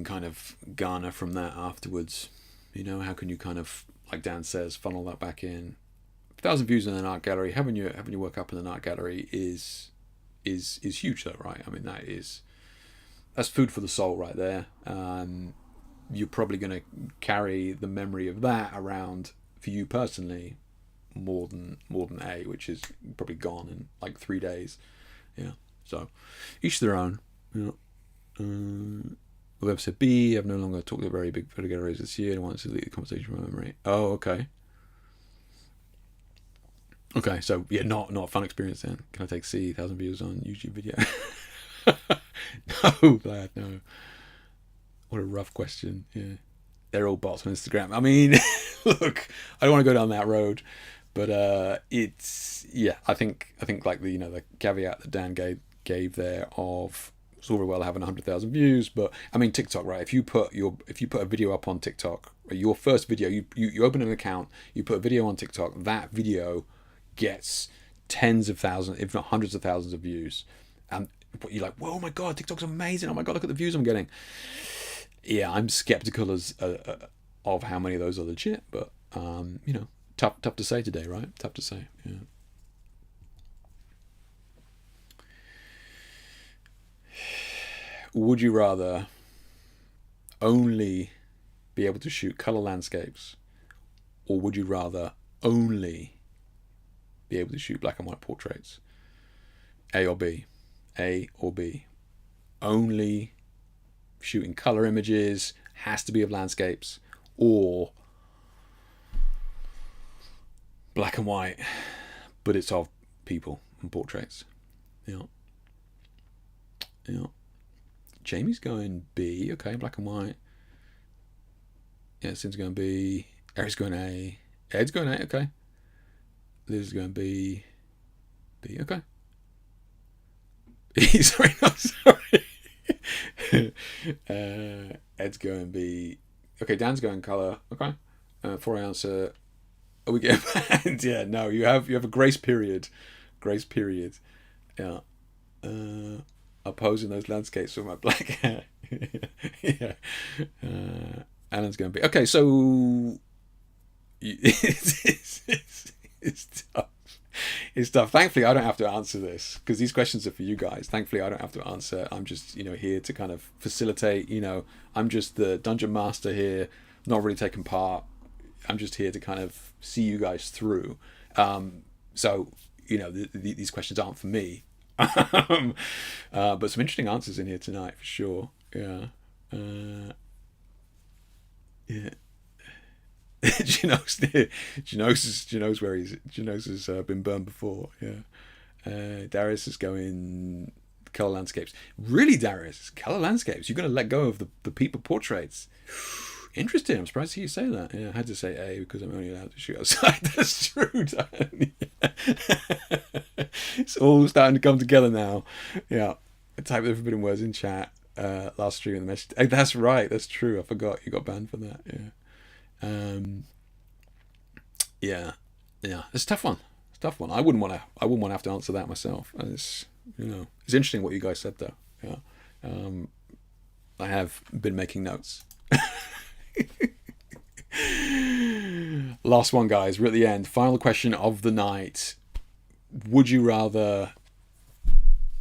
kind of garner from that afterwards. How can you kind of, like Dan says, funnel that back in? 1,000 views in an art gallery, having your work up in an art gallery is huge, though, right? I mean, that's food for the soul right there. You're probably going to carry the memory of that around for you personally more than A, which is probably gone in like 3 days. Yeah. So each their own. Whoever said B, I've no longer talked to very big photo galleries this year. I want to delete the conversation from my memory. Oh, okay. Okay, so yeah, not a fun experience then. Can I take C, 1,000 views on YouTube video? No, Vlad, no. What a rough question. Yeah, they're all bots on Instagram. I mean, look, I don't want to go down that road, but I think like the caveat that Dan gave there of it's all very well having 100,000 views, but I mean TikTok, right? If you put a video up on TikTok, your first video, you open an account, you put a video on TikTok, that video gets tens of thousands, if not hundreds of thousands of views, and you're like, whoa, my god, TikTok's amazing! Oh my god, look at the views I'm getting. Yeah, I'm skeptical of how many of those are legit, but tough to say today, right? Tough to say. Yeah. Would you rather only be able to shoot color landscapes, or would you rather only be able to shoot black and white portraits? A or B? A or B? Only shooting color images, has to be of landscapes, or black and white, but it's of people and portraits. Yeah. Jamie's going B. Okay, black and white. Yeah, Sin's going B. Eric's going A. Ed's going A. Okay. Liz is going B. B. Okay. Sorry. Ed's going B. Okay, Dan's going color. Okay. For answer. Are we getting banned? Yeah, no, you have a grace period. Yeah. Opposing those landscapes with my black hair. Yeah. Alan's going to be okay. So it's tough. It's tough. Thankfully, I don't have to answer this because these questions are for you guys. Thankfully, I don't have to answer. I'm just here to kind of facilitate. I'm just the dungeon master here, not really taking part. I'm just here to kind of see you guys through. So these questions aren't for me. But some interesting answers in here tonight for sure. Yeah. Yeah. Geno's where Geno's has been burned before. Yeah. Darius is going color landscapes. Really, Darius, color landscapes. You're going to let go of the people portraits. Interesting. I'm surprised to hear you say that. Yeah, I had to say A because I'm only allowed to shoot outside. That's true, Dan. Yeah. It's all starting to come together now. Yeah. I typed the forbidden words in chat last stream in the message. Hey, that's right. That's true. I forgot you got banned for that. Yeah. Yeah. It's a tough one. I wouldn't want to have to answer that myself. It's interesting what you guys said though. Yeah. I have been making notes. Last one, guys. We're at the end. Final question of the night. Would you rather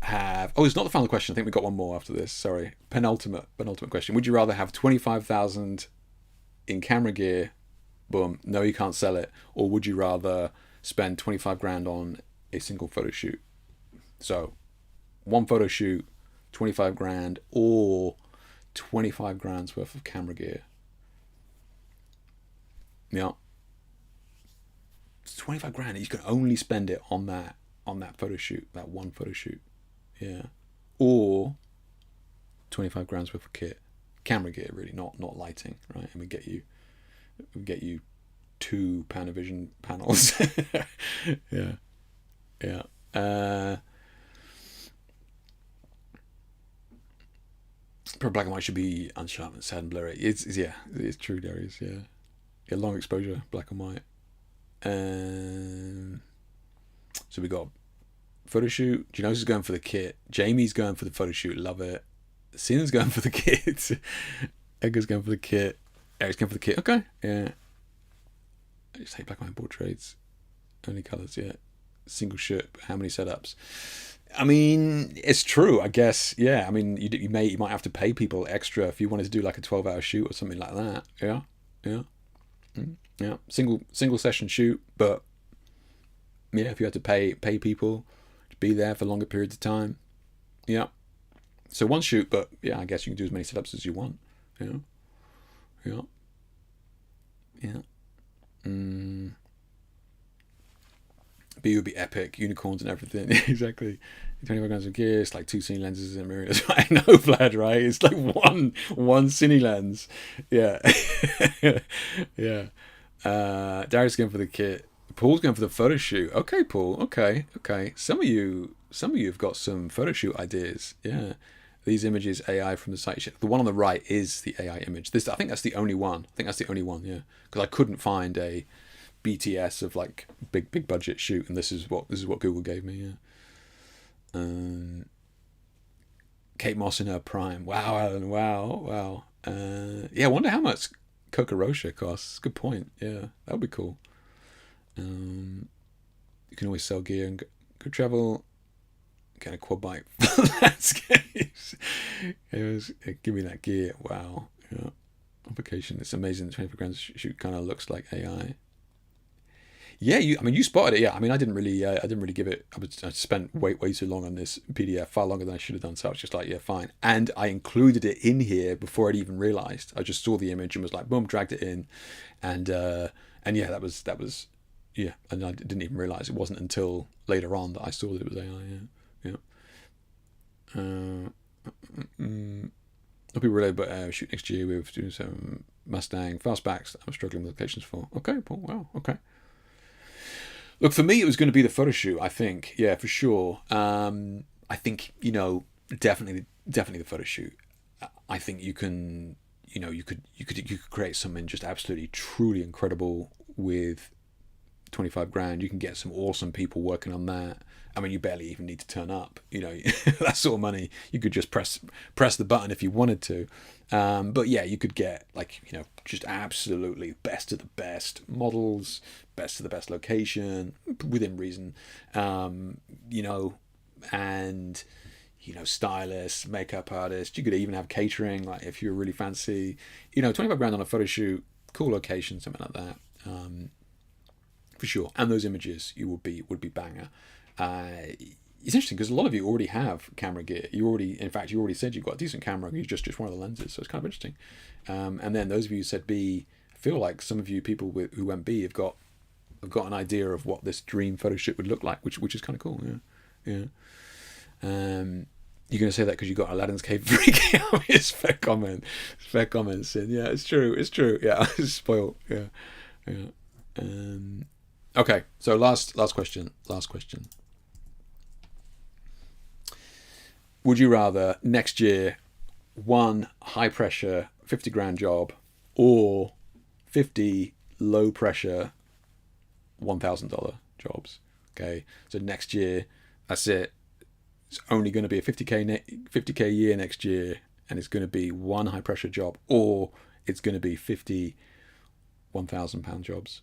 have... Oh, it's not the final question. I think we got one more after this. Sorry. Penultimate question. Would you rather have 25,000 in camera gear? Boom. No, you can't sell it. Or would you rather spend 25 grand on a single photo shoot? So, one photo shoot, 25 grand, or 25 grand's worth of camera gear. Yeah. It's 25 grand. You can only spend it on that photo shoot, that one photo shoot. Yeah. Or 25 grand's worth of kit. Camera gear, really, not lighting, right? And we get you 2 Panavision panels. Yeah. Probably black and white should be unsharpened, sad and blurry. It's true, Darius. Yeah, long exposure, black and white. So we got photo shoot. Genosis is going for the kit. Jamie's going for the photo shoot. Love it. Sin's going for the kit. Edgar's going for the kit. Eric's going for the kit. Okay. Yeah. I just hate black and white portraits. Only colours. Yeah. Single shoot. How many setups? I mean, it's true, I guess. Yeah. I mean, you might have to pay people extra if you wanted to do like a 12-hour shoot or something like that. Yeah. Yeah. Single session shoot, but yeah, if you had to pay people to be there for longer periods of time. Yeah. So one shoot, but yeah, I guess you can do as many setups as you want. Yeah. B would be epic, unicorns and everything. Exactly. 25 grams of gear, it's like 2 cine lenses and a mirror. That's right. I know, Vlad, right? It's like one cine lens. Yeah. Yeah. Darius going for the kit. Paul's going for the photo shoot. Okay, Paul. Okay. Some of you have got some photo shoot ideas. Yeah. These images AI from the site. The one on the right is the AI image. I think that's the only one. Yeah. Because I couldn't find a BTS of like big budget shoot, and this is what Google gave me. Yeah. Kate Moss in her prime. Wow, Alan. Wow. Yeah, I wonder how much Coca Rocha costs. Good point. Yeah, that would be cool. You can always sell gear and go travel. Get a quad bike for landscapes. Give me that gear. Wow. Yeah. Application. It's amazing. The 24 grand shoot kind of looks like AI. Yeah, you spotted it. Yeah, I mean, I didn't really give it. I spent way too long on this PDF, far longer than I should have done. So I was just like, yeah, fine. And I included it in here before I'd even realized. I just saw the image and was like, boom, dragged it in, and yeah, that was yeah. And I didn't even realize it wasn't until later on that I saw that it was AI. Yeah. I'll be related, but shoot next year. We're doing some Mustang fastbacks. I'm struggling with locations for. Okay, Paul. Wow. Okay. Look, for me, it was going to be the photo shoot. I think, yeah, for sure. I think definitely the photo shoot. I think you can, you could create something just absolutely, truly incredible with 25 grand. You can get some awesome people working on that. I mean, you barely even need to turn up. That sort of money. You could just press the button if you wanted to. But yeah, you could get just absolutely best of the best models, best of the best location within reason. And stylists, makeup artists. You could even have catering, like if you're really fancy. 25 grand on a photo shoot, cool location, something like that. For sure. And those images would be banger. It's interesting because a lot of you already have camera gear. You already said you've got a decent camera. You just one of the lenses, so it's kind of interesting. And then those of you who said B, I feel like some of you people who went B have got an idea of what this dream photo shoot would look like, which is kind of cool. Yeah. You're going to say that because you got Aladdin's Cave freak out. It's fair comment, Sin. Yeah, it's true. Yeah, I was spoiled. Yeah. Okay, so last question. Would you rather next year one high pressure 50 grand job or 50 low pressure $1,000 jobs? Okay, so next year, that's it. It's only going to be a 50k year next year, and it's going to be one high pressure job, or it's going to be 50 £1,000 jobs.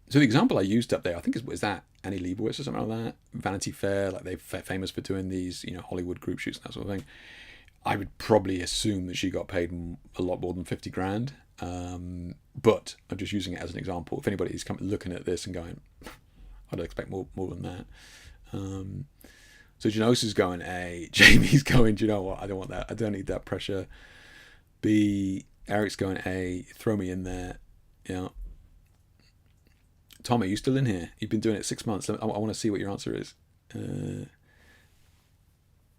So the example I used up there, I think is that Annie Leibovitz or something like that, Vanity Fair, like they're famous for doing these, Hollywood group shoots and that sort of thing. I would probably assume that she got paid a lot more than 50 grand. But I'm just using it as an example. If anybody's looking at this and going, I'd expect more than that. So Janosa's going A, Jamie's going, do you know what? I don't want that. I don't need that pressure. B, Eric's going A, throw me in there. Tom, are you still in here? You've been doing it 6 months. I want to see what your answer is.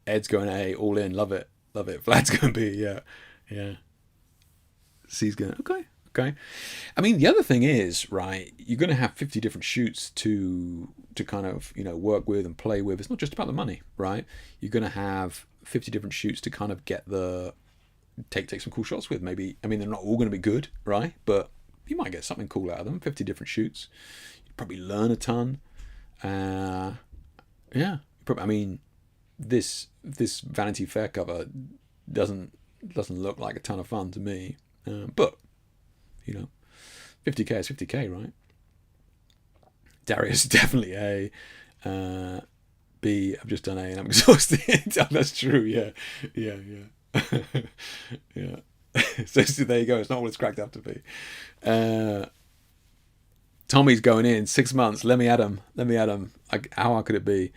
Ed's going A, all in, love it. Vlad's going B, yeah. C's going, okay. I mean, the other thing is, right, you're going to have 50 different shoots to kind of, work with and play with. It's not just about the money, right? You're going to have 50 different shoots to kind of get take some cool shots with. Maybe, I mean, they're not all going to be good, right? But you might get something cool out of them. 50 different shoots. You probably learn a ton. Yeah. I mean, this Vanity Fair cover doesn't look like a ton of fun to me. But 50k is 50k, right? Darius definitely A. B, I've just done A and I'm exhausted. That's true. Yeah. Yeah. So there you go. It's not what it's cracked up to be. Tommy's going in 6 months. Let me at him. How hard could it be?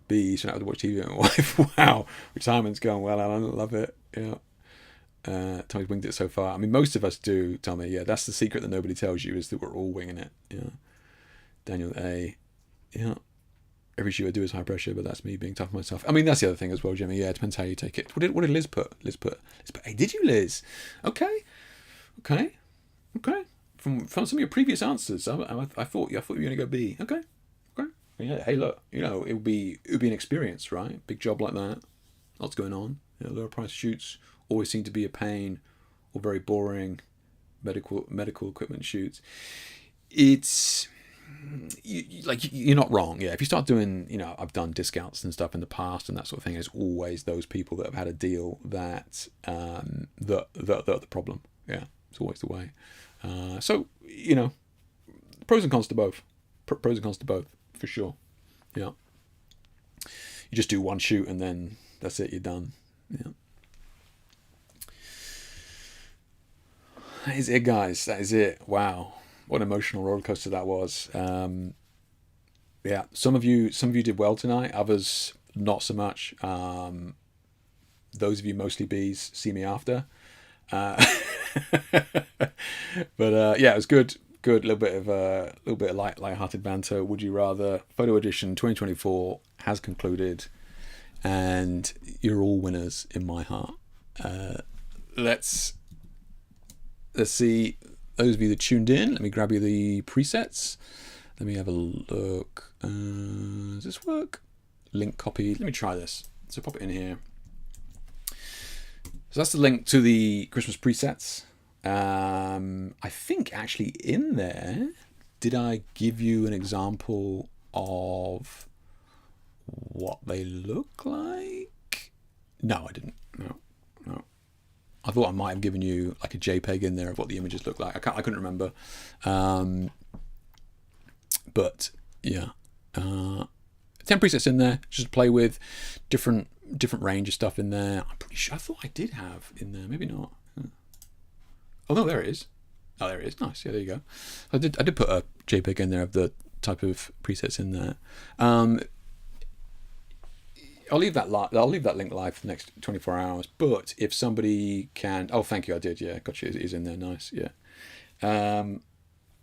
B, shouldn't have to watch TV with my wife. Wow. Retirement's going well, Alan. I love it. Yeah. Tommy's winged it so far. I mean, most of us do, Tommy. Yeah, that's the secret that nobody tells you, is that we're all winging it. Yeah. Daniel A. Yeah. Every shoot I do is high pressure, but that's me being tough on myself. I mean, that's the other thing as well, Jimmy. Yeah, it depends how you take it. What did Liz put? Liz put A. Did you, Liz? Okay. From some of your previous answers, I thought you were going to go B. Okay. Yeah. Hey, look. It would be an experience, right? Big job like that. Lots going on. Lower price shoots always seem to be a pain or very boring. Medical equipment shoots. It's you're not wrong. Yeah, if you start doing, I've done discounts and stuff in the past and that sort of thing. There's always those people that have had a deal that the problem. Yeah, it's always the way. So pros and cons to both. Pros and cons to both for sure. Yeah, you just do one shoot and then that's it. You're done. Yeah. That is it, guys. That is it. Wow. What an emotional roller coaster that was. Yeah, some of you did well tonight. Others not so much. Those of you mostly Bs, see me after. But yeah, it was good. Good. Little bit of light-hearted banter. Would you rather? Photo edition 2024 has concluded, and you're all winners in my heart. Let's see. Those of you that tuned in, let me grab you the presets. Let me have a look. Does this work? Link copy. Let me try this. So pop it in here. So that's the link to the Christmas presets. I think actually in there, did I give you an example of what they look like? No, I didn't. No. I thought I might have given you like a JPEG in there of what the images look like. I couldn't remember. But yeah, 10 presets in there just to play with, different range of stuff in there. I'm pretty sure I thought I did have in there. Maybe not. Oh no, there it is. Oh, there it is. Nice. Yeah, there you go. I did put a JPEG in there of the type of presets in there. I'll leave that link live for the next 24 hours. But if somebody can, thank you, I did. Yeah, gotcha. It is in there. Nice. Yeah.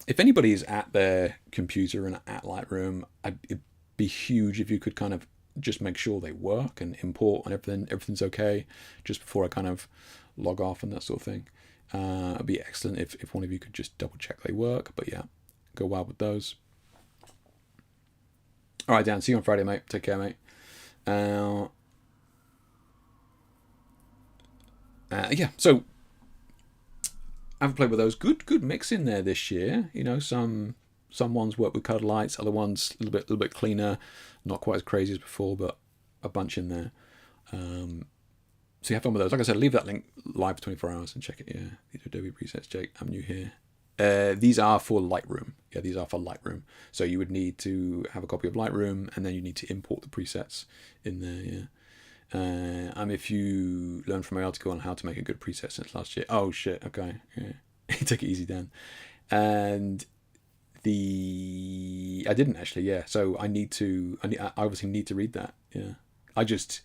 If anybody is at their computer and at Lightroom, it'd be huge if you could kind of just make sure they work and import and everything's okay just before I kind of log off and that sort of thing. It'd be excellent if one of you could just double check they work. But yeah, go wild with those. All right, Dan. See you on Friday, mate. Take care, mate. Yeah, so I've played with those. Good mix in there this year. Some ones work with colored lights, other ones a little bit cleaner, not quite as crazy as before, but a bunch in there. So you have fun with those. Like I said, leave that link live for 24 hours and check it. Yeah, these are Adobe presets, Jake. I'm new here. These are for Lightroom. Yeah, these are for Lightroom. So you would need to have a copy of Lightroom, and then you need to import the presets in there. Yeah. If you learn from my article on how to make a good preset since last year. Oh shit. Okay. Yeah. Take it easy, Dan. And I didn't actually. Yeah. So I obviously need to read that. Yeah. Because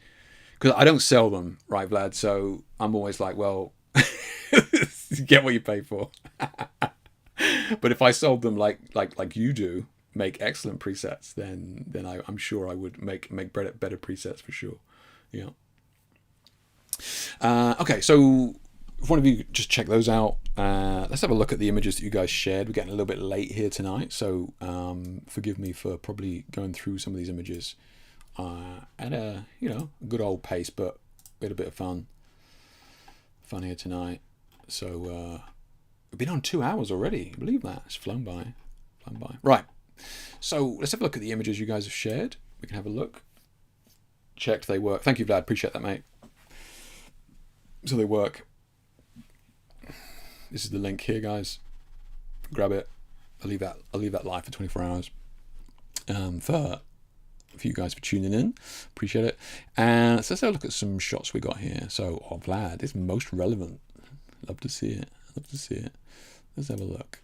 I don't sell them, right, Vlad? So I'm always like, well, get what you pay for. But if I sold them like you do, make excellent presets, then I'm sure I would make better presets for sure. Yeah. Okay, so if one of you just check those out, let's have a look at the images that you guys shared. We're getting a little bit late here tonight, so forgive me for probably going through some of these images at a good old pace, but we had a bit of fun here tonight. So we've been on 2 hours already. Believe that? It's flown by. Right. So let's have a look at the images you guys have shared. We can have a look. Checked they work. Thank you, Vlad. Appreciate that, mate. So they work. This is the link here, guys. Grab it. I'll leave that live for 24 hours. For you guys for tuning in. Appreciate it. And so let's have a look at some shots we got here. So, Vlad is most relevant. Love to see it. Let's have a look.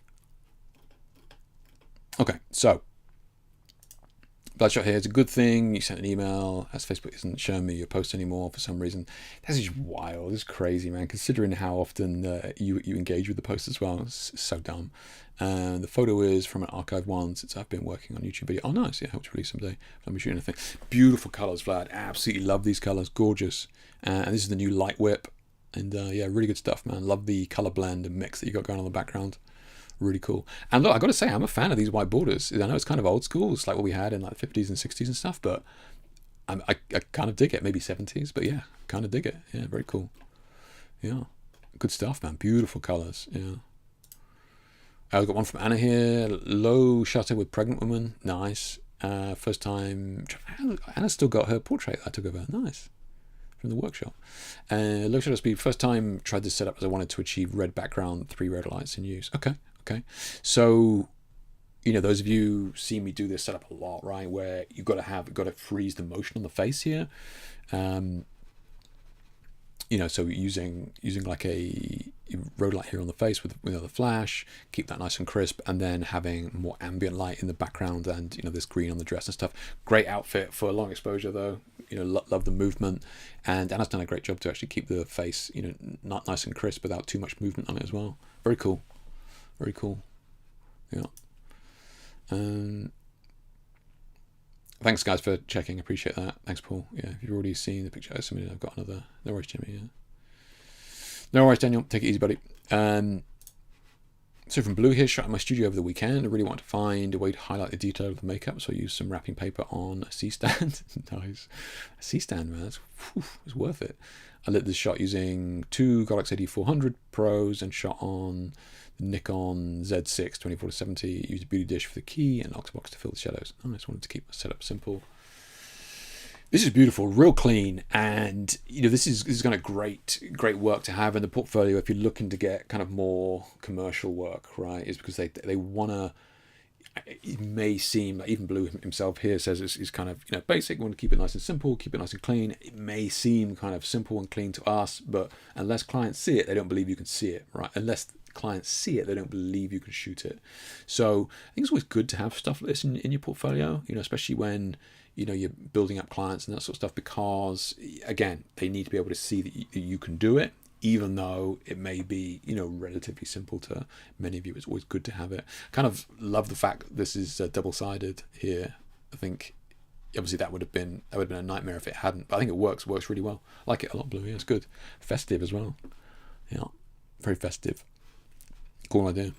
Okay, so Bloodshot here is a good thing. You sent an email as Facebook isn't showing me your post anymore for some reason. This is wild. This is crazy, man. Considering how often you engage with the post as well. It's so dumb. The photo is from an archived one since I've been working on YouTube video. Oh, nice. Yeah, I hope to release someday. Let me shoot anything. Beautiful colors, Vlad. Absolutely love these colors. Gorgeous. And this is the new Light Whip. And yeah, really good stuff, man. Love the color blend and mix that you got going on in the background. Really cool. And look, I got to say, I'm a fan of these white borders. I know it's kind of old school. It's like what we had in like the 50s and 60s and stuff, but I kind of dig it. Maybe 70s, but yeah, kind of dig it. Yeah, very cool. Yeah, good stuff, man. Beautiful colors. Yeah. I've got one from Anna here. Low shutter with pregnant woman. Nice. First time. Anna's still got her portrait I took of her. Nice. From the workshop. Low shutter speed. First time tried this setup as I wanted to achieve red background, 3 red lights in use. Okay. So, those of you see me do this setup a lot, right? Where you've got to freeze the motion on the face here. So using like a road light here on the face with the flash, keep that nice and crisp, and then having more ambient light in the background and this green on the dress and stuff. Great outfit for long exposure though. Love the movement, and Anna's done a great job to actually keep the face not nice and crisp without too much movement on it as well. Very cool. Yeah. Thanks guys for checking. Appreciate that. Thanks, Paul. Yeah, if you've already seen the picture, I've got another. No worries, Jimmy. Yeah. No worries, Daniel. Take it easy, buddy. So from Blue here, shot in my studio over the weekend. I really want to find a way to highlight the detail of the makeup, so I used some wrapping paper on a C-stand. Nice. A C-stand, man. It's worth it. I lit this shot using 2 Godox AD400 Pros and shot on the Nikon Z6 24-70. Used a beauty dish for the key and Octabox to fill the shadows. I just wanted to keep my setup simple. This is beautiful, real clean, and this is kind of great work to have in the portfolio if you're looking to get kind of more commercial work, right? Is because they want to. It may seem like even Blue himself here says it's kind of basic. We want to keep it nice and simple, keep it nice and clean. It may seem kind of simple and clean to us, but unless clients see it, they don't believe you can see it, right? Unless clients see it, they don't believe you can shoot it. So I think it's always good to have stuff like this in your portfolio, especially when you're building up clients and that sort of stuff, because again, they need to be able to see that you can do it, even though it may be relatively simple to many of you. It's always good to have it. Kind of love the fact that this is double-sided here. I think obviously that would have been a nightmare if it hadn't, but I think it works really well. I like it a lot, Blue. Yeah, it's good. Festive as well. Yeah, very festive. Cool idea.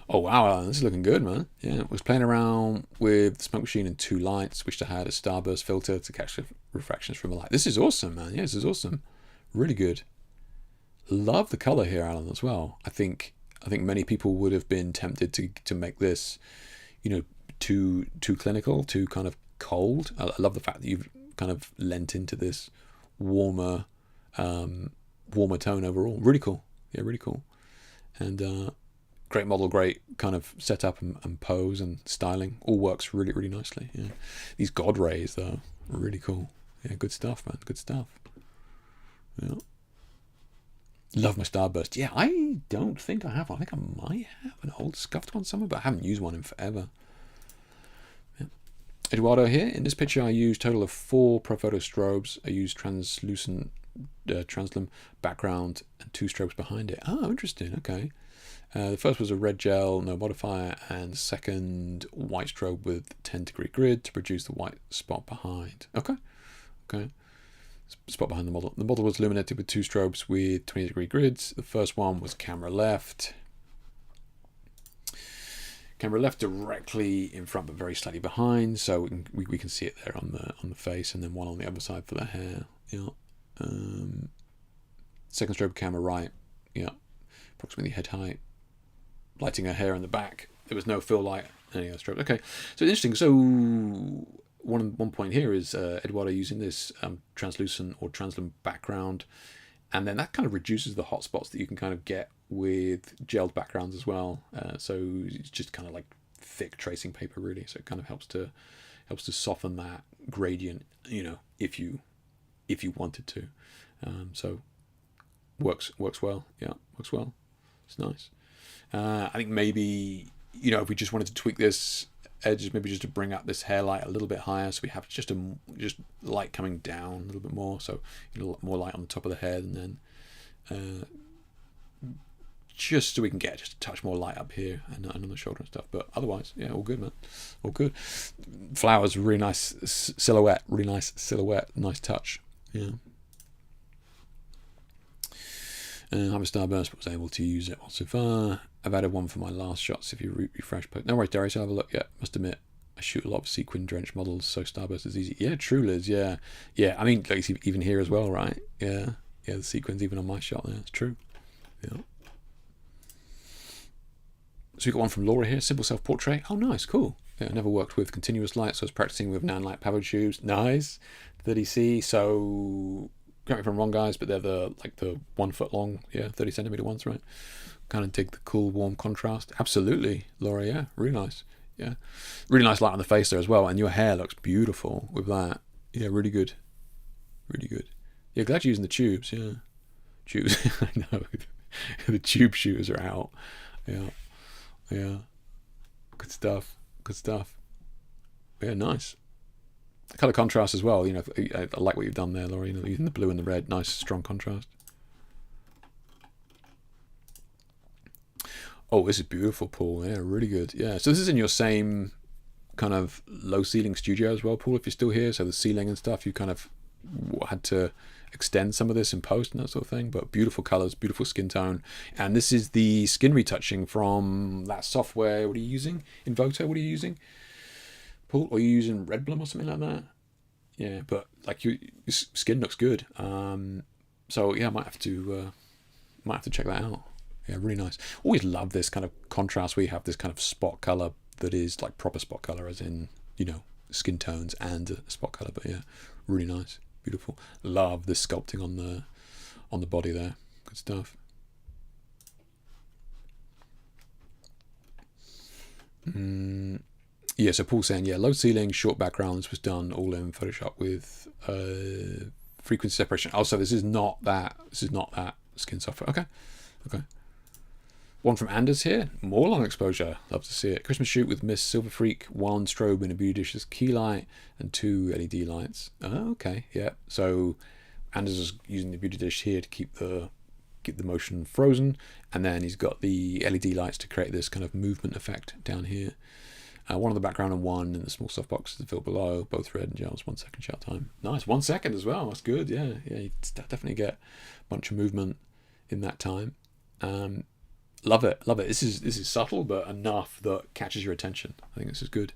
Oh wow, Alan, this is looking good, man. Yeah, I was playing around with the smoke machine and 2 lights. Wished I had a starburst filter to catch the refractions from a light. This is awesome, man. Yeah, this is awesome. Really good. Love the color here, Alan, as well. I think many people would have been tempted to make this, too clinical, too kind of cold. I love the fact that you've kind of lent into this warmer tone overall. Really cool. Yeah, really cool. And great model, great kind of setup and pose and styling. All works really, really nicely. Yeah. These God rays, though, really cool. Yeah, good stuff, man. Good stuff. Yeah. Love my Starburst. Yeah, I don't think I have one. I think I might have an old scuffed one somewhere, but I haven't used one in forever. Yeah. Eduardo here. In this picture, I used a total of 4 Profoto strobes. I used translucent translucent background and 2 strobes behind it. Oh, interesting. Okay. The first was a red gel, no modifier, and second white strobe with 10-degree grid to produce the white spot behind. Okay. Okay. Spot behind the model. The model was illuminated with 2 strobes with 20-degree grids. The first one was camera left. Camera left directly in front, but very slightly behind, so we can see it there on the face, and then one on the other side for the hair. Yeah. Second strobe camera right. Yeah. Approximately head height. Lighting her hair in the back. There was no fill light any other strobe. Okay. So interesting. So one point here is Eduardo using this translucent or translucent background, and then that kind of reduces the hot spots that you can kind of get with gelled backgrounds as well. So it's just kind of like thick tracing paper, really. So it kind of helps to soften that gradient, you know, if you wanted to. So works well. Yeah, works well. It's nice. I think maybe, you know, if we just wanted to tweak this edges, maybe just to bring up this hair light a little bit higher, so we have just light coming down a little bit more, so a lot more light on the top of the head, and then just so we can get just a touch more light up here and on the shoulder and stuff. But otherwise, yeah, all good, man, all good. Flowers, really nice silhouette, nice touch. Yeah. I'm a Starburst, but was able to use it so far. I've added one for my last shots. If you refresh, but no worries, Darius. I'll have a look. Yeah, must admit, I shoot a lot of sequin drenched models, so Starburst is easy. Yeah, true, Liz. Yeah. I mean, like, even here as well, right? Yeah, the sequins even on my shot there. It's true. Yeah. So we got one from Laura here. Simple self-portrait. Oh, nice, cool. Yeah, I never worked with continuous light, so I was practicing with nan-light pavo tubes. Nice. 30C. So, correct me if I'm wrong, guys, but they're the 1 foot long, 30 centimeter ones, right? Kind of dig the cool, warm contrast. Absolutely, Laura. Yeah, really nice. Yeah, really nice light on the face there as well, and your hair looks beautiful with that. Yeah, really good, really good. Yeah, glad you're using the tubes. Yeah, tubes. I know the tube shooters are out. Yeah, good stuff. Yeah, nice. Color contrast as well. You know, I like what you've done there, Laura. You know, using the blue and the red, nice strong contrast. Oh, this is beautiful, Paul. Yeah, really good. Yeah, so this is in your same kind of low ceiling studio as well, Paul, if you're still here. So the ceiling and stuff, you kind of had to extend some of this in post and that sort of thing. But beautiful colors, beautiful skin tone. And this is the skin retouching from that software. What are you using? Invoto, what are you using? Paul, are you using Redblum or something like that? Yeah, but like your skin looks good. So yeah, I might have to check that out. Yeah, really nice. Always love this kind of contrast where you have this kind of spot color that is like proper spot color, as in, you know, skin tones and a spot color. But yeah, really nice, beautiful. Love the sculpting on the body there. Good stuff. Yeah, so Paul's saying, yeah, low ceiling, short backgrounds was done all in Photoshop with frequency separation. Also, this is not that skin software. Okay. One from Anders here. More long exposure. Love to see it. Christmas shoot with Miss Silver Freak, 1 strobe in a beauty dish as key light, and 2 LED lights. Oh, okay. Yeah. So Anders is using the beauty dish here to keep the motion frozen, and then he's got the LED lights to create this kind of movement effect down here. One on the background and 1 in the small softbox to fill below. Both red and gels. 1 second shot time. Nice. 1 second as well. That's good. Yeah. You definitely get a bunch of movement in that time. Love it. This is subtle, but enough that catches your attention. I think this is good.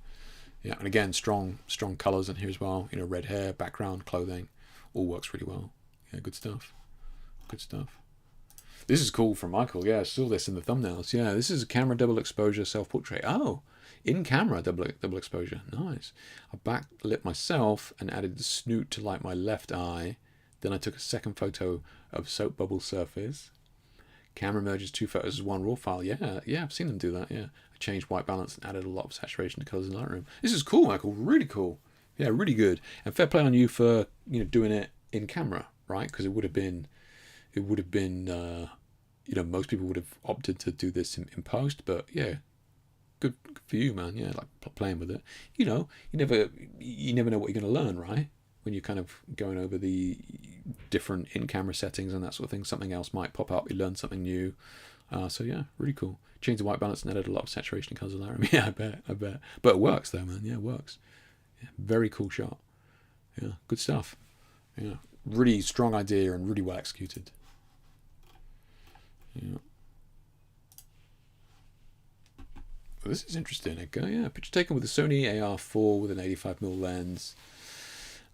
Yeah, and again, strong colors in here as well. You know, red hair, background, clothing, all works really well. Yeah, good stuff. This is cool from Michael. Yeah, I saw this in the thumbnails. Yeah, this is a camera double exposure self-portrait. Oh, in camera double exposure. Nice. I backlit myself and added the snoot to light my left eye. Then I took a second photo of soap bubble surface. Camera merges 2 photos as one raw file. Yeah, I've seen them do that. Yeah, I changed white balance and added a lot of saturation to colors in Lightroom. This is cool, Michael. Really cool. Yeah, really good. And fair play on you for doing it in camera, right? Because it would have been, most people would have opted to do this in post. But yeah, good for you, man. Yeah, like playing with it. You never know what you're going to learn, right? When you're kind of going over the different in-camera settings and that sort of thing, something else might pop up. You learn something new. So yeah, really cool. Change the white balance and added a lot of saturation and colors in Lightroom. Yeah, I bet. But it works though, man. Yeah, it works. Yeah, very cool shot. Yeah, good stuff. Yeah, really strong idea and really well executed. Yeah. Well, this is interesting. Yeah, picture taken with a Sony AR4 with an 85mm lens.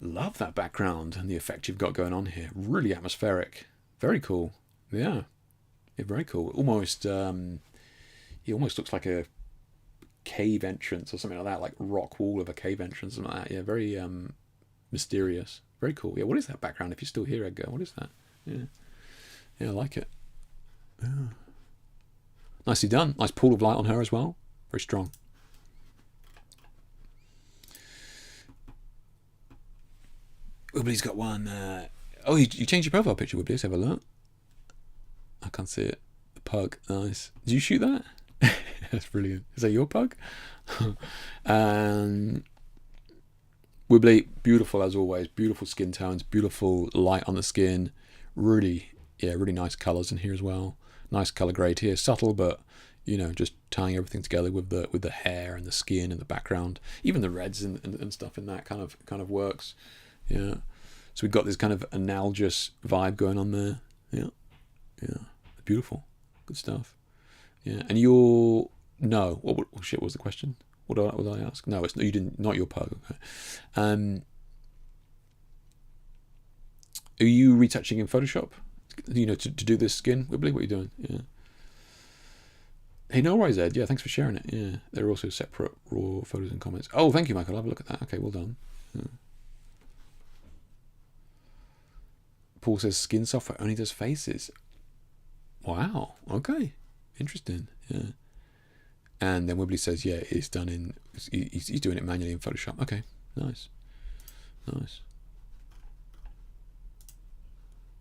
Love that background and the effect you've got going on here. Really atmospheric. Very cool. Yeah, very cool. Almost, it almost looks like a cave entrance or something like that, like rock wall of a cave entrance, something like that. Yeah, very mysterious. Very cool. Yeah, what is that background? If you're still here, Edgar, what is that? Yeah, I like it. Yeah. Nicely done. Nice pool of light on her as well. Very strong. Wibbly's got one. You changed your profile picture, Wibbly. Let's have a look. I can't see it. The pug. Nice. Did you shoot that? That's brilliant. Is that your pug? Wibbly, beautiful as always. Beautiful skin tones. Beautiful light on the skin. Really nice colours in here as well. Nice colour grade here. Subtle, but just tying everything together with the hair and the skin and the background. Even the reds and stuff in that kind of works. Yeah, so we've got this kind of analogous vibe going on there. Yeah, beautiful, good stuff. Yeah, and what was the question? What did I ask? No, you didn't. Not your pug. Okay. Are you retouching in Photoshop? To do this skin, Wibbly? What are you doing? Yeah. Hey, no worries, Ed. Yeah, thanks for sharing it. Yeah, there are also separate raw photos and comments. Oh, thank you, Michael. I'll have a look at that. Okay, well done. Yeah. Paul says skin software only does faces. Wow. Okay. Interesting. Yeah. And then Wibbly says, yeah, it's done he's doing it manually in Photoshop. Okay. Nice.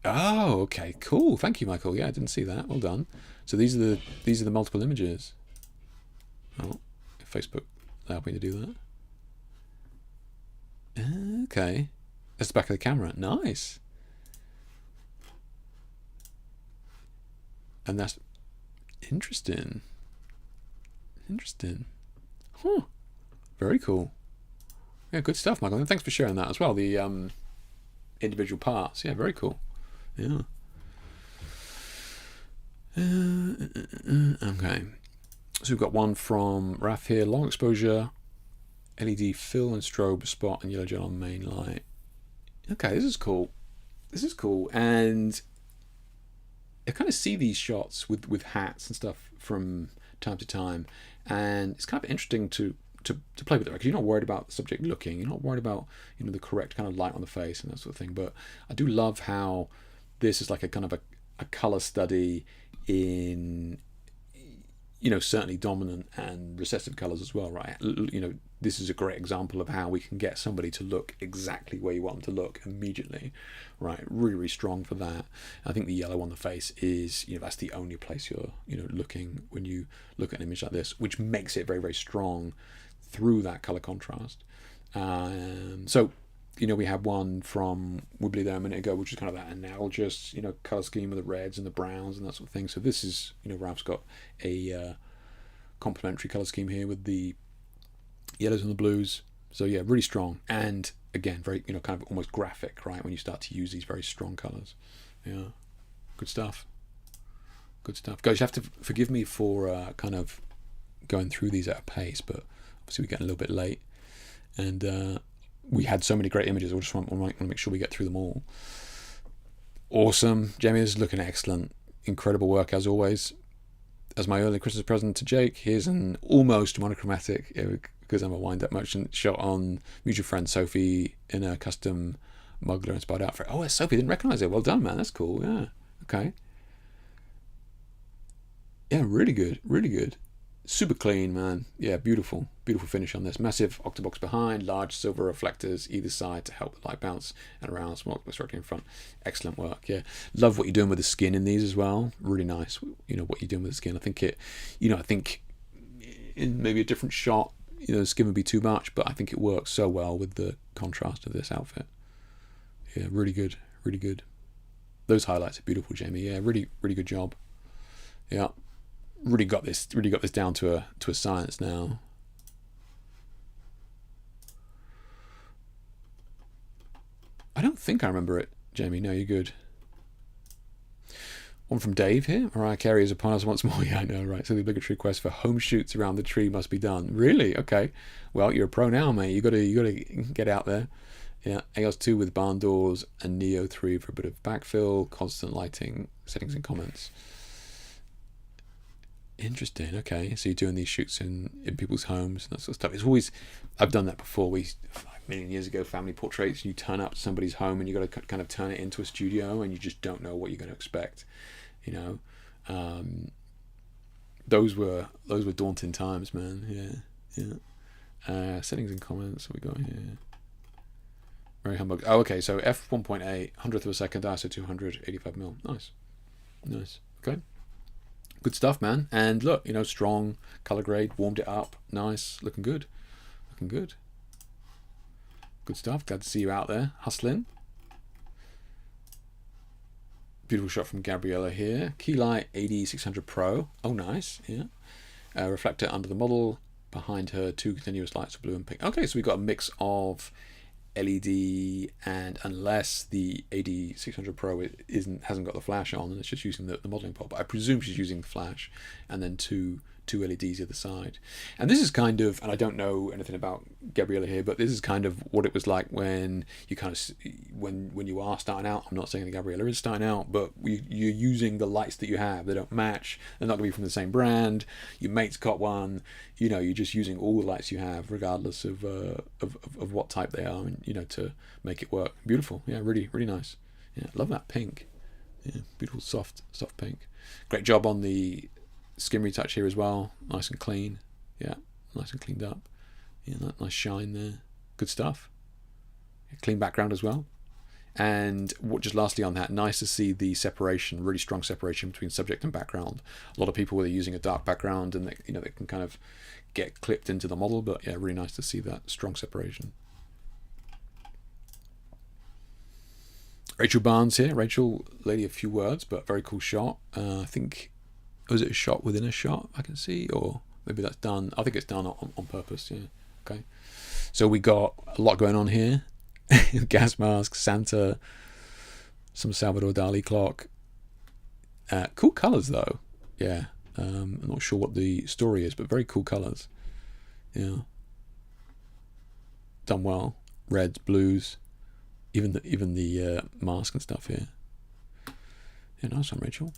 Oh, okay. Cool. Thank you, Michael. Yeah, I didn't see that. Well done. So these are the multiple images. Oh, Facebook allowed me to do that. Okay. That's the back of the camera. Nice. And that's interesting. Huh. Very cool. Yeah, good stuff, Michael. And thanks for sharing that as well. The individual parts. Yeah, very cool. Yeah. Okay. So we've got one from Raf here. Long exposure, LED fill and strobe spot and yellow gel on main light. Okay, this is cool. And I kind of see these shots with hats and stuff from time to time, and it's kind of interesting to play with it, because you're not worried about the subject looking, you're not worried about the correct kind of light on the face and that sort of thing. But I do love how this is like a kind of a color study in certainly dominant and recessive colors as well, right? This is a great example of how we can get somebody to look exactly where you want them to look immediately, right? Really, really strong for that. I think the yellow on the face is, that's the only place you're, looking when you look at an image like this, which makes it very, very strong through that color contrast. So, we had one from Wibbly there a minute ago, which is kind of that analogous, color scheme with the reds and the browns and that sort of thing. So this is, Ralph's got a complementary color scheme here with the yellows and the blues. So yeah, really strong, and again, very kind of almost graphic, right? When you start to use these very strong colors. Yeah, good stuff. Guys, you have to forgive me for kind of going through these at a pace, but obviously we're getting a little bit late, and we had so many great images. I just want to make sure we get through them all. Awesome. Jamie is looking excellent. Incredible work as always. As my early Christmas present to Jake, here's an almost monochromatic, because I'm a wind-up merchant, shot on mutual friend Sophie in a custom Mugler inspired outfit. Oh, it's Sophie. Didn't recognise it. Well done, man. That's cool. Yeah. Okay. Yeah, really good, really good. Super clean, man. Yeah, beautiful, beautiful finish on this. Massive octabox behind, large silver reflectors either side to help the light bounce and around, small structure in front. Excellent work. Yeah, love what you're doing with the skin in these as well. Really nice. You know what you're doing with the skin. I think I think in maybe a different shot, the skin would be too much, but I think it works so well with the contrast of this outfit. Yeah, really good, really good. Those highlights are beautiful, Jamie. Yeah, really, really good job. Yeah. Really got this down to a science now. I don't think I remember it, Jamie. No, you're good. One from Dave here. Mariah Carey is upon us once more. Yeah, I know, right? So the obligatory quest for home shoots around the tree must be done. Really? Okay. Well, you're a pro now, mate. You gotta get out there. Yeah, AOS 2 with barn doors and Neo 3 for a bit of backfill, constant lighting, settings and comments. Interesting. Okay, so you're doing these shoots in people's homes and that sort of stuff. It's always, I've done that before. We like a million years ago, family portraits. And you turn up to somebody's home and you got to kind of turn it into a studio, and you just don't know what you're going to expect. Those were daunting times, man. Yeah. Settings and comments. What we got here? Very humbug. Oh, okay. So f1.8, hundredth of a second, ISO 200, 85 mil. Nice. Okay. Good stuff, man. And look, strong color grade, warmed it up, nice, looking good. Good stuff. Glad to see you out there hustling. Beautiful shot from Gabriella here. Keylight AD600 Pro. Oh, nice. Yeah. Reflector under the model. Behind her, 2 continuous lights of blue and pink. Okay, so we got a mix of LED, and unless the AD600 Pro hasn't got the flash on and it's just using the modeling pot, but I presume she's using flash and then two LEDs either side. And this is kind of, and I don't know anything about Gabriella here, but this is kind of what it was like when you when you are starting out. I'm not saying that Gabriella is starting out, but you're using the lights that you have. They don't match. They're not going to be from the same brand. Your mate's got one. You're just using all the lights you have, regardless of what type they are, and to make it work. Beautiful. Yeah, really, really nice. Yeah, love that pink. Yeah, beautiful soft pink. Great job on the skin retouch here as well. Nice and clean. Yeah, nice and cleaned up. Yeah, nice shine there. Good stuff. Clean background as well. And just lastly on that, nice to see the separation, really strong separation between subject and background. A lot of people are using a dark background and they can kind of get clipped into the model, but yeah, really nice to see that strong separation. Rachel Barnes here. Rachel, lady of few words, but very cool shot. I think, was it a shot within a shot I can see, or maybe that's done. I think it's done on purpose. Yeah. Okay. So we got a lot going on here. Gas mask, Santa, some Salvador Dali clock. Cool colors though. Yeah. I'm not sure what the story is, but very cool colors. Yeah. Done well. Reds, blues, even the mask and stuff here. Yeah, nice one, Rachel.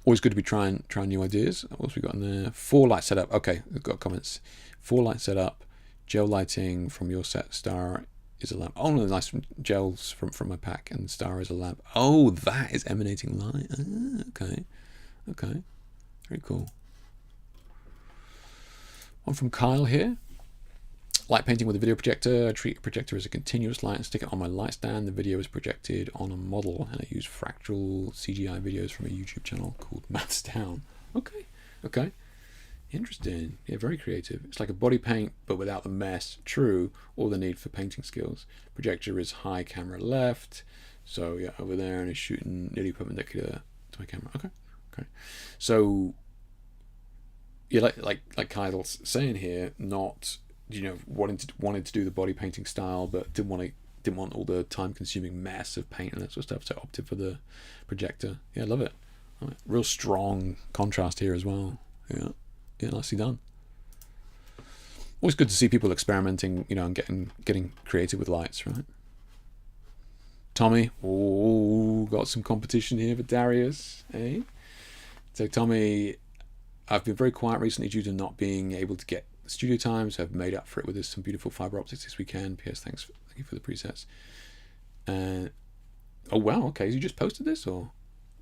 Always good to be trying new ideas. What else we got in there? 4 light setup. Okay, we've got comments. 4 light setup. Gel lighting from your set. Star is a lamp. Oh no, nice gels from my pack, and star is a lamp. Oh, that is emanating light. Okay. Very cool. One from Kyle here. Light painting with a video projector. I treat a projector as a continuous light and stick it on my light stand. The video is projected on a model, and I use fractal CGI videos from a YouTube channel called Maths Down. Okay. Interesting. Yeah, very creative. It's like a body paint, but without the mess. True, or the need for painting skills. Projector is high, camera left. So yeah, over there, and it's shooting nearly perpendicular to my camera. Okay. So yeah, like Kyle's saying here, not wanting to do the body painting style, but didn't want all the time-consuming mess of paint and that sort of stuff. So opted for the projector. Yeah, I love it. Real strong contrast here as well. Yeah, nicely done. Always good to see people experimenting, and getting creative with lights, right? Tommy, got some competition here for Darius, eh? So Tommy, I've been very quiet recently due to not being able to get studio time, so I've made up for it with some beautiful fiber optics this weekend. P.S. Thank you for the presets. Oh wow, okay, so you just posted this, or?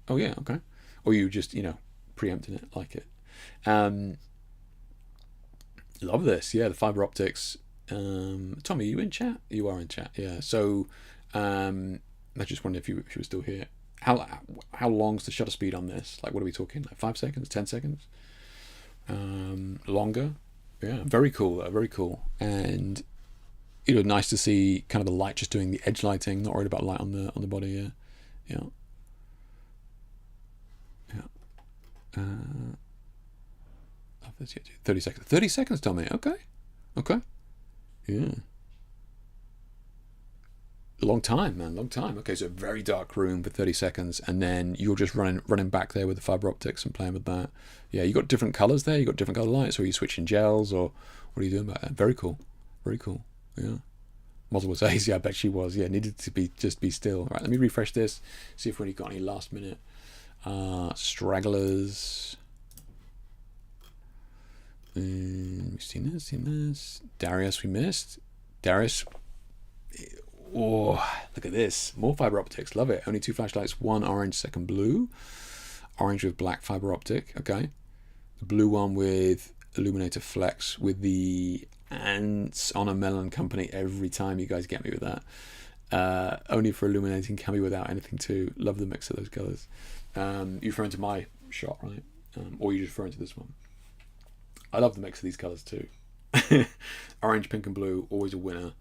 Oh yeah, okay. Or you just, preempting it like it. Love this. Yeah, the fiber optics. Tommy, are you in chat? You are in chat. Yeah. So I just wondered if you were still here. How long's the shutter speed on this? Like, what are we talking? Like 5 seconds, 10 seconds? Longer. Yeah, very cool. Very cool. And nice to see kind of the light just doing the edge lighting. Not worried about light on the body. Yeah, yeah, yeah. 30 seconds. 30 seconds, Tommy. Okay. Okay. Yeah. A long time, man. Long time. Okay, so a very dark room for 30 seconds, and then you're just running back there with the fiber optics and playing with that. Yeah, you got different colors there. You got different color lights, or are you switching gels, or what are you doing about that? Very cool. Very cool. Yeah. Mozzle was ace. Yeah, I bet she was. Yeah, needed to just be still. Right, let me refresh this. See if we only got any last minute stragglers. We've seen this. Darius, we missed. Darius. Oh, look at this. More fiber optics. Love it. Only 2 flashlights. 1 orange, 2nd blue. Orange with black fiber optic. Okay. The blue one with illuminator flex with the ants on a melon company. Every time you guys get me with that. Only for illuminating, can be without anything too. Love the mix of those colors. You're referring to my shot, right? Or you're just referring to this one? I love the mix of these colors too. Orange, pink, and blue, always a winner.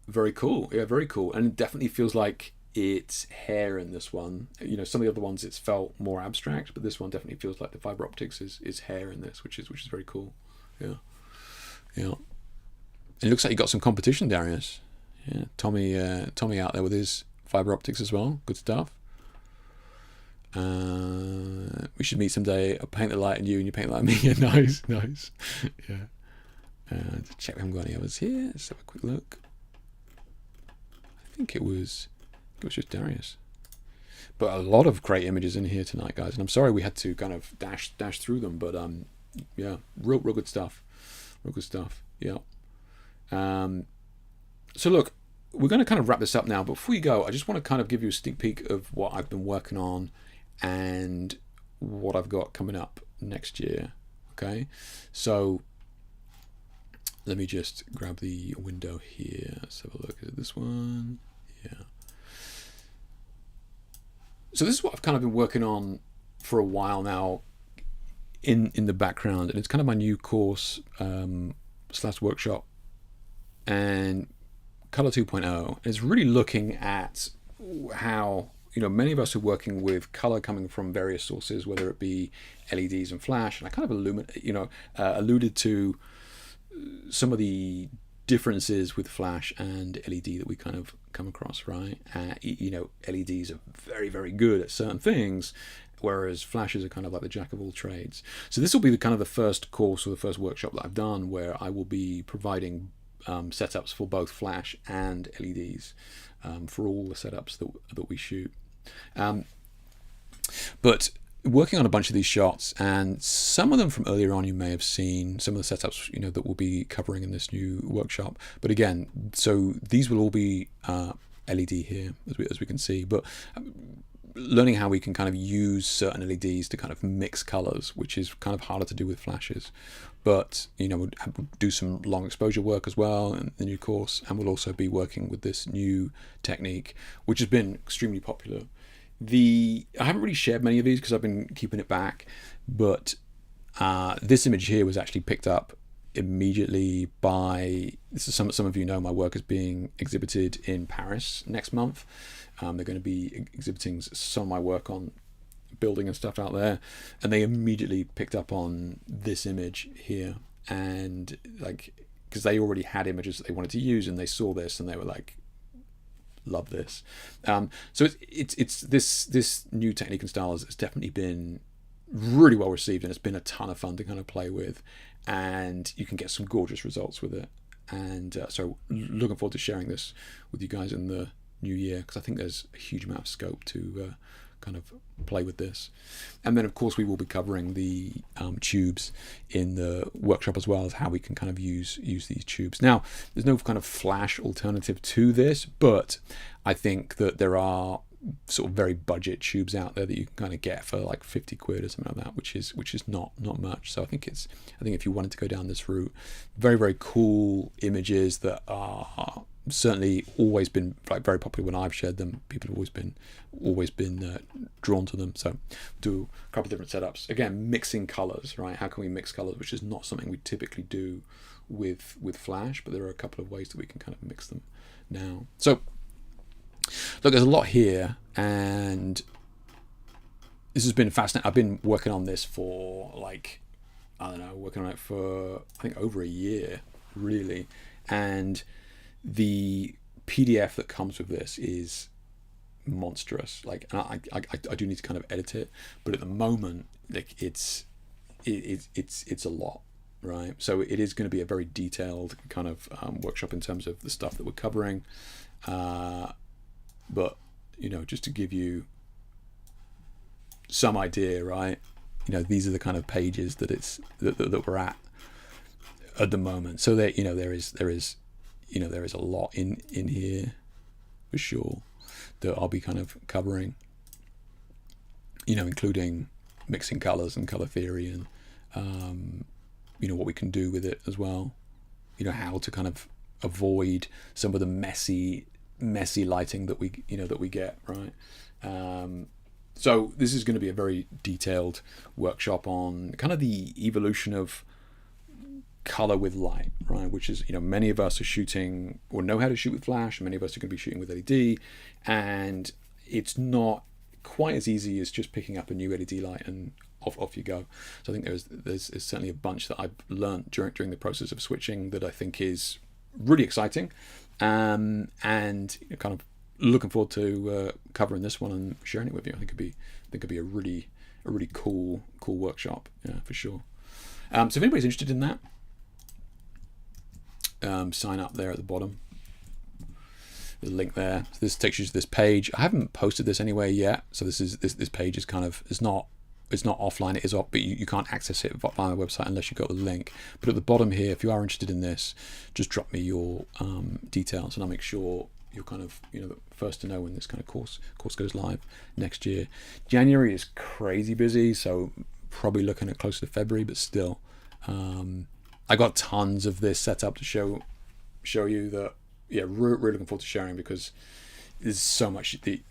Very cool. Yeah, very cool. And it definitely feels like it's hair in this one. Some of the other ones it's felt more abstract, but this one definitely feels like the fiber optics is hair in this, which is very cool. Yeah. Yeah. It looks like you got some competition, Darius. Yeah. Tommy out there with his fiber optics as well. Good stuff. We should meet someday. I'll paint the light on you and you paint the light on me. Yeah, nice. Yeah. To check we haven't got any others here. Let's have a quick look. I think it was just Darius. But a lot of great images in here tonight, guys. And I'm sorry we had to kind of dash through them, but yeah, real good stuff. Real good stuff. Yeah. So look, we're going to kind of wrap this up now. But before you go, I just want to kind of give you a sneak peek of what I've been working on and what I've got coming up next year. Okay, so let me just grab the window here. Let's have a look at this one. Yeah. So this is what I've kind of been working on for a while now in the background, and it's kind of my new course / workshop and Color 2.0. It's really looking at how many of us are working with color coming from various sources, whether it be LEDs and flash. And I kind of alluded to some of the differences with flash and LED that we kind of come across, right? LEDs are very, very good at certain things, whereas flashes are kind of like the jack of all trades. So this will be the first course or the first workshop that I've done where I will be providing setups for both flash and LEDs for all the setups that we shoot. But working on a bunch of these shots, and some of them from earlier on you may have seen, some of the setups that we'll be covering in this new workshop. But again, so these will all be LED here as we can see, but learning how we can kind of use certain LEDs to kind of mix colors, which is kind of harder to do with flashes. But we'll do some long exposure work as well in the new course, and we'll also be working with this new technique, which has been extremely popular. I haven't really shared many of these because I've been keeping it back, but this image here was actually picked up immediately by, this is some of you know my work is being exhibited in Paris next month. They're going to be exhibiting some of my work on building and stuff out there, and they immediately picked up on this image here, and because they already had images that they wanted to use, and they saw this and they were like, love this. So it's this new technique and style has definitely been really well received, and it's been a ton of fun to kind of play with, and you can get some gorgeous results with it. And so looking forward to sharing this with you guys in the new year, because I think there's a huge amount of scope to kind of play with this. And then of course we will be covering the tubes in the workshop, as well as how we can kind of use these tubes. Now there's no kind of flash alternative to this, but I think that there are sort of very budget tubes out there that you can kind of get for like 50 quid or something like that, which is not much. So I think if you wanted to go down this route, very, very cool images that are certainly always been like very popular when I've shared them. People have always been drawn to them. So do a couple of different setups. Again, mixing colors, right? How can we mix colors, which is not something we typically do with Flash, but there are a couple of ways that we can kind of mix them now. So look, there's a lot here, and this has been fascinating. I've been working on this for working on it for I think over a year, really, and the PDF that comes with this is monstrous. Like, and I do need to kind of edit it, but at the moment, like it's a lot, right? So it is going to be a very detailed kind of workshop in terms of the stuff that we're covering. But just to give you some idea, right? These are the kind of pages that we're at the moment. So that there is a lot in here for sure that I'll be kind of covering. Including mixing colors and color theory, and what we can do with it as well. How to kind of avoid some of the messy lighting that we get, right? So this is going to be a very detailed workshop on kind of the evolution of color with light, right? Which is, many of us are shooting or know how to shoot with Flash, and many of us are going to be shooting with LED, and it's not quite as easy as just picking up a new LED light and off you go. So I think there's certainly a bunch that I've learned during the process of switching that I think is really exciting, and kind of looking forward to covering this one and sharing it with you. I think it'd be a really cool workshop, for sure. So if anybody's interested in that, sign up there at the bottom. There's a link there. So this takes you to this page. I haven't posted this anywhere yet, so this page is kind of it's not offline. It is off, but you can't access it via the website unless you got the link. But at the bottom here, if you are interested in this, just drop me your details, and I'll make sure you're kind of the first to know when this kind of course goes live next year. January is crazy busy, so probably looking at closer to February, but still, I got tons of this set up to show you that. Really looking forward to sharing, because there's so much that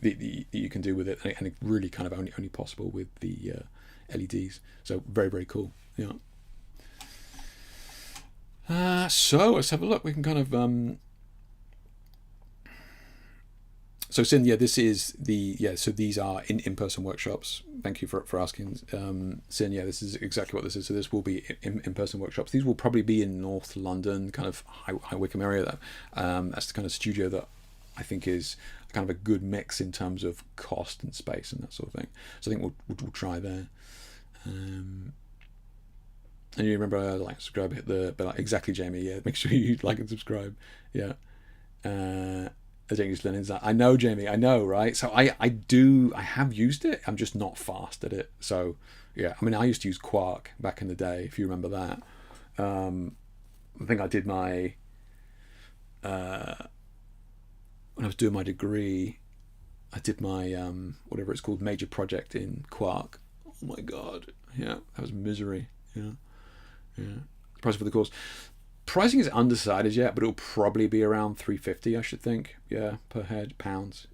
you can do with it, and it really kind of only possible with the LEDs. So very, very cool. So let's have a look. We can kind of so Sin, this is so these are in-person workshops. Thank you for asking, Sin. This is exactly what this is. So this will be in-person workshops. These will probably be in North London, kind of High Wycombe area. That's the kind of studio that I think is kind of a good mix in terms of cost and space and that sort of thing. So I think we'll try there. And you remember, like, subscribe, hit the bell. Exactly, Jamie. Yeah, make sure you like and subscribe. Yeah. I know, Jamie. I know, right? So I have used it. I'm just not fast at it. So I mean, I used to use Quark back in the day, if you remember that. I think I did my when I was doing my degree, I did my whatever it's called, major project in Quark. Oh my god, that was misery. Price for the course. Pricing is undecided yet, but it'll probably be around $350, I should think. Per head, pounds.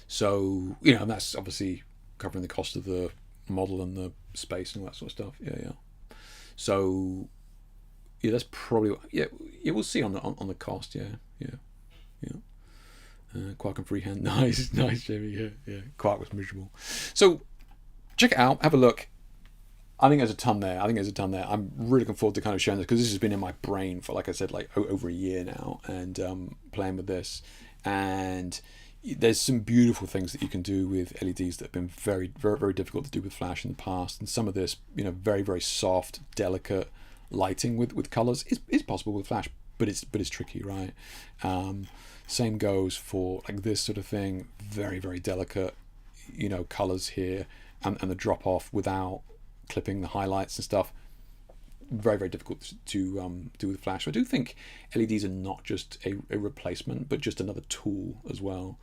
So and that's obviously covering the cost of the model and the space and all that sort of stuff. So that's probably we'll see on the cost. Quark and freehand, nice, Jamie. Quark was miserable. So check it out, have a look. I think there's a ton there. I'm really looking forward to kind of sharing this, because this has been in my brain for, like I said, like over a year now, and playing with this. And there's some beautiful things that you can do with LEDs that have been very, very, very difficult to do with Flash in the past. And some of this, very, very soft, delicate lighting with colors is possible with Flash, but it's tricky, right? Same goes for like this sort of thing. Very, very delicate, colors here, and the drop off without clipping the highlights and stuff. very, very difficult to do with flash. So I do think LEDs are not just a replacement, but just another tool as well.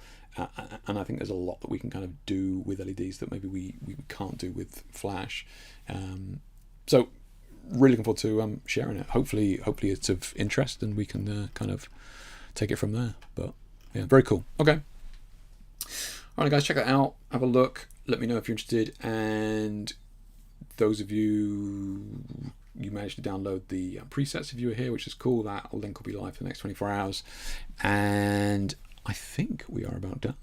And I think there's a lot that we can kind of do with LEDs that maybe we can't do with flash. So really looking forward to sharing it. Hopefully it's of interest and we can kind of take it from there. But yeah, very cool. Okay. All right, guys, check it out. Have a look. Let me know if you're interested. And those of you managed to download the presets if you were here, which is cool. That link will be live for the next 24 hours. And I think we are about done.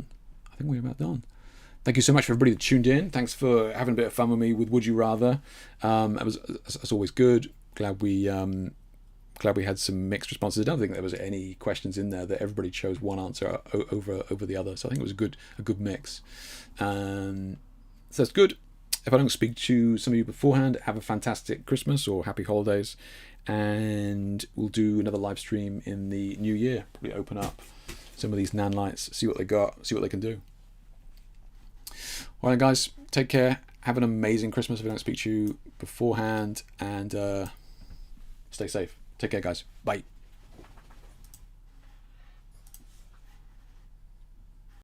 Thank you so much for everybody that tuned in. Thanks for having a bit of fun with me with Would You Rather. It was, as always, good. Glad we had some mixed responses. I don't think there was any questions in there that everybody chose one answer over the other. So I think it was a good mix. So that's good. If I don't speak to some of you beforehand, have a fantastic Christmas or happy holidays. And we'll do another live stream in the new year. Probably open up some of these NAND lights, see what they got, see what they can do. All right, guys, take care. Have an amazing Christmas if I don't speak to you beforehand. And stay safe. Take care, guys. Bye.